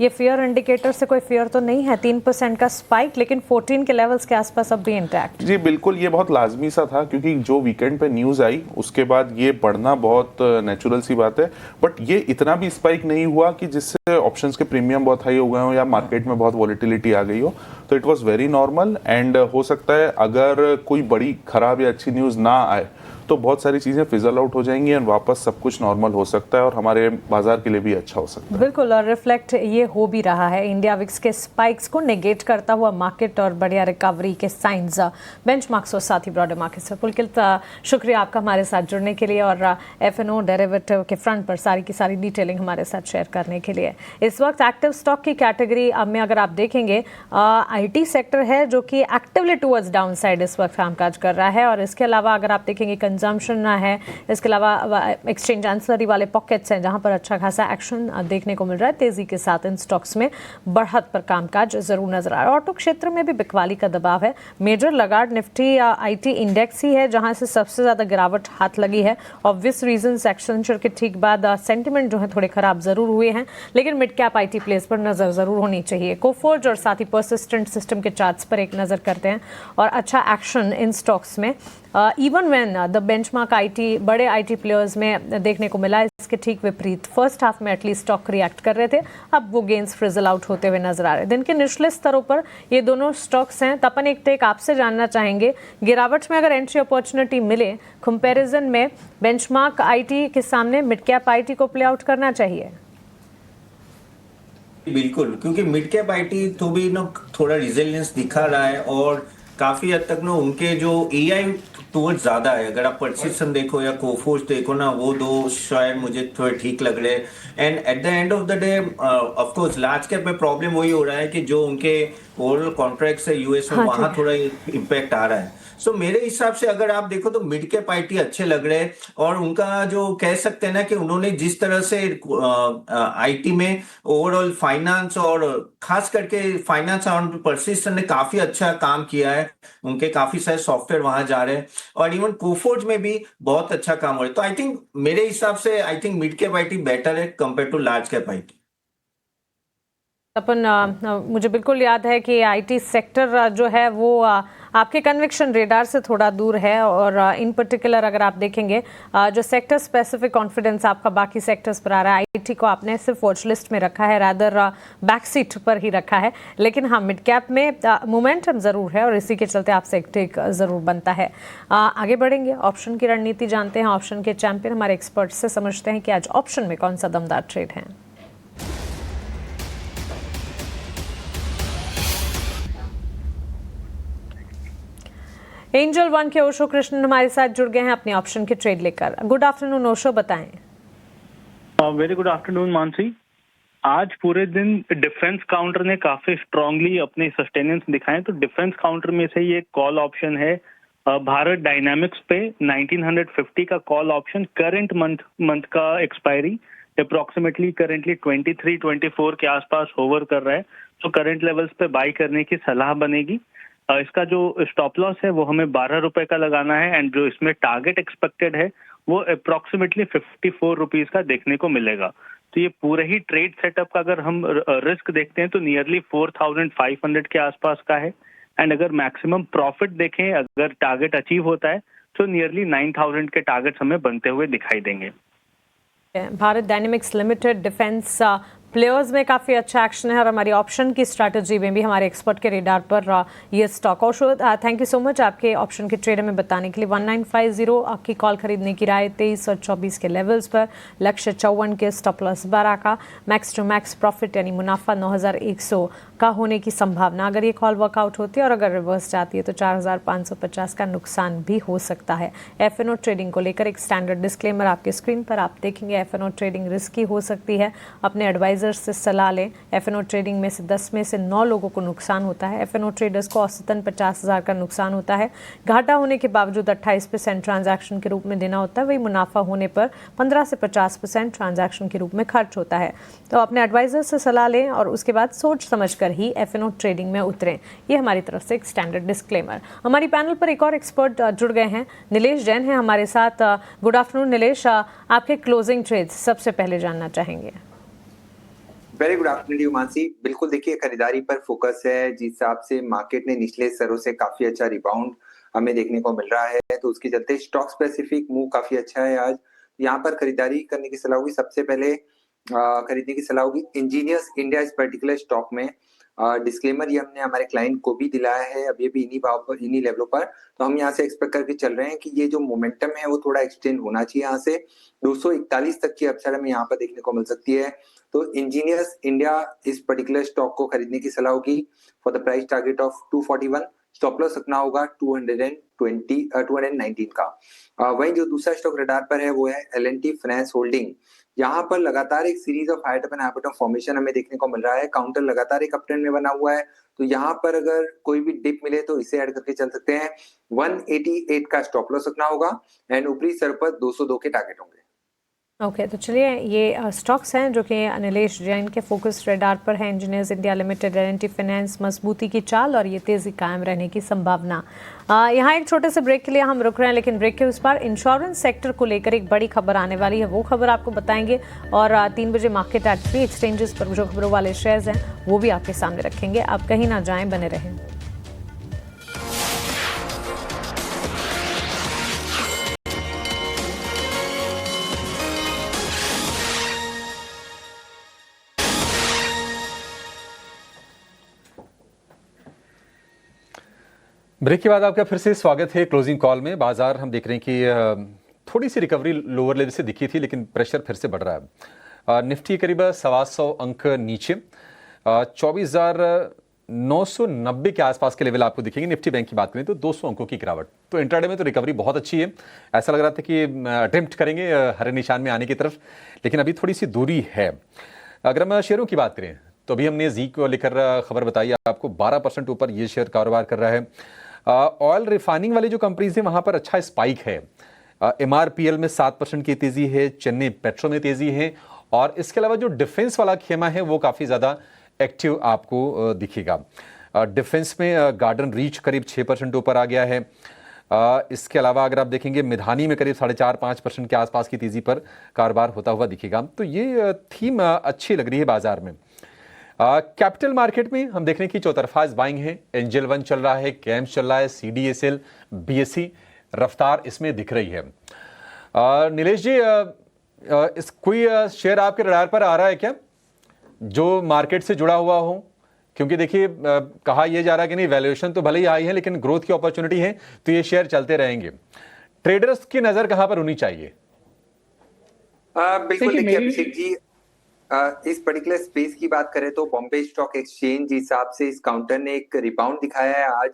ये फियर इंडिकेटर से कोई फियर तो नहीं है? 3% का स्पाइक, लेकिन 14 के लेवल्स के आसपास अब भी इंटैक्ट।
जी बिल्कुल, ये बहुत लाजमी सा था, क्योंकि जो वीकेंड पे न्यूज़ आई उसके बाद ये बढ़ना बहुत नेचुरल सी बात है। बट ये इतना भी स्पाइक नहीं हुआ कि जिससे ऑप्शंस के प्रीमियम बहुत हाई हो गए हो या मार्केट में बहुत वॉलेटिलिटी आ गई हो। तो it was very normal, and हो सकता है अगर कोई बड़ी खराब या अच्छी न्यूज़ ना आए तो बहुत सारी चीजें फिजल आउट हो जाएंगी और वापस सब कुछ नॉर्मल हो सकता है, और हमारे बाजार के लिए भी अच्छा हो सकता है।
बिल्कुल, और रिफ्लेक्ट ये हो भी रहा है इंडिया विक्स के स्पाइक्स को नेगेट करता हुआ मार्केट और बढ़िया रिकवरी के साइंस बेंचमार्क्स और साथ ही ब्रॉडर मार्केट से। पुलकित, शुक्रिया आपका हमारे साथ जुड़ने के लिए और FNO डेरिवेटिव के फ्रंट पर सारी की सारी डिटेलिंग हमारे साथ शेयर करने के लिए। इस वक्त एक्टिव स्टॉक की कैटेगरी में अगर आप देखेंगे, IT सेक्टर है जो कि एक्टिवली टूवर्ड्स डाउन साइड इस वक्त कामकाज कर रहा है, और इसके अलावा अगर आप देखेंगे कंजम्पशन है, इसके अलावा एक्सचेंज एंसिलरी वाले पॉकेट्स हैं जहां पर अच्छा खासा एक्शन देखने को मिल रहा है। तेजी के साथ इन स्टॉक्स में बढ़त पर कामकाज जरूर नजर आ रहा है। ऑटो क्षेत्र में भी बिकवाली का दबाव है। Major laggard Nifty IT index ही है जहां से सबसे ज्यादा गिरावट हाथ लगी है। ऑब्वियस रीजंस, एक्सेंचर के ठीक बाद सेंटिमेंट जो है थोड़े खराब जरूर हुए हैं, लेकिन मिड कैप IT प्लेस पर नजर जरूर होनी चाहिए। कोफोर्ज और साथ ही परसिस्टेंट सिस्टम के चार्ट्स पर एक नजर करते हैं, और अच्छा एक्शन इन स्टॉक्स में even when the benchmark IT बड़े IT प्लेयर्स में देखने को मिला। इसके ठीक विपरीत फर्स्ट हाफ में एटलीस्ट स्टॉक रिएक्ट कर रहे थे, अब वो गेंस फ्रिजल आउट होते हुए नजर आ रहे हैं। दिन के निचले स्तरों पर ये दोनों स्टॉक्स हैं। तपन, एक टेक आपसे जानना चाहेंगे, गिरावट में अगर एंट्री अपॉर्चुनिटी मिले कंपैरिजन में बेंचमार्क IT के सामने मिड कैप IT को प्ले आउट करना चाहिए?
बिल्कुल, क्योंकि मिड कैप IT तो भी ना थोड़ा रिजिलियंस दिखा रहा है, और काफी हद तक ना उनके जो AI टूवर्ड ज्यादा है। अगर आप परसिस्टेंट देखो या कोफोर्ज देखो ना, वो दो शायद मुझे थोड़े ठीक लग रहे हैं। And at the end of the day of course large cap में प्रॉब्लम वही हो रहा है कि जो उनके ओवरऑल कॉन्ट्रैक्ट्स है US में, वहां थोड़ा इम्पैक्ट आ रहा है। सो मेरे हिसाब से अगर आप देखो तो मिड कैप IT अच्छे लग रहे हैं, और उनका जो कह सकते हैं ना कि उन्होंने जिस तरह से IT में ओवरऑल फाइनेंस और खास करके फाइनेंस और परसिस्टेंट ने काफी अच्छा काम किया है। उनके काफी सारे सॉफ्टवेयर वहां जा रहे हैं, और इवन कोफोर्ज में भी बहुत अच्छा काम हो रहा है। तो आई थिंक मेरे हिसाब से मिड कैप IT बेटर है compare to large cap IT।
मुझे बिल्कुल याद है कि आईटी सेक्टर जो है वो आपके कन्विक्शन रेडार से थोड़ा दूर है और इन पर्टिकुलर अगर आप देखेंगे जो सेक्टर स्पेसिफिक कॉन्फिडेंस आपका बाकी सेक्टर्स पर आ रहा है, आईटी को आपने सिर्फ वॉच लिस्ट में रखा है, रादर बैक सीट पर ही रखा है। लेकिन हाँ, मिड कैप में मोमेंटम ज़रूर है और इसी के चलते आपसे एक टेक ज़रूर बनता है। आगे बढ़ेंगे, ऑप्शन की रणनीति जानते हैं। ऑप्शन के चैंपियन हमारे एक्सपर्ट से समझते हैं कि आज ऑप्शन में कौन सा दमदार ट्रेड है। एंजल वन के ओशो कृष्णन हमारे साथ जुड़ गए हैं अपने ऑप्शन के ट्रेड लेकर। गुड आफ्टरनून ओशो, बताएं।
Very good afternoon Mansi. आज पूरे दिन डिफेंस काउंटर ने काफी स्ट्रांगली अपने सस्टेनेंस दिखाए। तो डिफेंस काउंटर में से ये कॉल ऑप्शन है भारत डायनामिक्स पे 1950 का कॉल ऑप्शन, करंट मंथ का एक्सपायरी अप्रोक्सीमेटली करेंटली 23-24 के आसपास होवर कर रहा है। तो करंट लेवल्स पे बाई करने की सलाह बनेगी। इसका जो स्टॉप लॉस है वो हमें 12 रुपए का लगाना है एंड जो इसमें टारगेट एक्सपेक्टेड है वो अप्रोक्सीमेटली 54 रुपीज का देखने को मिलेगा। तो ये पूरे ही ट्रेड सेटअप का अगर हम रिस्क देखते हैं तो नियरली 4500 के आसपास का है एंड अगर मैक्सिमम प्रॉफिट देखें, अगर टारगेट अचीव होता है तो नियरली 9000 के टारगेट्स हमें बनते हुए दिखाई देंगे।
Bharat dynamics limited defence players में काफ़ी अच्छा एक्शन है और हमारी ऑप्शन की स्ट्रैटेजी में भी हमारे एक्सपर्ट के रेडार पर ये स्टॉक। और थैंक यू सो मच आपके ऑप्शन के ट्रेड में बताने के लिए। 1950 आपकी कॉल खरीदने की राय, 23 और 24 के लेवल्स पर, लक्ष्य 54 के, स्टॉप लॉस 12 का, मैक्स टू मैक्स प्रॉफिट यानी मुनाफा 9100 का होने की संभावना अगर ये कॉल वर्कआउट होती है और अगर रिवर्स जाती है तो 4550 का नुकसान भी हो सकता है। एफएनओ ट्रेडिंग को लेकर एक स्टैंडर्ड डिस्क्लेमर आपके स्क्रीन पर आप देखेंगे। एफएनओ ट्रेडिंग रिस्की हो सकती है, अपने एडवाइजर से सलाह लें। एफएनओ ट्रेडिंग में से 10 में से 9 लोगों को नुकसान होता है। एफएनओ ट्रेडर्स को औसतन 50,000 का नुकसान होता है। घाटा होने के बावजूद 28% ट्रांजैक्शन के रूप में देना होता है, वही मुनाफा होने पर 15 से 50% ट्रांजैक्शन के रूप में खर्च होता है। तो अपने एडवाइजर से सलाह लें और उसके बाद सोच समझकर ही एफएनओ ट्रेडिंग में उतरें। ये हमारी तरफ से एक स्टैंडर्ड डिस्क्लेमर। हमारी पैनल पर एक और एक्सपर्ट जुड़ गए हैं, नीलेश जैन हैं हमारे साथ। गुड आफ्टरनून नीलेश, आपके क्लोजिंग ट्रेड्स सबसे पहले जानना चाहेंगे।
Very good afternoon Mansi. बिल्कुल देखिए, खरीदारी पर फोकस है। जिस हिसाब से मार्केट ने निचले स्तरों से काफी अच्छा रिबाउंड हमें देखने को मिल रहा है, तो उसके चलते स्टॉक स्पेसिफिक मूव काफी अच्छा है। आज यहाँ पर खरीदारी करने की सलाह होगी। सबसे पहले खरीदने की सलाह होगी इंजीनियर्स इंडिया इस पर्टिकुलर स्टॉक में। डिस्क्लेमर ये हमने हमारे क्लाइंट को भी दिलाया है, अभी भी इन्हीं भाव पर, इन्हीं लेवलों पर। तो हम यहाँ से एक्सपेक्ट करके चल रहे हैं कि ये जो मोमेंटम है वो थोड़ा एक्सटेंड होना चाहिए। यहाँ से 241 तक की अपसाइड हमें यहाँ पर देखने को मिल सकती है। तो इंजीनियर्स इंडिया इस पर्टिकुलर स्टॉक को खरीदने की सलाह होगी for the price target of 241। Stop loss रखना होगा 219 का। वहीं जो दूसरा स्टॉक रडार पर है वो है L&T फाइनेंस होल्डिंग। यहाँ पर लगातार एक series of high top and high bottom formation हमें देखने को मिल रहा है। काउंटर लगातार एक अपट्रेंड में बना हुआ है, तो यहाँ पर अगर कोई भी डिप मिले तो इसे ऐड करके चल सकते हैं। 188 का स्टॉप लॉस रखना होगा एंड ऊपरी स्तर पर 202 के टारगेट होंगे।
ओके, तो चलिए ये स्टॉक्स हैं जो कि नीलेश जैन के फोकस रेडार पर है। Engineers India limited, L&T finance, मजबूती की चाल और ये तेज़ी कायम रहने की संभावना। यहाँ एक छोटे से ब्रेक के लिए हम रुक रहे हैं, लेकिन ब्रेक के उस पार इंश्योरेंस सेक्टर को लेकर एक बड़ी खबर आने वाली है, वो खबर आपको बताएंगे। और 3 बजे मार्केट एट 3 एक्सचेंजेस पर जो खबरों वाले शेयर्स हैं वो भी आपके सामने रखेंगे। आप कहीं ना जाएं, बने रहें।
ब्रेक के बाद आपका फिर से स्वागत है क्लोजिंग कॉल में। बाजार हम देख रहे हैं कि थोड़ी सी रिकवरी लोअर लेवल से दिखी थी, लेकिन प्रेशर फिर से बढ़ रहा है। निफ्टी करीब 125 अंक नीचे 24,990 के आसपास के लेवल आपको दिखेंगे। निफ्टी बैंक की बात करें तो 200 अंकों की गिरावट। तो इंट्राडे में तो रिकवरी बहुत अच्छी है, ऐसा लग रहा था कि अटेम्प्ट करेंगे हरे निशान में आने की तरफ, लेकिन अभी थोड़ी सी दूरी है। अगर हम शेयरों की बात करें तो अभी हमने जी को लेकर खबर बताई आपको, 12% ऊपर ये शेयर कारोबार कर रहा है। ऑयल रिफाइनिंग वाली जो कंपनीज है वहां पर अच्छा स्पाइक है। MRPL में 7% की तेजी है, चेन्नई पेट्रो में तेजी है, और इसके अलावा जो डिफेंस वाला खेमा है वो काफी ज्यादा एक्टिव आपको दिखेगा। डिफेंस में गार्डन रीच करीब 6% ऊपर आ गया है। इसके अलावा अगर आप देखेंगे मिधानी में करीब 4.5-5% के आसपास की तेजी पर कारोबार होता हुआ दिखेगा। तो ये थीम अच्छी लग रही है बाजार में। कैपिटल मार्केट में हम देख रहे हैं कि चौतरफा बाइंग है, एंजल वन चल रहा है, कैम्स चल रहा है, CDSL, BSE रफ्तार इसमें दिख रही है। नीलेश जी, इस कोई शेयर आपके रडार पर आ रहा है क्या जो मार्केट से जुड़ा हुआ हो? क्योंकि देखिए कहा यह जा रहा है कि नहीं, वैल्यूएशन तो भले ही आई है लेकिन ग्रोथ की अपॉर्चुनिटी है तो ये शेयर चलते रहेंगे। ट्रेडर्स की नजर कहां पर होनी चाहिए?
बिल्कुल, देखिए अभिषेक जी, इस पर्टिकुलर स्पेस की बात करें तो बॉम्बे स्टॉक एक्सचेंज हिसाब से इस काउंटर ने एक रिबाउंड दिखाया है आज।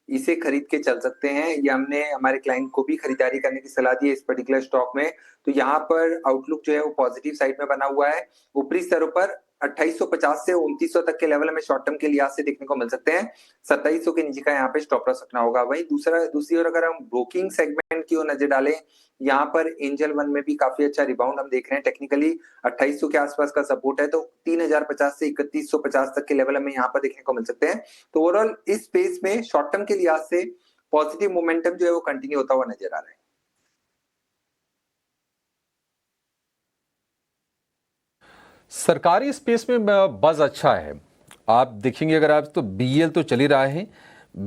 इसे खरीद के चल सकते हैं। ये हमने हमारे क्लाइंट को भी खरीदारी करने की सलाह दी है इस पर्टिकुलर स्टॉक में। तो यहाँ पर आउटलुक जो है वो पॉजिटिव साइड में बना हुआ है। ऊपरी स्तरों पर 2850 से 2900 तक के लेवल हमें शॉर्ट टर्म के लिहाज से देखने को मिल सकते हैं। 2700 के नीचे का यहाँ पे स्टॉप लॉस रखना होगा। वहीं दूसरी ओर अगर हम ब्रोकिंग सेगमेंट की ओर नजर डालें, यहाँ पर एंजल वन में भी काफी अच्छा रिबाउंड हम देख रहे हैं। टेक्निकली 2800 के आसपास का सपोर्ट है, तो 3050 से 3150 तक के लेवल हमें यहाँ पर देखने को मिल सकते हैं। तो ओवरऑल इस स्पेस में शॉर्ट टर्म के लिहाज से पॉजिटिव मोमेंटम जो है वो कंटिन्यू होता हुआ नजर आ रहा है।
सरकारी स्पेस में बज अच्छा है। आप देखेंगे अगर आप तो BEL तो चल ही रहा है,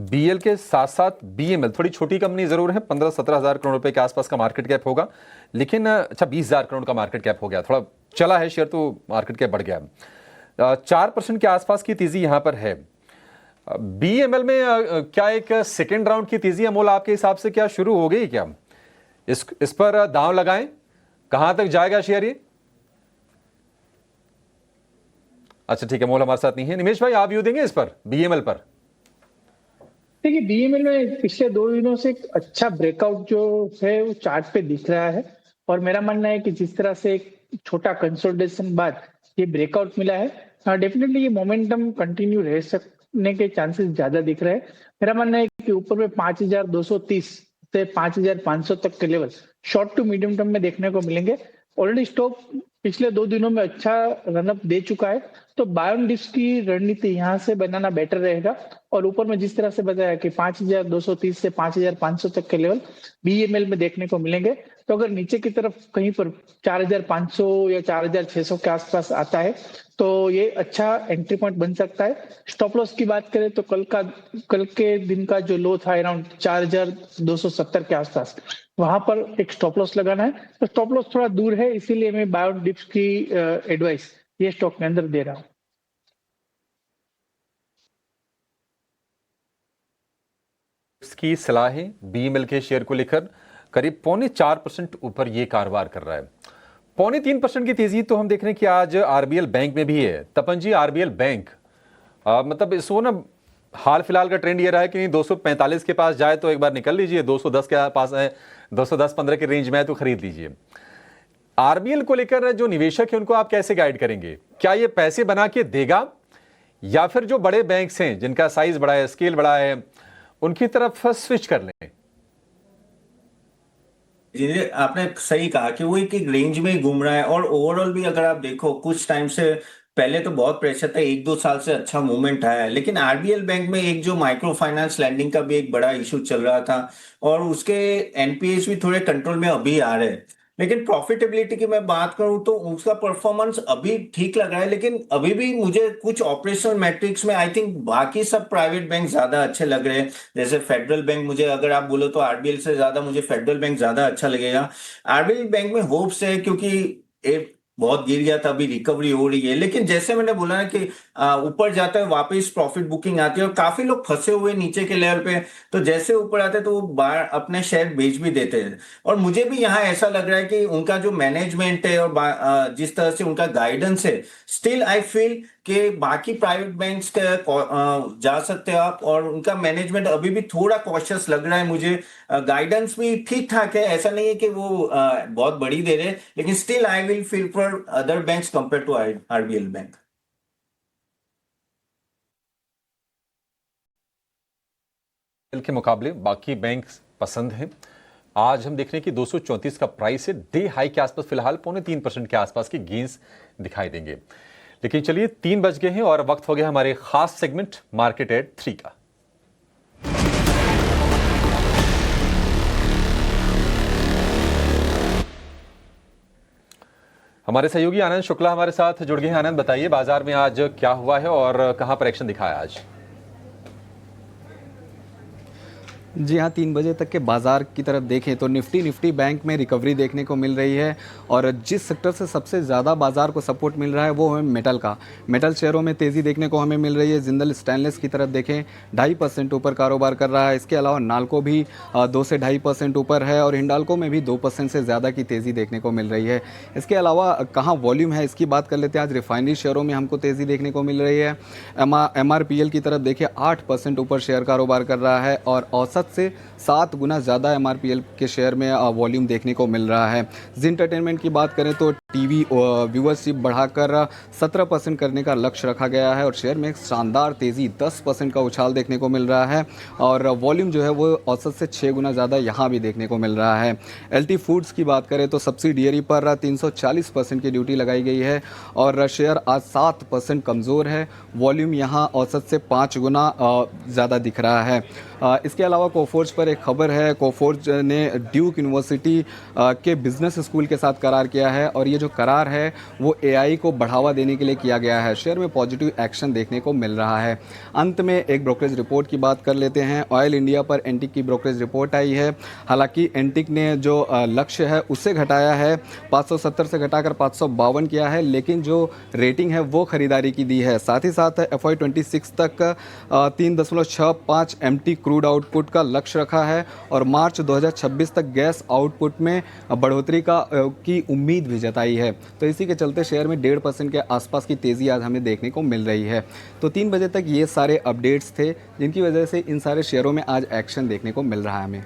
BEL के साथ साथ BML थोड़ी छोटी कंपनी जरूर है, 15-17 हजार करोड़ रुपए के आसपास का मार्केट कैप होगा, लेकिन अच्छा 20,000 करोड़ का मार्केट कैप हो गया, थोड़ा चला है शेयर तो मार्केट कैप बढ़ गया। 4% के आसपास की तेजी यहां पर है। BML में क्या एक सेकेंड राउंड की तेजी अमोल आपके हिसाब से क्या शुरू हो गई क्या? इस पर दांव लगाएं, कहां तक जाएगा शेयर ये? अच्छा ठीक है, मोल हमारे साथ नहीं है। निमेश भाई, आप व्यू देंगे इस पर, BML पर?
देखिए, BML में पिछले 2 दिनों से एक अच्छा ब्रेकआउट जो है वो चार्ट पे दिख रहा है, और मेरा मानना है कि जिस तरह से एक छोटा कंसोलिडेशन बाद ये ब्रेकआउट मिला है, डेफिनेटली ये मोमेंटम कंटिन्यू रह सकने के चांसेस ज्यादा दिख रहे हैं। मेरा मानना है कि ऊपर में 5230 से 5500 तक के level short to medium term में देखने को मिलेंगे। ऑलरेडी स्टॉक पिछले 2 दिनों में अच्छा रनअप दे चुका है, तो बाय ऑन डिप्स की रणनीति यहाँ से बनाना बेटर रहेगा। और ऊपर में जिस तरह से बताया कि 5230 से 5500 तक के लेवल BML में देखने को मिलेंगे, तो अगर नीचे की तरफ कहीं पर 4500 या 4600 के आसपास आता है तो ये अच्छा एंट्री पॉइंट बन सकता है। स्टॉप लॉस की बात करें तो कल के दिन का जो लो था अराउंड 4270 के आसपास, वहां पर एक स्टॉप लॉस लगाना है। तो स्टॉप लॉस थोड़ा दूर है, इसीलिए मैं बाय ऑन डिप्स की एडवाइस ये स्टॉक के अंदर दे रहा हूँ।
की सलाह है BML के शेयर को लेकर करीब 4.25% ऊपर ये कारोबार कर रहा है। 3.25% की तेजी तो हम देख रहे हैं कि आज RBL बैंक में भी है। तपन जी, RBL बैंक मतलब इसको ना हाल फिलहाल का ट्रेंड ये रहा है कि नहीं 245 के पास जाए तो एक बार निकल लीजिए, 210 के पास है, 210-15 के रेंज में है तो खरीद लीजिए। RBL को लेकर जो निवेशक है उनको आप कैसे गाइड करेंगे? क्या ये पैसे बना के देगा या फिर जो बड़े बैंक्स हैं जिनका साइज बड़ा है, स्केल बड़ा है, उनकी तरफ स्विच कर लें?
आपने सही कहा कि वो एक रेंज में घूम रहा है, और ओवरऑल भी अगर आप देखो कुछ टाइम से पहले तो बहुत प्रेशर था, 1-2 साल से अच्छा मूवमेंट आया है, लेकिन RBL बैंक में एक जो माइक्रो फाइनेंस लैंडिंग का भी एक बड़ा इशू चल रहा था, और उसके NPAs भी थोड़े कंट्रोल में अभी आ रहे हैं। लेकिन प्रॉफिटेबिलिटी की मैं बात करूं तो उसका परफॉर्मेंस अभी ठीक लग रहा है, लेकिन अभी भी मुझे कुछ ऑपरेशनल मैट्रिक्स में आई थिंक बाकी सब प्राइवेट बैंक ज्यादा अच्छे लग रहे हैं। जैसे फेडरल बैंक, मुझे अगर आप बोलो तो RBL से ज्यादा मुझे फेडरल बैंक ज्यादा अच्छा लगेगा। RBL बैंक में होप्स है क्योंकि बहुत गिर गया था, अभी रिकवरी हो रही है, लेकिन जैसे मैंने बोला ना कि ऊपर जाता है वापस प्रॉफिट बुकिंग आती है, और काफी लोग फंसे हुए नीचे के लेवल पे, तो जैसे ऊपर आते हैं तो वो बाहर अपने शेयर बेच भी देते हैं। और मुझे भी यहाँ ऐसा लग रहा है कि उनका जो मैनेजमेंट है और जिस तरह से उनका गाइडेंस है, स्टिल आई फील कि बाकी प्राइवेट बैंक्स के जा सकते हो आप, और उनका मैनेजमेंट अभी भी थोड़ा कॉशियस लग रहा है मुझे। गाइडेंस भी ठीक ठाक है, ऐसा नहीं है कि वो बहुत बड़ी दे रहे, लेकिन still I will feel for other banks compare to RBL bank.
के मुकाबले बाकी बैंक पसंद हैं। आज हम देख रहे हैं कि 234 का प्राइस है, डे हाई के आसपास फिलहाल 3.25% के आसपास की गेंस दिखाई देंगे। लेकिन चलिए 3 बज गए हैं और वक्त हो गया हमारे खास सेगमेंट मार्केट एट 3 का। हमारे सहयोगी आनंद शुक्ला हमारे साथ जुड़ गए हैं। आनंद, बताइए बाजार में आज क्या हुआ है और कहां पर एक्शन दिखाया आज?
जी हाँ, 3 बजे तक के बाजार की तरफ देखें तो निफ्टी बैंक में रिकवरी देखने को मिल रही है और जिस सेक्टर से सबसे ज़्यादा बाजार को सपोर्ट मिल रहा है वो है मेटल का। मेटल शेयरों में तेज़ी देखने को हमें मिल रही है। जिंदल स्टेनलेस की तरफ देखें 2.5% ऊपर कारोबार कर रहा है। इसके अलावा नाल्को भी 2 से 2.5% ऊपर है और हिंडाल्को में भी 2% से ज़्यादा की तेज़ी देखने को मिल रही है। इसके अलावा कहाँ वॉल्यूम है इसकी बात कर लेते हैं। आज रिफाइनरी शेयरों में हमको तेज़ी देखने को मिल रही है। MRPL की तरफ देखिए 8% ऊपर शेयर कारोबार कर रहा है और औसत से 7 गुना ज़्यादा MRPL के शेयर में वॉल्यूम देखने को मिल रहा है। जी एंटरटेनमेंट की बात करें तो टीवी व्यूअरशिप बढ़ाकर 17% करने का लक्ष्य रखा गया है और शेयर में एक शानदार तेज़ी 10% का उछाल देखने को मिल रहा है और वॉल्यूम जो है वो औसत से 6 गुना ज़्यादा यहाँ भी देखने को मिल रहा है। LT फूड्स की बात करें तो सब्सिडियरी पर 340% की ड्यूटी लगाई गई है और शेयर आज 7% कमज़ोर है। वॉल्यूम यहाँ औसत से 5 गुना ज़्यादा दिख रहा है। इसके अलावा कोफोर्ज पर एक खबर है। कोफोर्ज ने ड्यूक यूनिवर्सिटी के बिजनेस स्कूल के साथ करार किया है और ये जो करार है वो AI को बढ़ावा देने के लिए किया गया है। शेयर में पॉजिटिव एक्शन देखने को मिल रहा है। अंत में एक ब्रोकरेज रिपोर्ट की बात कर लेते हैं। ऑयल इंडिया पर एंटिक की ब्रोकरेज रिपोर्ट आई है। हालांकि एंटिक ने जो लक्ष्य है उससे घटाया है, 570 से घटाकर 552 किया है, लेकिन जो रेटिंग है वो खरीदारी की दी है। साथ ही साथ FY26 तक 3.65 MT क्रूड आउटपुट का लक्ष्य रखा है और मार्च 2026 तक गैस आउटपुट में बढ़ोतरी की उम्मीद भी जताई है। तो इसी के चलते शेयर में 1.5% के आसपास की तेज़ी आज हमें देखने को मिल रही है। तो 3 बजे तक ये सारे अपडेट्स थे जिनकी वजह से इन सारे शेयरों में आज एक्शन देखने को मिल रहा है हमें।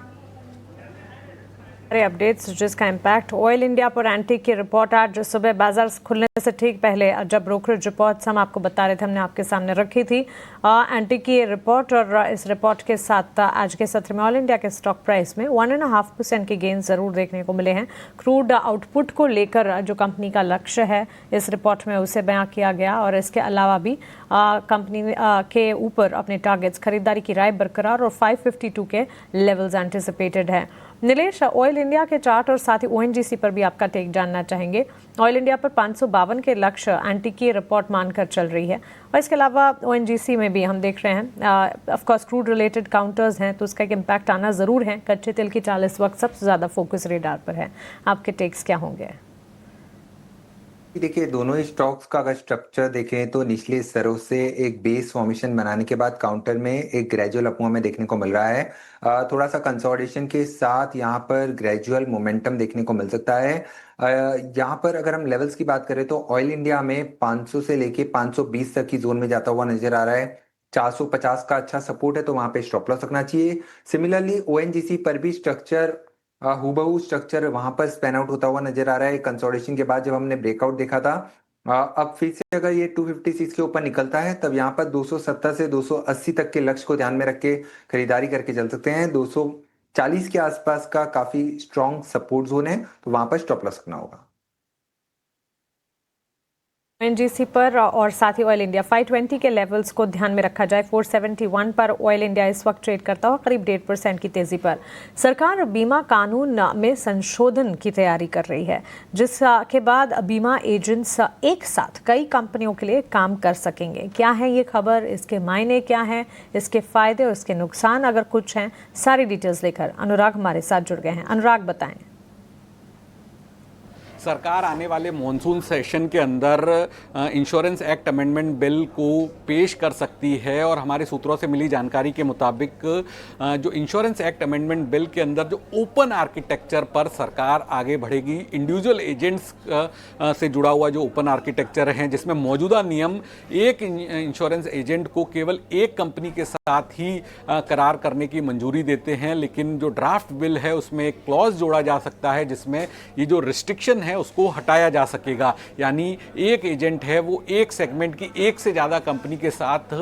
अपडेट्स जिसका इम्पैक्ट ऑयल इंडिया पर एंटिक की रिपोर्ट आज सुबह बाजार खुलने से ठीक पहले जब ब्रोकरेज रिपोर्ट्स हम आपको बता रहे थे, हमने आपके सामने रखी थी एंटिक की रिपोर्ट और इस रिपोर्ट के साथ आज के सत्र में ऑयल इंडिया के स्टॉक प्राइस में 1.5% के गेन जरूर देखने को मिले हैं। क्रूड आउटपुट को लेकर जो कंपनी का लक्ष्य है इस रिपोर्ट में उसे बयां किया गया और इसके अलावा भी कंपनी के ऊपर अपने टारगेट्स खरीदारी की राय बरकरार और 552 के लेवल्स एंटिसिपेटेड है। नीलेश, ऑयल इंडिया के चार्ट और साथ ही ONGC पर भी आपका टेक जानना चाहेंगे। ऑयल इंडिया पर 552 के लक्ष्य एंटिक की रिपोर्ट मानकर चल रही है और इसके अलावा ONGC में भी हम देख रहे हैं of course crude related counters हैं तो उसका एक इम्पैक्ट आना ज़रूर है। कच्चे तेल की चाल इस वक्त सबसे ज़्यादा फोकस रेडार पर है। आपके टेक्स क्या होंगे?
देखिए, दोनों ही स्टॉक्स का अगर स्ट्रक्चर देखें तो निचले स्तरों से एक बेस फॉर्मेशन बनाने के बाद काउंटर में एक ग्रेजुअल अपमूव में देखने को मिल रहा है। थोड़ा सा कंसोलिडेशन के साथ यहाँ पर ग्रेजुअल मोमेंटम देखने को मिल सकता है। यहाँ पर अगर हम लेवल्स की बात करें तो ऑयल इंडिया में 500 से लेके 520 तक की जोन में जाता हुआ नजर आ रहा है। 450 का अच्छा सपोर्ट है तो वहां पे स्टॉप लॉस रखना चाहिए। सिमिलरली ONGC पर भी स्ट्रक्चर हूबहू स्ट्रक्चर वहां पर स्पैन आउट होता हुआ नजर आ रहा है। कंसोलिडेशन के बाद जब हमने ब्रेकआउट देखा था, अब फिर से अगर ये 256 के ऊपर निकलता है तब यहाँ पर 270 से 280 तक के लक्ष्य को ध्यान में रख के खरीदारी करके चल सकते हैं। 240 के आसपास का काफी स्ट्रॉन्ग सपोर्ट जोन है तो वहां पर स्टॉप लॉस रखना होगा।
ONGC पर और साथ ही ऑयल इंडिया 520 के लेवल्स को ध्यान में रखा जाए। 471 पर ऑयल इंडिया इस वक्त ट्रेड करता हुआ करीब 1.5% की तेजी पर। सरकार बीमा कानून में संशोधन की तैयारी कर रही है जिसके बाद बीमा एजेंट्स एक साथ कई कंपनियों के लिए काम कर सकेंगे। क्या है ये खबर, इसके मायने क्या है, इसके फायदे और इसके नुकसान अगर कुछ हैं, सारी डिटेल्स लेकर अनुराग हमारे साथ जुड़ गए हैं। अनुराग, बताएं।
सरकार आने वाले मॉनसून सेशन के अंदर इंश्योरेंस एक्ट अमेंडमेंट बिल को पेश कर सकती है और हमारे सूत्रों से मिली जानकारी के मुताबिक जो इंश्योरेंस एक्ट अमेंडमेंट बिल के अंदर जो ओपन आर्किटेक्चर पर सरकार आगे बढ़ेगी, इंडिविजुअल एजेंट्स से जुड़ा हुआ जो ओपन आर्किटेक्चर हैं जिसमें मौजूदा नियम एक इंश्योरेंस एजेंट को केवल एक कंपनी के साथ ही करार करने की मंजूरी देते हैं, लेकिन जो ड्राफ्ट बिल है उसमें एक क्लॉज जोड़ा जा सकता है जिसमें ये जो रिस्ट्रिक्शन है उसको हटाया जा सकेगा। यानी एक एजेंट है वो एक सेगमेंट की एक से ज़्यादा कंपनी के साथ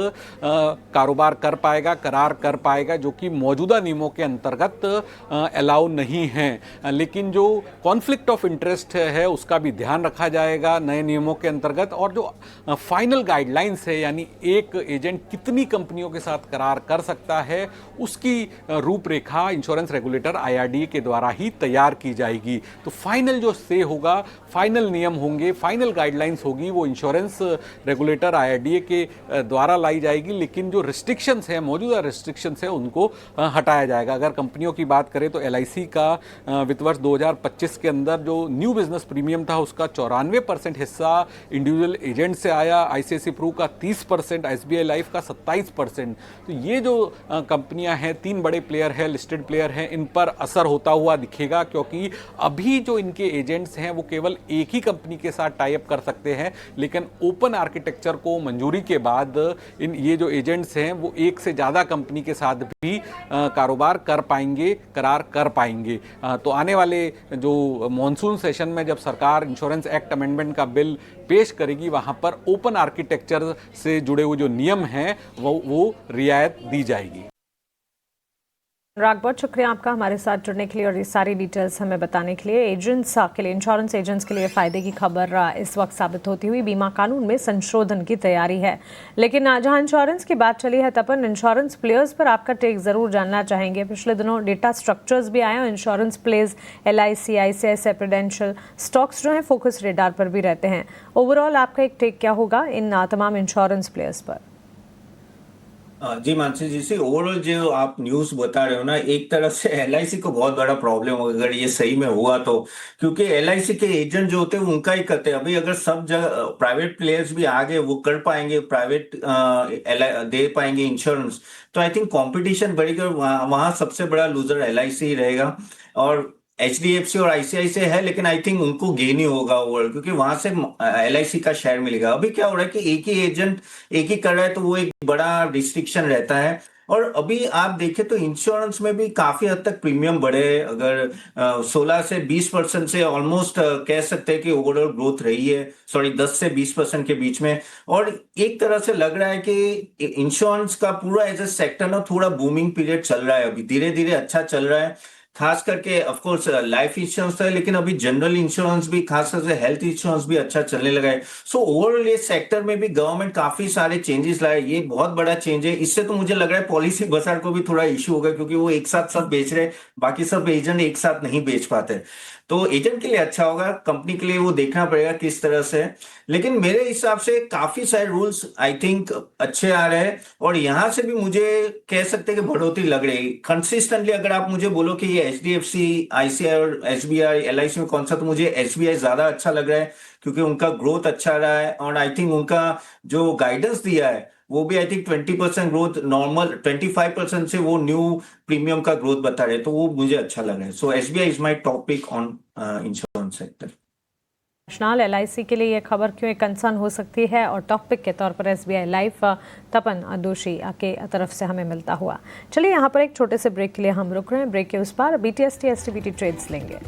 कारोबार कर पाएगा, करार कर पाएगा, जो कि मौजूदा नियमों के अंतर्गत अलाउ नहीं है। लेकिन जो कॉन्फ्लिक्ट ऑफ इंटरेस्ट है उसका भी ध्यान रखा जाएगा नए नियमों के अंतर्गत और जो फाइनल गाइडलाइंस है यानी एक एजेंट कितनी कंपनियों के साथ करार कर सकता है उसकी रूपरेखा इंश्योरेंस रेगुलेटर IRDA के द्वारा ही तैयार की जाएगी। तो फाइनल जो से होगा होगा, फाइनल नियम होंगे, फाइनल गाइडलाइंस होगी, वो इंश्योरेंस रेगुलेटर IRDA के द्वारा लाई जाएगी। लेकिन जो रिस्ट्रिक्शंस हैं, मौजूदा रिस्ट्रिक्शंस हैं, उनको हटाया जाएगा। अगर कंपनियों की बात करें तो LIC का वित्त वर्ष 2025 के अंदर जो न्यू बिजनेस प्रीमियम था उसका 94% हिस्सा इंडिविजुअल एजेंट से आया, ICICI प्रू का 30%, SBI लाइफ का 27%। तो ये जो कंपनियां हैं, 3 बड़े प्लेयर हैं, लिस्टेड प्लेयर हैं, इन पर असर होता हुआ दिखेगा, क्योंकि अभी जो इनके एजेंट्स हैं वो केवल एक ही कंपनी के साथ टाई अप कर सकते हैं। लेकिन ओपन आर्किटेक्चर को मंजूरी के बाद ये जो एजेंट्स हैं वो एक से ज़्यादा कंपनी के साथ भी कारोबार कर पाएंगे, करार कर पाएंगे। तो आने वाले जो मॉनसून सेशन में जब सरकार इंश्योरेंस एक्ट अमेंडमेंट का बिल पेश करेगी, वहाँ पर ओपन आर्किटेक्चर से जुड़े हुए जो नियम हैं वो रियायत दी जाएगी।
अनुराग, बहुत शुक्रिया आपका हमारे साथ जुड़ने के लिए और ये सारी डिटेल्स हमें बताने के लिए। एजेंट्स के लिए, इंश्योरेंस एजेंट्स के लिए फ़ायदे की खबर इस वक्त साबित होती हुई बीमा कानून में संशोधन की तैयारी है। लेकिन जहां इंश्योरेंस की बात चली है, तपन, इंश्योरेंस प्लेयर्स पर आपका टेक ज़रूर जानना चाहेंगे। पिछले दिनों डेटा स्ट्रक्चर्स भी आए और insurance players LIC, ICICI prudential stocks जो हैं फोकस रेडार पर भी रहते हैं। ओवरऑल आपका एक टेक क्या होगा इन तमाम इंश्योरेंस प्लेयर्स पर?
जी मानसी जी से ओवरऑल जो आप न्यूज बता रहे हो ना, एक तरह से LIC को बहुत बड़ा प्रॉब्लम होगा अगर ये सही में हुआ तो, क्योंकि LIC के एजेंट जो होते हैं उनका ही करते हैं। अभी अगर सब जगह प्राइवेट प्लेयर्स भी आगे वो कर पाएंगे, प्राइवेट दे पाएंगे इंश्योरेंस, तो आई थिंक कंपटीशन बढ़ेगी और वहां सबसे बड़ा लूजर LIC ही रहेगा। और HDFC और ICICI है, लेकिन आई थिंक उनको गेन ही होगा ओवरऑल, क्योंकि वहां से LIC का शेयर मिलेगा। अभी क्या हो रहा है कि एक ही एजेंट एक ही कर रहा है, तो वो एक बड़ा रिस्ट्रिक्शन रहता है। और अभी आप देखें तो इंश्योरेंस में भी काफी हद तक प्रीमियम बढ़े। अगर 16 से 20% से ऑलमोस्ट कह सकते हैं कि ओवरऑल ग्रोथ रही है, सॉरी 10 से 20% के बीच में। और एक तरह से लग रहा है कि इंश्योरेंस का पूरा एज ए सेक्टर ना थोड़ा बूमिंग पीरियड चल रहा है, अभी धीरे धीरे अच्छा चल रहा है। खास करके ऑफ कोर्स लाइफ इंश्योरेंस है, लेकिन अभी जनरल इंश्योरेंस भी, खासकर से हेल्थ इंश्योरेंस भी अच्छा चलने लगा है। सो ओवरऑल ये सेक्टर में भी गवर्नमेंट काफी सारे चेंजेस लाए, ये बहुत बड़ा चेंज है। इससे तो मुझे लग रहा है पॉलिसी बाजार को भी थोड़ा इश्यू होगा, क्योंकि वो एक साथ सब बेच रहे, बाकी सब एजेंट एक साथ नहीं बेच पाते। तो एजेंट के लिए अच्छा होगा, कंपनी के लिए वो देखना पड़ेगा किस तरह से। लेकिन मेरे हिसाब से काफी सारे रूल्स आई थिंक अच्छे आ रहे हैं, और यहां से भी मुझे कह सकते हैं कि बढ़ोतरी लग रही है कंसिस्टेंटली। अगर आप मुझे बोलो कि ये HDFC, ICICI और SBI, LIC में कौन सा, तो मुझे SBI ज्यादा अच्छा लग रहा है, क्योंकि उनका ग्रोथ अच्छा रहा है। और आई थिंक उनका जो गाइडेंस दिया है वो भी आई थिंक 20% ग्रोथ, नॉर्मल 25% से वो न्यू प्रीमियम का ग्रोथ बता रहे हैं, तो वो मुझे अच्छा लग रहा है। So SBI is my top pick on insurance sector.
National LIC के लिए यह खबर क्यों एक कंसर्न हो सकती है, और टॉपिक के तौर पर SBI लाइफ तपन दोषी के तरफ से हमें मिलता हुआ। चलिए यहाँ पर एक छोटे से ब्रेक के लिए हम रुक रहे हैं। ब्रेक के उस पार BTST STBT ट्रेड्स लेंगे।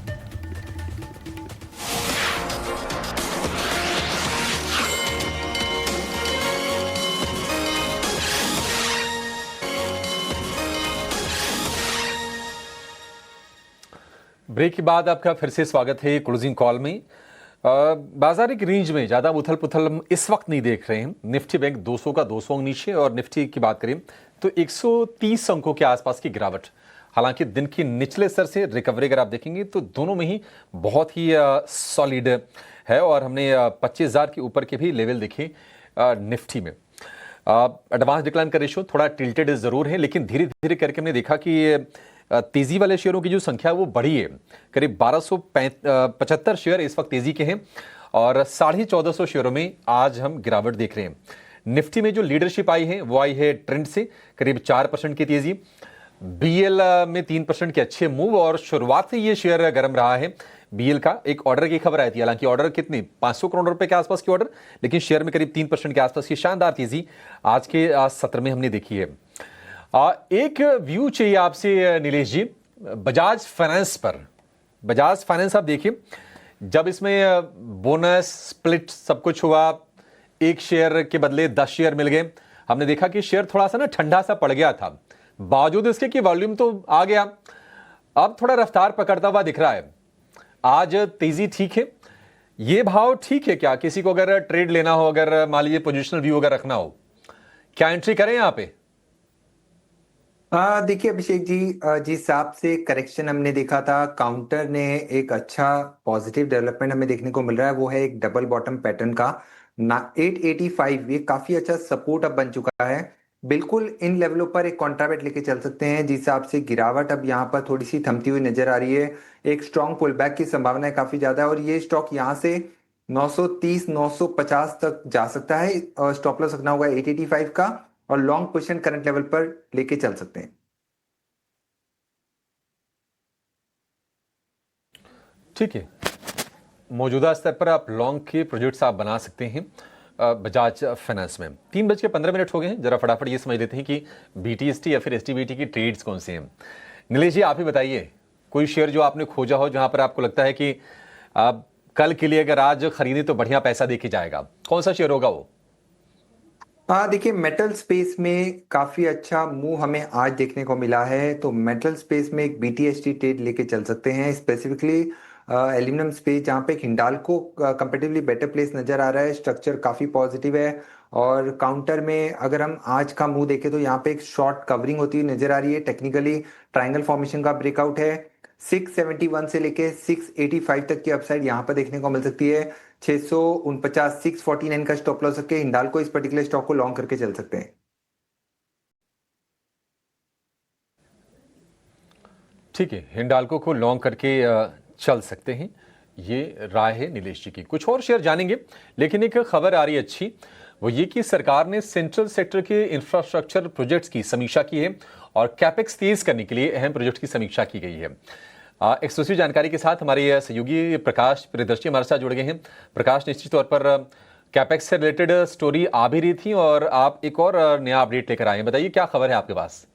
ब्रेक के बाद आपका फिर से स्वागत है क्लोजिंग कॉल में। बाजार की रेंज में ज़्यादा उथल पुथल हम इस वक्त नहीं देख रहे हैं। निफ्टी बैंक 200 का 200 अंक नीचे, और निफ्टी की बात करें तो 130 अंकों के आसपास की गिरावट। हालांकि दिन की निचले स्तर से रिकवरी अगर आप देखेंगे तो दोनों में ही बहुत ही सॉलिड है, और हमने 25,000 के ऊपर के भी लेवल देखे निफ्टी में। एडवांस डिक्लाइन का रेशियो थोड़ा टिल्टेड ज़रूर है, लेकिन धीरे धीरे करके हमने देखा कि तेजी वाले शेयरों की जो संख्या वो बढ़ी है। करीब 1275 शेयर इस वक्त तेजी के हैं, और 1450 शेयरों में आज हम गिरावट देख रहे हैं। निफ्टी में जो लीडरशिप आई है वो आई है ट्रेंड से, करीब 4% की तेजी। BL में 3% के अच्छे मूव, और शुरुआत से ये शेयर गर्म रहा है। BL का एक ऑर्डर की खबर आई थी, हालांकि ऑर्डर कितने 500 करोड़ रुपए के आसपास की ऑर्डर, लेकिन शेयर में करीब 3% के आसपास की शानदार तेजी आज के सत्र में हमने देखी है। एक व्यू चाहिए आपसे नीलेश जी, बजाज फाइनेंस पर। बजाज फाइनेंस आप देखिए, जब इसमें बोनस स्प्लिट सब कुछ हुआ, एक शेयर के बदले 10 शेयर मिल गए, हमने देखा कि शेयर थोड़ा सा ना ठंडा सा पड़ गया था। बावजूद इसके कि वॉल्यूम तो आ गया, अब थोड़ा रफ्तार पकड़ता हुआ दिख रहा है। आज तेजी ठीक है, ये भाव ठीक है क्या? किसी को अगर ट्रेड लेना हो, अगर मान लीजिए पोजिशनल व्यू अगर रखना हो, क्या एंट्री करें यहाँ पे?
देखिए अभिषेक जी, जिस हिसाब से करेक्शन हमने देखा था, काउंटर ने एक अच्छा पॉजिटिव डेवलपमेंट हमें देखने को मिल रहा है, वो है एक डबल बॉटम पैटर्न का ना 885। ये काफी अच्छा सपोर्ट अब बन चुका है। बिल्कुल इन लेवलों पर एक कॉन्ट्रावेट लेके चल सकते हैं, जिस हिसाब से गिरावट अब यहाँ पर थोड़ी सी थमती हुई नजर आ रही है। एक स्ट्रॉन्ग पुल बैक की संभावना है काफी ज्यादा है, और ये स्टॉक यहाँ से 930 950 तक जा सकता है, और स्टॉप लॉस रखना होगा 885 का, और लॉन्ग पोजीशन करंट लेवल पर लेके चल सकते हैं।
ठीक है, मौजूदा स्तर पर आप लॉन्ग के प्रोजेक्ट्स आप बना सकते हैं बजाज फाइनेंस में। 3:15 हो गए हैं, जरा फटाफट ये समझ लेते हैं कि BTST या फिर STBT की ट्रेड्स कौन से हैं। नीलेश जी, आप ही बताइए, कोई शेयर जो आपने खोजा हो जहां पर आपको लगता है कि आप कल के लिए अगर आज खरीदें तो बढ़िया पैसा देके जाएगा, कौन सा शेयर होगा वो?
देखिए मेटल स्पेस में काफी अच्छा मूव हमें आज देखने को मिला है, तो मेटल स्पेस में एक BTST ट्रेड लेके चल सकते हैं, स्पेसिफिकली एल्यूमिनियम स्पेस, जहाँ पे एक हिंडाल्को कंपेटिवली बेटर प्लेस नजर आ रहा है। स्ट्रक्चर काफी पॉजिटिव है, और काउंटर में अगर हम आज का मूव देखें तो यहाँ पे एक शॉर्ट कवरिंग होती हुई नजर आ रही है। टेक्निकली ट्रायंगल फॉर्मेशन का ब्रेकआउट है। 671 से लेके 685 तक की अपसाइड यहाँ पर देखने को मिल सकती है। 649 649 का स्टॉप लॉस रख के हिंडाल्को इस पर्टिकुलर स्टॉक को लॉन्ग करके चल सकते हैं।
ठीक है, हिंडाल्को को लॉन्ग करके चल सकते हैं, ये राय है नीलेश जी की। कुछ और शेयर जानेंगे, लेकिन एक खबर आ रही है अच्छी, वो ये कि सरकार ने सेंट्रल सेक्टर के इंफ्रास्ट्रक्चर प्रोजेक्ट्स की समीक्षा की है और कैपेक्स तेज करने के लिए अहम प्रोजेक्ट की समीक्षा की गई है। एक्सक्लूसिव जानकारी के साथ हमारे सहयोगी प्रकाश प्रियदर्शी हमारे साथ जुड़ गए हैं। प्रकाश, निश्चित तौर पर कैपेक्स से रिलेटेड स्टोरी आ भी रही थी और आप एक और नया अपडेट लेकर आए हैं, बताइए क्या खबर है आपके पास?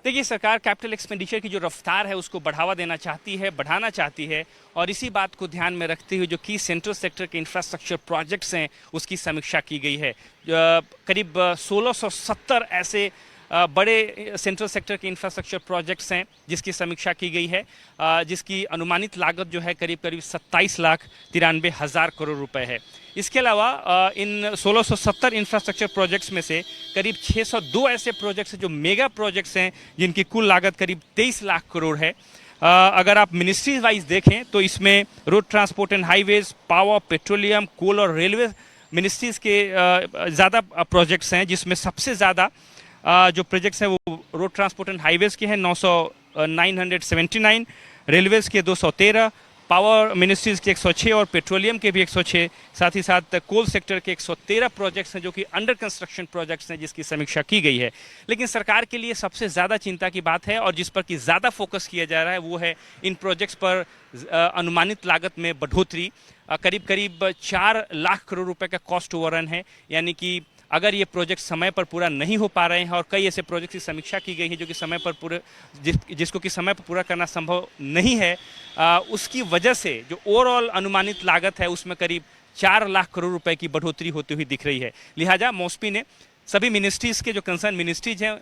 देखिए, सरकार कैपिटल एक्सपेंडिचर की जो रफ्तार है उसको बढ़ावा देना चाहती है, बढ़ाना चाहती है, और इसी बात को ध्यान में रखते हुए जो की सेंट्रल सेक्टर के इंफ्रास्ट्रक्चर प्रोजेक्ट्स हैं उसकी समीक्षा की गई है। करीब 1670 ऐसे बड़े सेंट्रल सेक्टर के इंफ्रास्ट्रक्चर प्रोजेक्ट्स हैं जिसकी समीक्षा की गई है, जिसकी अनुमानित लागत जो है करीब करीब 27,93,000 करोड़ रुपए है। इसके अलावा इन 1670 इंफ्रास्ट्रक्चर प्रोजेक्ट्स में से करीब 602 ऐसे प्रोजेक्ट्स हैं जो मेगा प्रोजेक्ट्स हैं, जिनकी कुल लागत करीब 23 लाख करोड़ है। अगर आप मिनिस्ट्री वाइज देखें तो इसमें road transport and highways, power, petroleum, coal और रेलवे मिनिस्ट्रीज के ज़्यादा प्रोजेक्ट्स हैं, जिसमें सबसे ज़्यादा जो प्रोजेक्ट्स हैं वो रोड ट्रांसपोर्ट एंड हाईवेज के हैं 979, रेलवेज के 213, पावर मिनिस्ट्रीज के 106 और पेट्रोलियम के भी 106, साथ ही साथ कोल सेक्टर के 113 प्रोजेक्ट्स हैं जो कि अंडर कंस्ट्रक्शन प्रोजेक्ट्स हैं जिसकी समीक्षा की गई है। लेकिन सरकार के लिए सबसे ज़्यादा चिंता की बात है और जिस पर कि ज़्यादा फोकस किया जा रहा है वो है इन प्रोजेक्ट्स पर अनुमानित लागत में बढ़ोतरी। करीब करीब 4 लाख करोड़ रुपए का कॉस्ट ओवररन है, यानी कि अगर ये प्रोजेक्ट समय पर पूरा नहीं हो पा रहे हैं, और कई ऐसे प्रोजेक्ट की समीक्षा की गई है जो कि समय पर पूरे जिसको कि समय पर पूरा करना संभव नहीं है, उसकी वजह से जो ओवरऑल अनुमानित लागत है उसमें करीब 4 लाख करोड़ रुपए की बढ़ोतरी होती हुई दिख रही है। लिहाजा मॉस्पी ने सभी मिनिस्ट्रीज के जो कंसर्न मिनिस्ट्रीज हैं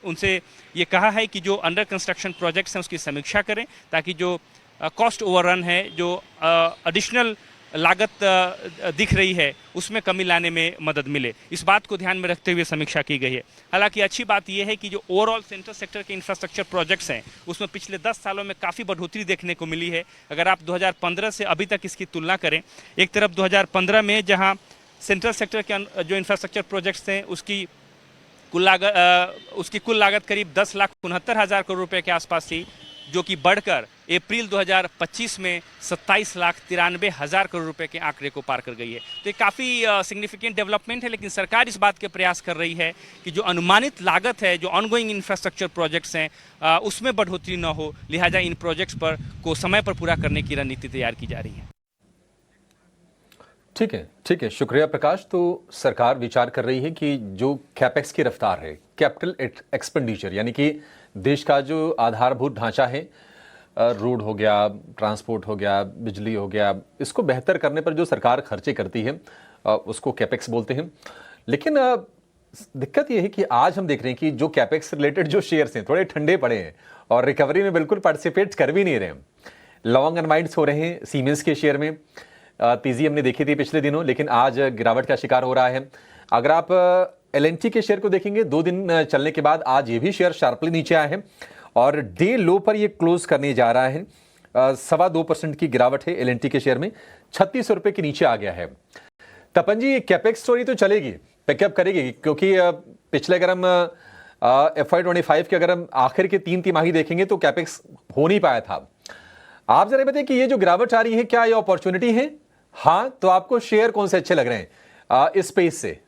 उनसे ये कहा है कि जो अंडर कंस्ट्रक्शन प्रोजेक्ट्स हैं उसकी समीक्षा करें, ताकि जो कॉस्ट ओवररन है, जो एडिशनल लागत दिख रही है उसमें कमी लाने में मदद मिले, इस बात को ध्यान में रखते हुए समीक्षा की गई है। हालांकि अच्छी बात यह है कि जो ओवरऑल सेंट्रल सेक्टर के इंफ्रास्ट्रक्चर प्रोजेक्ट्स हैं उसमें पिछले 10 सालों में काफ़ी बढ़ोतरी देखने को मिली है। अगर आप 2015 से अभी तक इसकी तुलना करें, एक तरफ 2015 में जहां सेंट्रल सेक्टर के जो इंफ्रास्ट्रक्चर प्रोजेक्ट्स हैं उसकी कुल लागत करीब 10,69,000 करोड़ रुपये के आसपास थी, जो कि बढ़कर अप्रैल 2025 में 27,93,000 करोड़ रुपए के आंकड़े को पार कर गई है। तो ये काफ़ी सिग्निफिकेंट डेवलपमेंट है, लेकिन सरकार इस बात के प्रयास कर रही है कि जो अनुमानित लागत है, जो ऑनगोइंग इंफ्रास्ट्रक्चर प्रोजेक्ट्स हैं उसमें बढ़ोतरी न हो, लिहाजा इन प्रोजेक्ट्स पर को समय पर पूरा करने की रणनीति तैयार की जा रही है।
ठीक है, शुक्रिया प्रकाश। तो सरकार विचार कर रही है कि जो कैपेक्स की रफ्तार है, कैपिटल एक्सपेंडिचर, यानी कि देश का जो आधारभूत ढांचा है, रोड हो गया, ट्रांसपोर्ट हो गया, बिजली हो गया, इसको बेहतर करने पर जो सरकार खर्चे करती है उसको कैपेक्स बोलते हैं। लेकिन दिक्कत यह है कि आज हम देख रहे हैं कि जो कैपेक्स रिलेटेड जो शेयर्स हैं थोड़े ठंडे पड़े हैं और रिकवरी में बिल्कुल पार्टिसिपेट कर भी नहीं रहे हैं। लॉन्ग अनवाइंड्स हो रहे हैं सीमेंस के शेयर में, तेजी हमने देखी थी पिछले दिनों, लेकिन आज गिरावट का शिकार हो रहा है। अगर आप एलएनटी के शेयर को देखेंगे 2 दिन चलने के बाद आज ये भी शेयर शार्पली नीचे आए हैं और डे लो पर ये क्लोज करने जा रहा है। 2.25% की गिरावट है एलएनटी के शेयर में, 36 रुपए के नीचे आ गया है। तपन जी, कैपेक्स स्टोरी तो चलेगी, पिकअप करेगी, क्योंकि पिछले अगर हम FY25 के अगर हम आखिर के 3 तिमाही देखेंगे तो कैपेक्स हो नहीं पाया था। आप जरा बताइए कि ये जो गिरावट आ रही है, क्या ये अपॉर्चुनिटी है? हाँ, तो आपको शेयर कौन से अच्छे लग रहे हैं इस स्पेस से?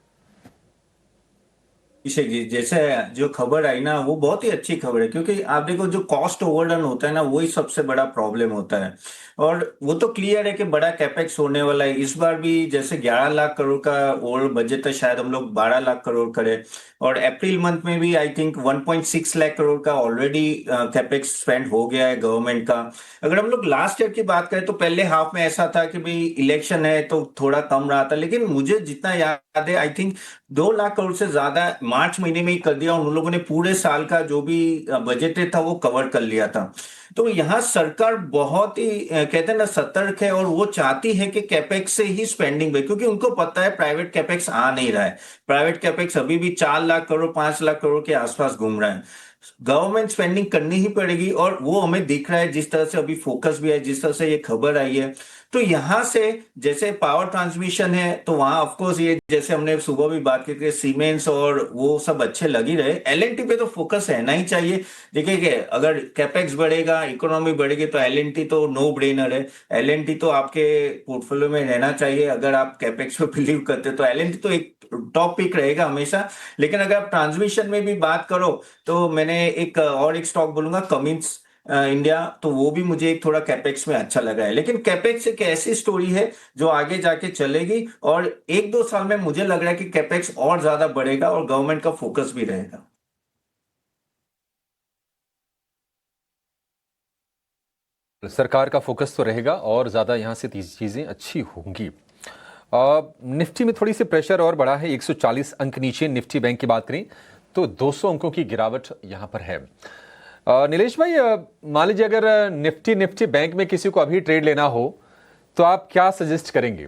अभिषेक जी, जैसे जो खबर आई ना वो बहुत ही अच्छी खबर है, क्योंकि आप देखो जो कॉस्ट ओवररन होता है ना वही सबसे बड़ा प्रॉब्लम होता है। और वो तो क्लियर है कि बड़ा कैपेक्स होने वाला है इस बार भी। जैसे 11 लाख करोड़ का ओवर बजट है, शायद हम लोग 12 लाख करोड़ करें। और अप्रैल मंथ में भी आई थिंक 1.6 लाख करोड़ का ऑलरेडी कैपेक्स स्पेंड हो गया है गवर्नमेंट का। अगर हम लोग लास्ट ईयर की बात करें तो पहले हाफ में ऐसा था कि भाई इलेक्शन है तो थोड़ा कम रहा था, लेकिन मुझे जितना याद है आई थिंक 2 लाख करोड़ से ज्यादा मार्च महीने में ही कर दिया। उन लोगों ने पूरे साल का जो भी बजट था वो कवर कर लिया था। तो यहाँ सरकार बहुत ही कहते हैं ना सतर्क है, और वो चाहती है कि कैपेक्स से ही स्पेंडिंग बढ़े, क्योंकि उनको पता है प्राइवेट कैपेक्स आ नहीं रहा है। प्राइवेट कैपेक्स अभी भी 4 लाख करोड़ 5 लाख करोड़ के आसपास घूम रहा है। गवर्नमेंट स्पेंडिंग करनी ही पड़ेगी, और वो हमें दिख रहा है जिस तरह से अभी फोकस भी है, जिस तरह से ये खबर आई है। तो यहां से जैसे पावर ट्रांसमिशन है तो वहां ऑफ कोर्स ये जैसे हमने सुबह भी बात की कि सीमेंस और वो सब अच्छे लग ही रहे। एलएनटी पे तो फोकस रहना ही चाहिए। देखिए कि अगर कैपेक्स बढ़ेगा, इकोनॉमी बढ़ेगी, तो एलएनटी तो नो ब्रेनर है। एलएनटी तो आपके पोर्टफोलियो में रहना चाहिए। अगर आप कैपेक्स पे बिलीव करते तो एलएनटी तो एक टॉप पिक रहेगा हमेशा। लेकिन अगर आप ट्रांसमिशन में भी बात करो तो मैंने एक स्टॉक बोलूंगा, कमिंस इंडिया, तो वो भी मुझे थोड़ा कैपेक्स में अच्छा लगा है। लेकिन कैपेक्स एक ऐसी स्टोरी है जो आगे जाके चलेगी, और 1-2 साल में मुझे लग रहा है कि कैपेक्स और ज्यादा बढ़ेगा और गवर्नमेंट का फोकस भी रहेगा।
सरकार का फोकस तो रहेगा और ज्यादा यहां से चीजें अच्छी होंगी। निफ्टी में थोड़ी सी प्रेशर और बढ़ा है, 140 अंक नीचे। निफ्टी बैंक की बात करें तो 200 अंकों की गिरावट यहां पर है। नीलेश भाई, मान लीजिए अगर निफ्टी बैंक में किसी को अभी ट्रेड लेना हो तो आप क्या सजेस्ट करेंगे?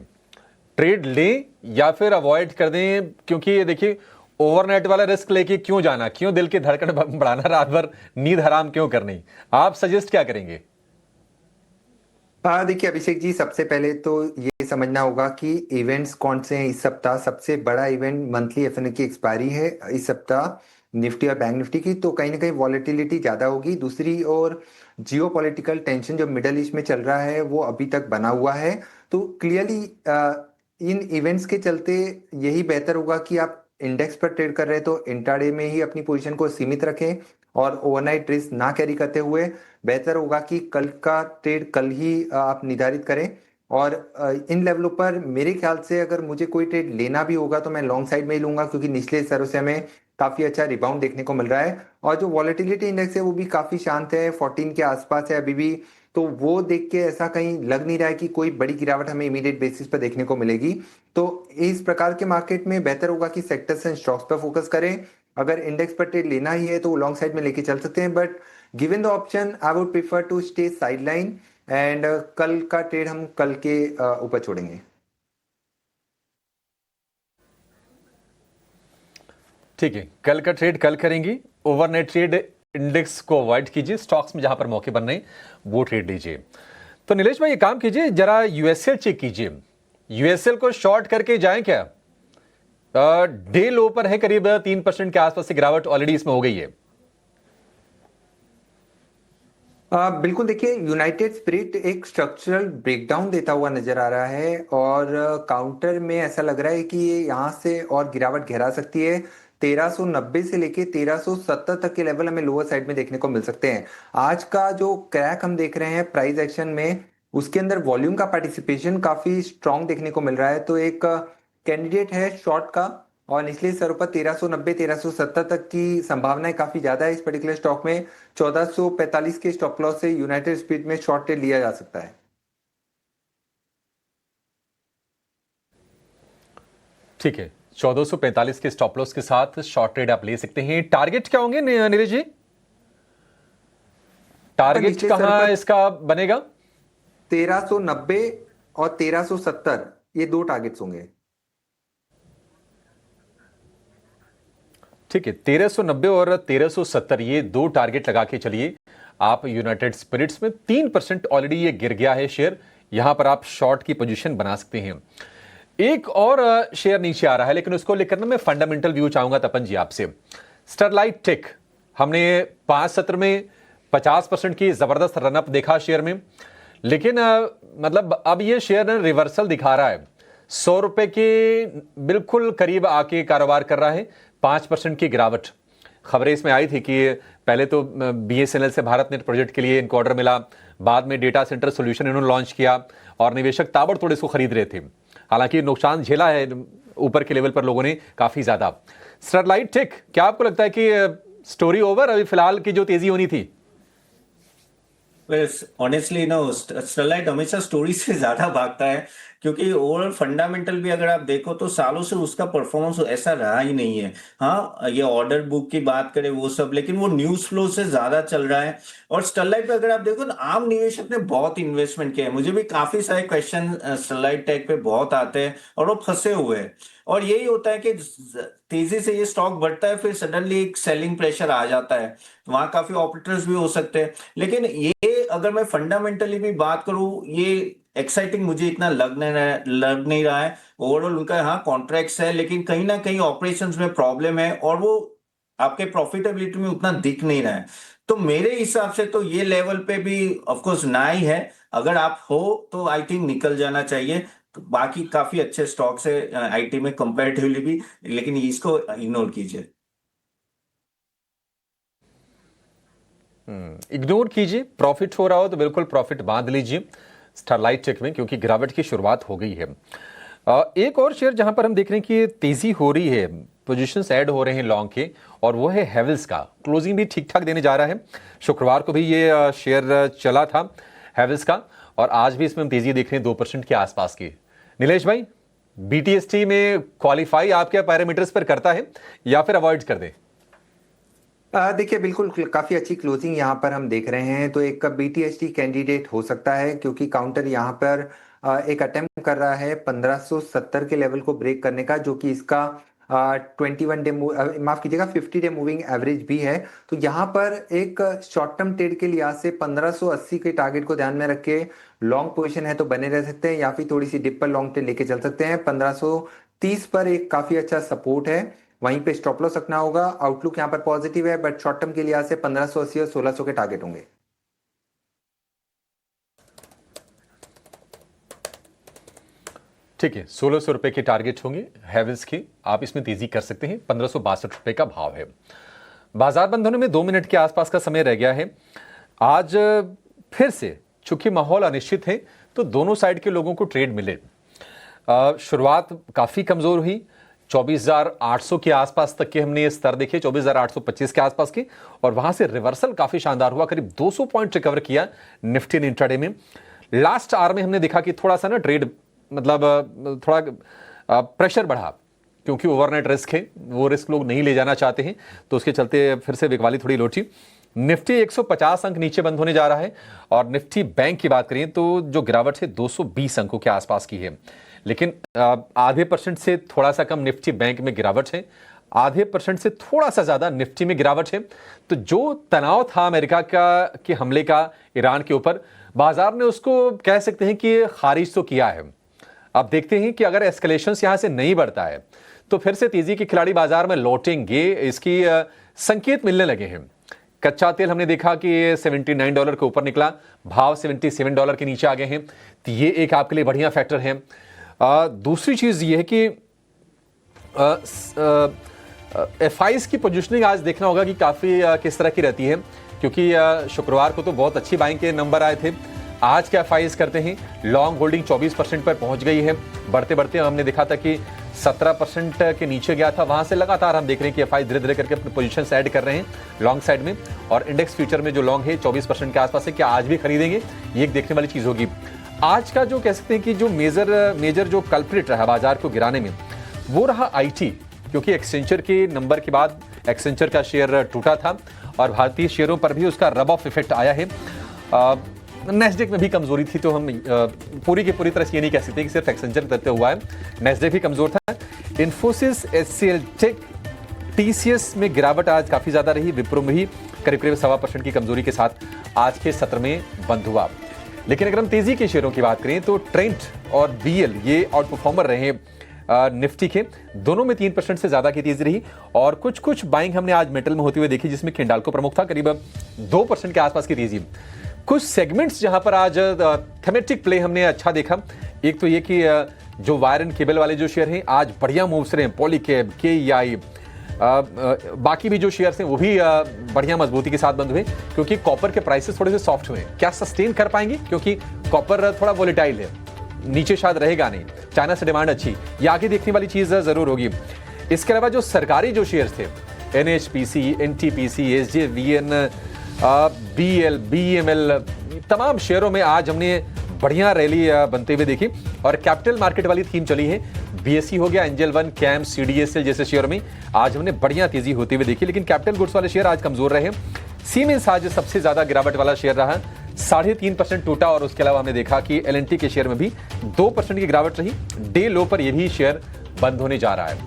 ट्रेड लें या फिर अवॉइड कर दें? क्योंकि ये देखिए, ओवरनाइट वाला रिस्क लेके क्यों जाना, क्यों दिल की धड़कन बढ़ाना, रात भर नींद हराम क्यों करनी? आप सजेस्ट क्या करेंगे?
देखिए अभिषेक जी, सबसे पहले तो ये समझना होगा कि इवेंट्स कौन से हैं इस सप्ताह। सबसे बड़ा इवेंट मंथली एफएनओ की एक्सपायरी है इस सप्ताह निफ्टी और बैंक निफ्टी की, तो कहीं ना कहीं वॉलेटिलिटी ज्यादा होगी। दूसरी ओर जियोपॉलिटिकल टेंशन जो मिडल ईस्ट में चल रहा है वो अभी तक बना हुआ है। तो क्लियरली इन इवेंट्स के चलते यही बेहतर होगा कि आप इंडेक्स पर ट्रेड कर रहे हैं तो इंट्राडे में ही अपनी पोजीशन को सीमित रखें और ओवरनाइट रिस्क ना कैरी करते हुए बेहतर होगा कि कल का ट्रेड कल ही आप निर्धारित करें। और इन लेवलों पर मेरे ख्याल से अगर मुझे कोई ट्रेड लेना भी होगा तो मैं लॉन्ग साइड में ही लूंगा, क्योंकि निचले स्तरों से हमें काफी अच्छा रिबाउंड देखने को मिल रहा है। और जो वॉलेटिलिटी इंडेक्स है वो भी काफी शांत है, 14 के आसपास है अभी भी। तो वो देख के ऐसा कहीं लग नहीं रहा है कि कोई बड़ी गिरावट हमें इमीडिएट बेसिस पर देखने को मिलेगी। तो इस प्रकार के मार्केट में बेहतर होगा कि सेक्टर्स एंड स्टॉक्स पर फोकस करें। अगर इंडेक्स पर ट्रेड लेना ही है तो लॉन्ग साइड में लेके चल सकते हैं, but given the option I would prefer to stay sideline and कल का ट्रेड हम कल के ऊपर छोड़ेंगे।
ठीक है, कल का ट्रेड कल करेंगे। ओवरनाइट ट्रेड इंडेक्स को अवॉइड कीजिए, स्टॉक्स में जहां पर मौके बन रहे हैं वो ट्रेड लीजिए। तो नीलेश भाई, ये काम कीजिए, जरा यूएसएल चेक कीजिए। यूएसएल को शॉर्ट करके जाएं क्या? डे लो पर है, करीब 3% के आसपास से गिरावट ऑलरेडी इसमें हो गई है।
बिल्कुल, देखिए यूनाइटेड स्पिरिट एक स्ट्रक्चरल ब्रेकडाउन देता हुआ नजर आ रहा है, और काउंटर में ऐसा लग रहा है कि ये यहाँ से और गिरावट गहरा सकती है। 1390 से लेके 1370 तक के लेवल हमें लोअर साइड में देखने को मिल सकते हैं। आज का जो क्रैक हम देख रहे हैं प्राइस एक्शन में, उसके अंदर वॉल्यूम का पार्टिसिपेशन काफी स्ट्रांग देखने को मिल रहा है। तो एक कैंडिडेट है शॉर्ट का, और निचले स्तरों पर 1390 1370 तक की संभावनाएं काफी ज्यादा है इस पर्टिकुलर स्टॉक में। 1445 के स्टॉप लॉस से यूनाइटेड स्पिरिट में शॉर्ट ट्रेड लिया जा सकता है।
ठीक है, 1445 के स्टॉप लॉस के साथ शॉर्ट ट्रेड आप ले सकते हैं। टारगेट क्या होंगे नीरज जी? टारगेट कहां इसका बनेगा?
1390 और 1370 ये 2 टारगेट्स होंगे।
ठीक है, 1390 और 1370 ये दो टारगेट लगा के चलिए आप यूनाइटेड स्पिरिट्स में। 3% ऑलरेडी ये गिर गया है शेयर, यहां पर आप शॉर्ट की पोजीशन बना सकते हैं। एक और शेयर नीचे आ रहा है, लेकिन उसको लेकर ना मैं फंडामेंटल व्यू चाहूंगा तपन जी आपसे। स्टरलाइट टेक, हमने 5 सत्र में 50% की जबरदस्त रनअप देखा शेयर में, लेकिन मतलब अब ये शेयर रिवर्सल दिखा रहा है, 100 रुपए के बिल्कुल करीब आके कारोबार कर रहा है, 5% की गिरावट। खबरें इसमें आई थी कि पहले तो BSNL से भारत नेट प्रोजेक्ट के लिए इनको ऑर्डर मिला, बाद में डेटा सेंटर सोल्यूशन इन्होंने लॉन्च किया और निवेशक ताबड़तोड़ इसको खरीद रहे थे। हालांकि नुकसान झेला है ऊपर के लेवल पर लोगों ने काफी ज्यादा। स्टरलाइट टेक, क्या आपको लगता है कि स्टोरी ओवर, अभी फिलहाल की जो तेजी होनी थी?
ऑनेस्टली स्टरलाइट हमेशा स्टोरी से ज्यादा भागता है, क्योंकि ओवरऑल फंडामेंटल भी अगर आप देखो तो सालों से उसका परफॉर्मेंस ऐसा रहा ही नहीं है। हाँ, ये ऑर्डर बुक की बात करें वो सब, लेकिन वो न्यूज फ्लो से ज्यादा चल रहा है। और स्टरलाइट पे अगर आप देखो तो आम निवेशक ने बहुत इन्वेस्टमेंट किया है। मुझे भी काफी सारे क्वेश्चन स्टरलाइट टेक पे बहुत आते हैं और वो फंसे हुए हैं। और यही होता है कि तेजी से ये स्टॉक बढ़ता है, फिर सडनली एक सेलिंग प्रेशर आ जाता है, तो वहां काफी ऑपरेटर्स भी हो सकते हैं। लेकिन ये अगर मैं फंडामेंटली भी बात करूं, ये एक्साइटिंग मुझे इतना लग नहीं रहा है। ओवरऑल उनका हाँ कॉन्ट्रैक्ट्स है, लेकिन कहीं ना कहीं ऑपरेशंस में प्रॉब्लम है और वो आपके प्रॉफिटेबिलिटी में उतना दिख नहीं रहा है। तो मेरे हिसाब से तो ये लेवल पे भी ऑफकोर्स ना ही है, अगर आप हो तो आई थिंक निकल जाना चाहिए। तो बाकी काफी अच्छे स्टॉक्स है आईटी में कंपैरेटिवली भी, लेकिन इसको इग्नोर कीजिए।
इग्नोर कीजिए, प्रॉफिट हो रहा हो तो बिल्कुल प्रॉफिट बांध लीजिए स्टरलाइट टेक में, क्योंकि गिरावट की शुरुआत हो गई है। एक और शेयर जहां पर हम देख रहे हैं कि तेजी हो रही है, पोजीशंस ऐड हो रहे हैं लॉन्ग के, और वो है हैवेल्स का। क्लोजिंग भी ठीक ठाक देने जा रहा है, शुक्रवार को भी ये शेयर चला था हैवेल्स का, और आज भी इसमें हम तेजी देख रहे हैं 2% के आसपास की। नीलेश भाई, BTST में क्वालिफाई आपके पैरामीटर्स पर करता है या फिर अवॉइड कर दे?
देखिए, बिल्कुल काफी अच्छी क्लोजिंग यहाँ पर हम देख रहे हैं, तो एक BTST कैंडिडेट हो सकता है, क्योंकि काउंटर यहाँ पर एक अटेम्प्ट कर रहा है 1570 के लेवल को ब्रेक करने का, जो कि इसका 21 डे माफ कीजिएगा 50 डे मूविंग एवरेज भी है। तो यहाँ पर एक शॉर्ट टर्म ट्रेड के लिहाज से 1580 के टारगेट को ध्यान में रख के लॉन्ग पोजीशन है तो बने रह सकते हैं, या फिर थोड़ी सी डिप पर लॉन्ग ट्रेड लेके चल सकते हैं। 1530 पर एक काफी अच्छा सपोर्ट है, वहीं पे स्टॉप लॉस रखना होगा। आउटलुक यहाँ पर पॉजिटिव है, बट शॉर्ट टर्म के लिहाज से 1580 और 1600 के टारगेट होंगे।
ठीक है, 1600 रुपए के टारगेट होंगे हैवेल्स के, आप इसमें तेजी कर सकते हैं। 1562 रुपए का भाव है। बाजार बंद होने में 2 मिनट के आसपास का समय रह गया है। आज फिर से चूंकि माहौल अनिश्चित है तो दोनों साइड के लोगों को ट्रेड मिले। शुरुआत काफी कमजोर हुई, 24,800 के आसपास तक के हमने ये स्तर देखे, 24,825 के आसपास के, और वहां से रिवर्सल काफी शानदार हुआ, करीब 200 पॉइंट रिकवर किया निफ्टी ने इंट्राडे में। लास्ट आवर में हमने देखा कि थोड़ा सा ना ट्रेड मतलब थोड़ा प्रेशर बढ़ा, क्योंकि ओवरनाइट रिस्क है, वो रिस्क लोग नहीं ले जाना चाहते हैं, तो उसके चलते फिर से बिकवाली थोड़ी लौटी। निफ्टी 150 अंक नीचे बंद होने जा रहा है, और निफ्टी बैंक की बात करें तो जो गिरावट है 220 अंकों के आसपास की है। लेकिन आधे % से थोड़ा सा कम निफ्टी बैंक में गिरावट है, आधे % से थोड़ा सा ज्यादा निफ्टी में गिरावट है। तो जो तनाव था अमेरिका के हमले का ईरान के ऊपर, बाजार ने उसको कह सकते हैं कि खारिज तो किया है। अब देखते हैं कि अगर एस्केलेशन यहां से नहीं बढ़ता है तो फिर से तेजी के खिलाड़ी बाजार में लौटेंगे, इसकी संकेत मिलने लगे हैं। कच्चा तेल हमने देखा कि $79 के ऊपर निकला, भाव $77 के नीचे आ गए हैं, तो ये एक आपके लिए बढ़िया फैक्टर है। दूसरी चीज ये है कि FIs की पोजीशनिंग आज देखना होगा कि काफी किस तरह की रहती है, क्योंकि शुक्रवार को तो बहुत अच्छी बाइंग के नंबर आए थे। आज क्या FIs करते हैं, लॉन्ग होल्डिंग 24% पर पहुंच गई है, बढ़ते बढ़ते हमने देखा था कि 17% के नीचे गया था, वहां से लगातार हम देख रहे हैं कि FI धीरे धीरे करके अपने पोजीशन ऐड कर रहे हैं लॉन्ग साइड में, और इंडेक्स फ्यूचर में जो लॉन्ग है 24% के आसपास है। क्या आज भी खरीदेंगे, ये एक देखने वाली चीज होगी। आज का जो कह सकते हैं कि जो मेजर जो कल्प्रिट रहा बाजार को गिराने में, वो रहा IT, क्योंकि एक्सेंचर के नंबर के बाद एक्सेंचर का शेयर टूटा था और भारतीय शेयरों पर भी उसका रब ऑफ इफेक्ट आया है। नेस्डेक में भी कमजोरी थी, तो हम पूरी की पूरी तरह से ये नहीं कह सकते कि सिर्फ एक्सेंचर करते हुआ है, नेस्डेक भी कमजोर था। इन्फोसिस, HCL टीसीएस में गिरावट आज काफी ज्यादा रही, विप्रो में भी करीब करीब 1.25% की कमजोरी के साथ आज के सत्र में बंद हुआ। लेकिन अगर हम तेजी के शेयरों की बात करें तो ट्रेंट और बीएल ये आउट परफॉर्मर रहे निफ्टी के, दोनों में 3% से ज्यादा की तेजी रही। और कुछ बाइंग हमने आज मेटल में होती हुई देखी, जिसमें हिंडाल्को प्रमुख था, करीब 2% के आसपास की तेजी। कुछ सेगमेंट्स जहां पर आज थीमेटिक प्ले हमने अच्छा देखा, एक तो ये कि जो वायर एंड केबल वाले जो शेयर हैं आज बढ़िया मूव्स रहे हैं, पॉलीकैब, केईआई, बाकी भी जो शेयर्स हैं वो भी बढ़िया मजबूती के साथ बंद हुए, क्योंकि कॉपर के प्राइसेस थोड़े से सॉफ्ट हुए। क्या सस्टेन कर पाएंगे, क्योंकि कॉपर थोड़ा वोलेटाइल है, नीचे शायद रहेगा नहीं, चाइना से डिमांड अच्छी, ये आगे देखने वाली चीज जरूर होगी। इसके अलावा जो सरकारी जो शेयर्स थे, NHPC, NTPC, SJVN, BL, BML, तमाम शेयरों में आज हमने बढ़िया रैली बनते हुए देखी। और कैपिटल मार्केट वाली थीम चली है, बीएसई हो गया, एंजल वन, कैम, सीडीएसएल जैसे शेयर में आज हमने बढ़िया तेजी होती हुई देखी। लेकिन कैपिटल गुड्स वाले शेयर आज कमजोर रहे। सीमेंस आज सबसे ज्यादा गिरावट वाला शेयर रहा, 3.5% टूटा। और उसके अलावा हमने देखा कि एलएनटी के शेयर में भी 2% की गिरावट रही, डे लो पर यह भी शेयर बंद होने जा रहा है।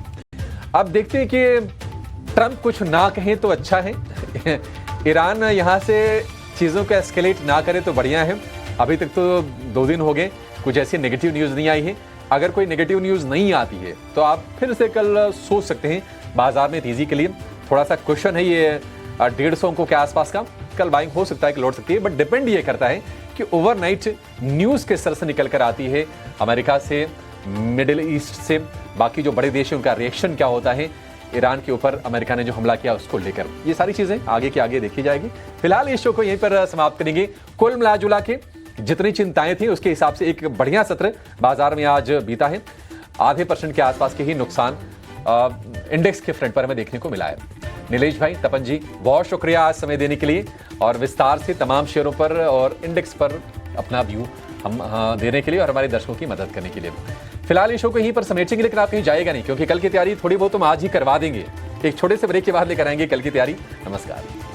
अब देखते हैं कि ट्रंप कुछ ना कहें तो अच्छा है, ईरान यहां से चीजों को एस्केलेट ना करे तो बढ़िया है। अभी तक तो 2 दिन हो गए, कुछ ऐसी नेगेटिव न्यूज नहीं आई है। अगर कोई नेगेटिव न्यूज नहीं आती है तो आप फिर से कल सोच सकते हैं बाजार में तेजी के लिए। थोड़ा सा क्वेश्चन है ये 150 अंकों के आसपास का, कल बाइंग हो सकता है कि लौट सकती है, बट डिपेंड ये करता है कि ओवरनाइट न्यूज किस तरह से निकल कर आती है, अमेरिका से, मिडिल ईस्ट से, बाकी जो बड़े देश हैं उनका रिएक्शन क्या होता है, ईरान के ऊपर अमेरिका ने जो हमला किया उसको लेकर, ये सारी चीजें आगे की आगे देखी जाएगी। फिलहाल इस शो को यहीं पर समाप्त करेंगे। कुल मिला जुला के जितनी चिंताएं थी उसके हिसाब से एक बढ़िया सत्र बाजार में आज बीता है। 0.5% के आसपास के ही नुकसान इंडेक्स के फ्रंट पर हमें देखने को मिला है। नीलेश भाई, तपन जी, बहुत शुक्रिया आज समय देने के लिए और विस्तार से तमाम शेयरों पर और इंडेक्स पर अपना व्यू हम देने के लिए और हमारे दर्शकों की मदद करने के लिए। फिलहाल इस शो को यहीं पर समेटेंगे, लेकिन आप कहीं जाएगा नहीं, क्योंकि कल की तैयारी थोड़ी बहुत हम आज ही करवा देंगे। एक छोटे से ब्रेक के बाद लेकर आएंगे कल की तैयारी। नमस्कार।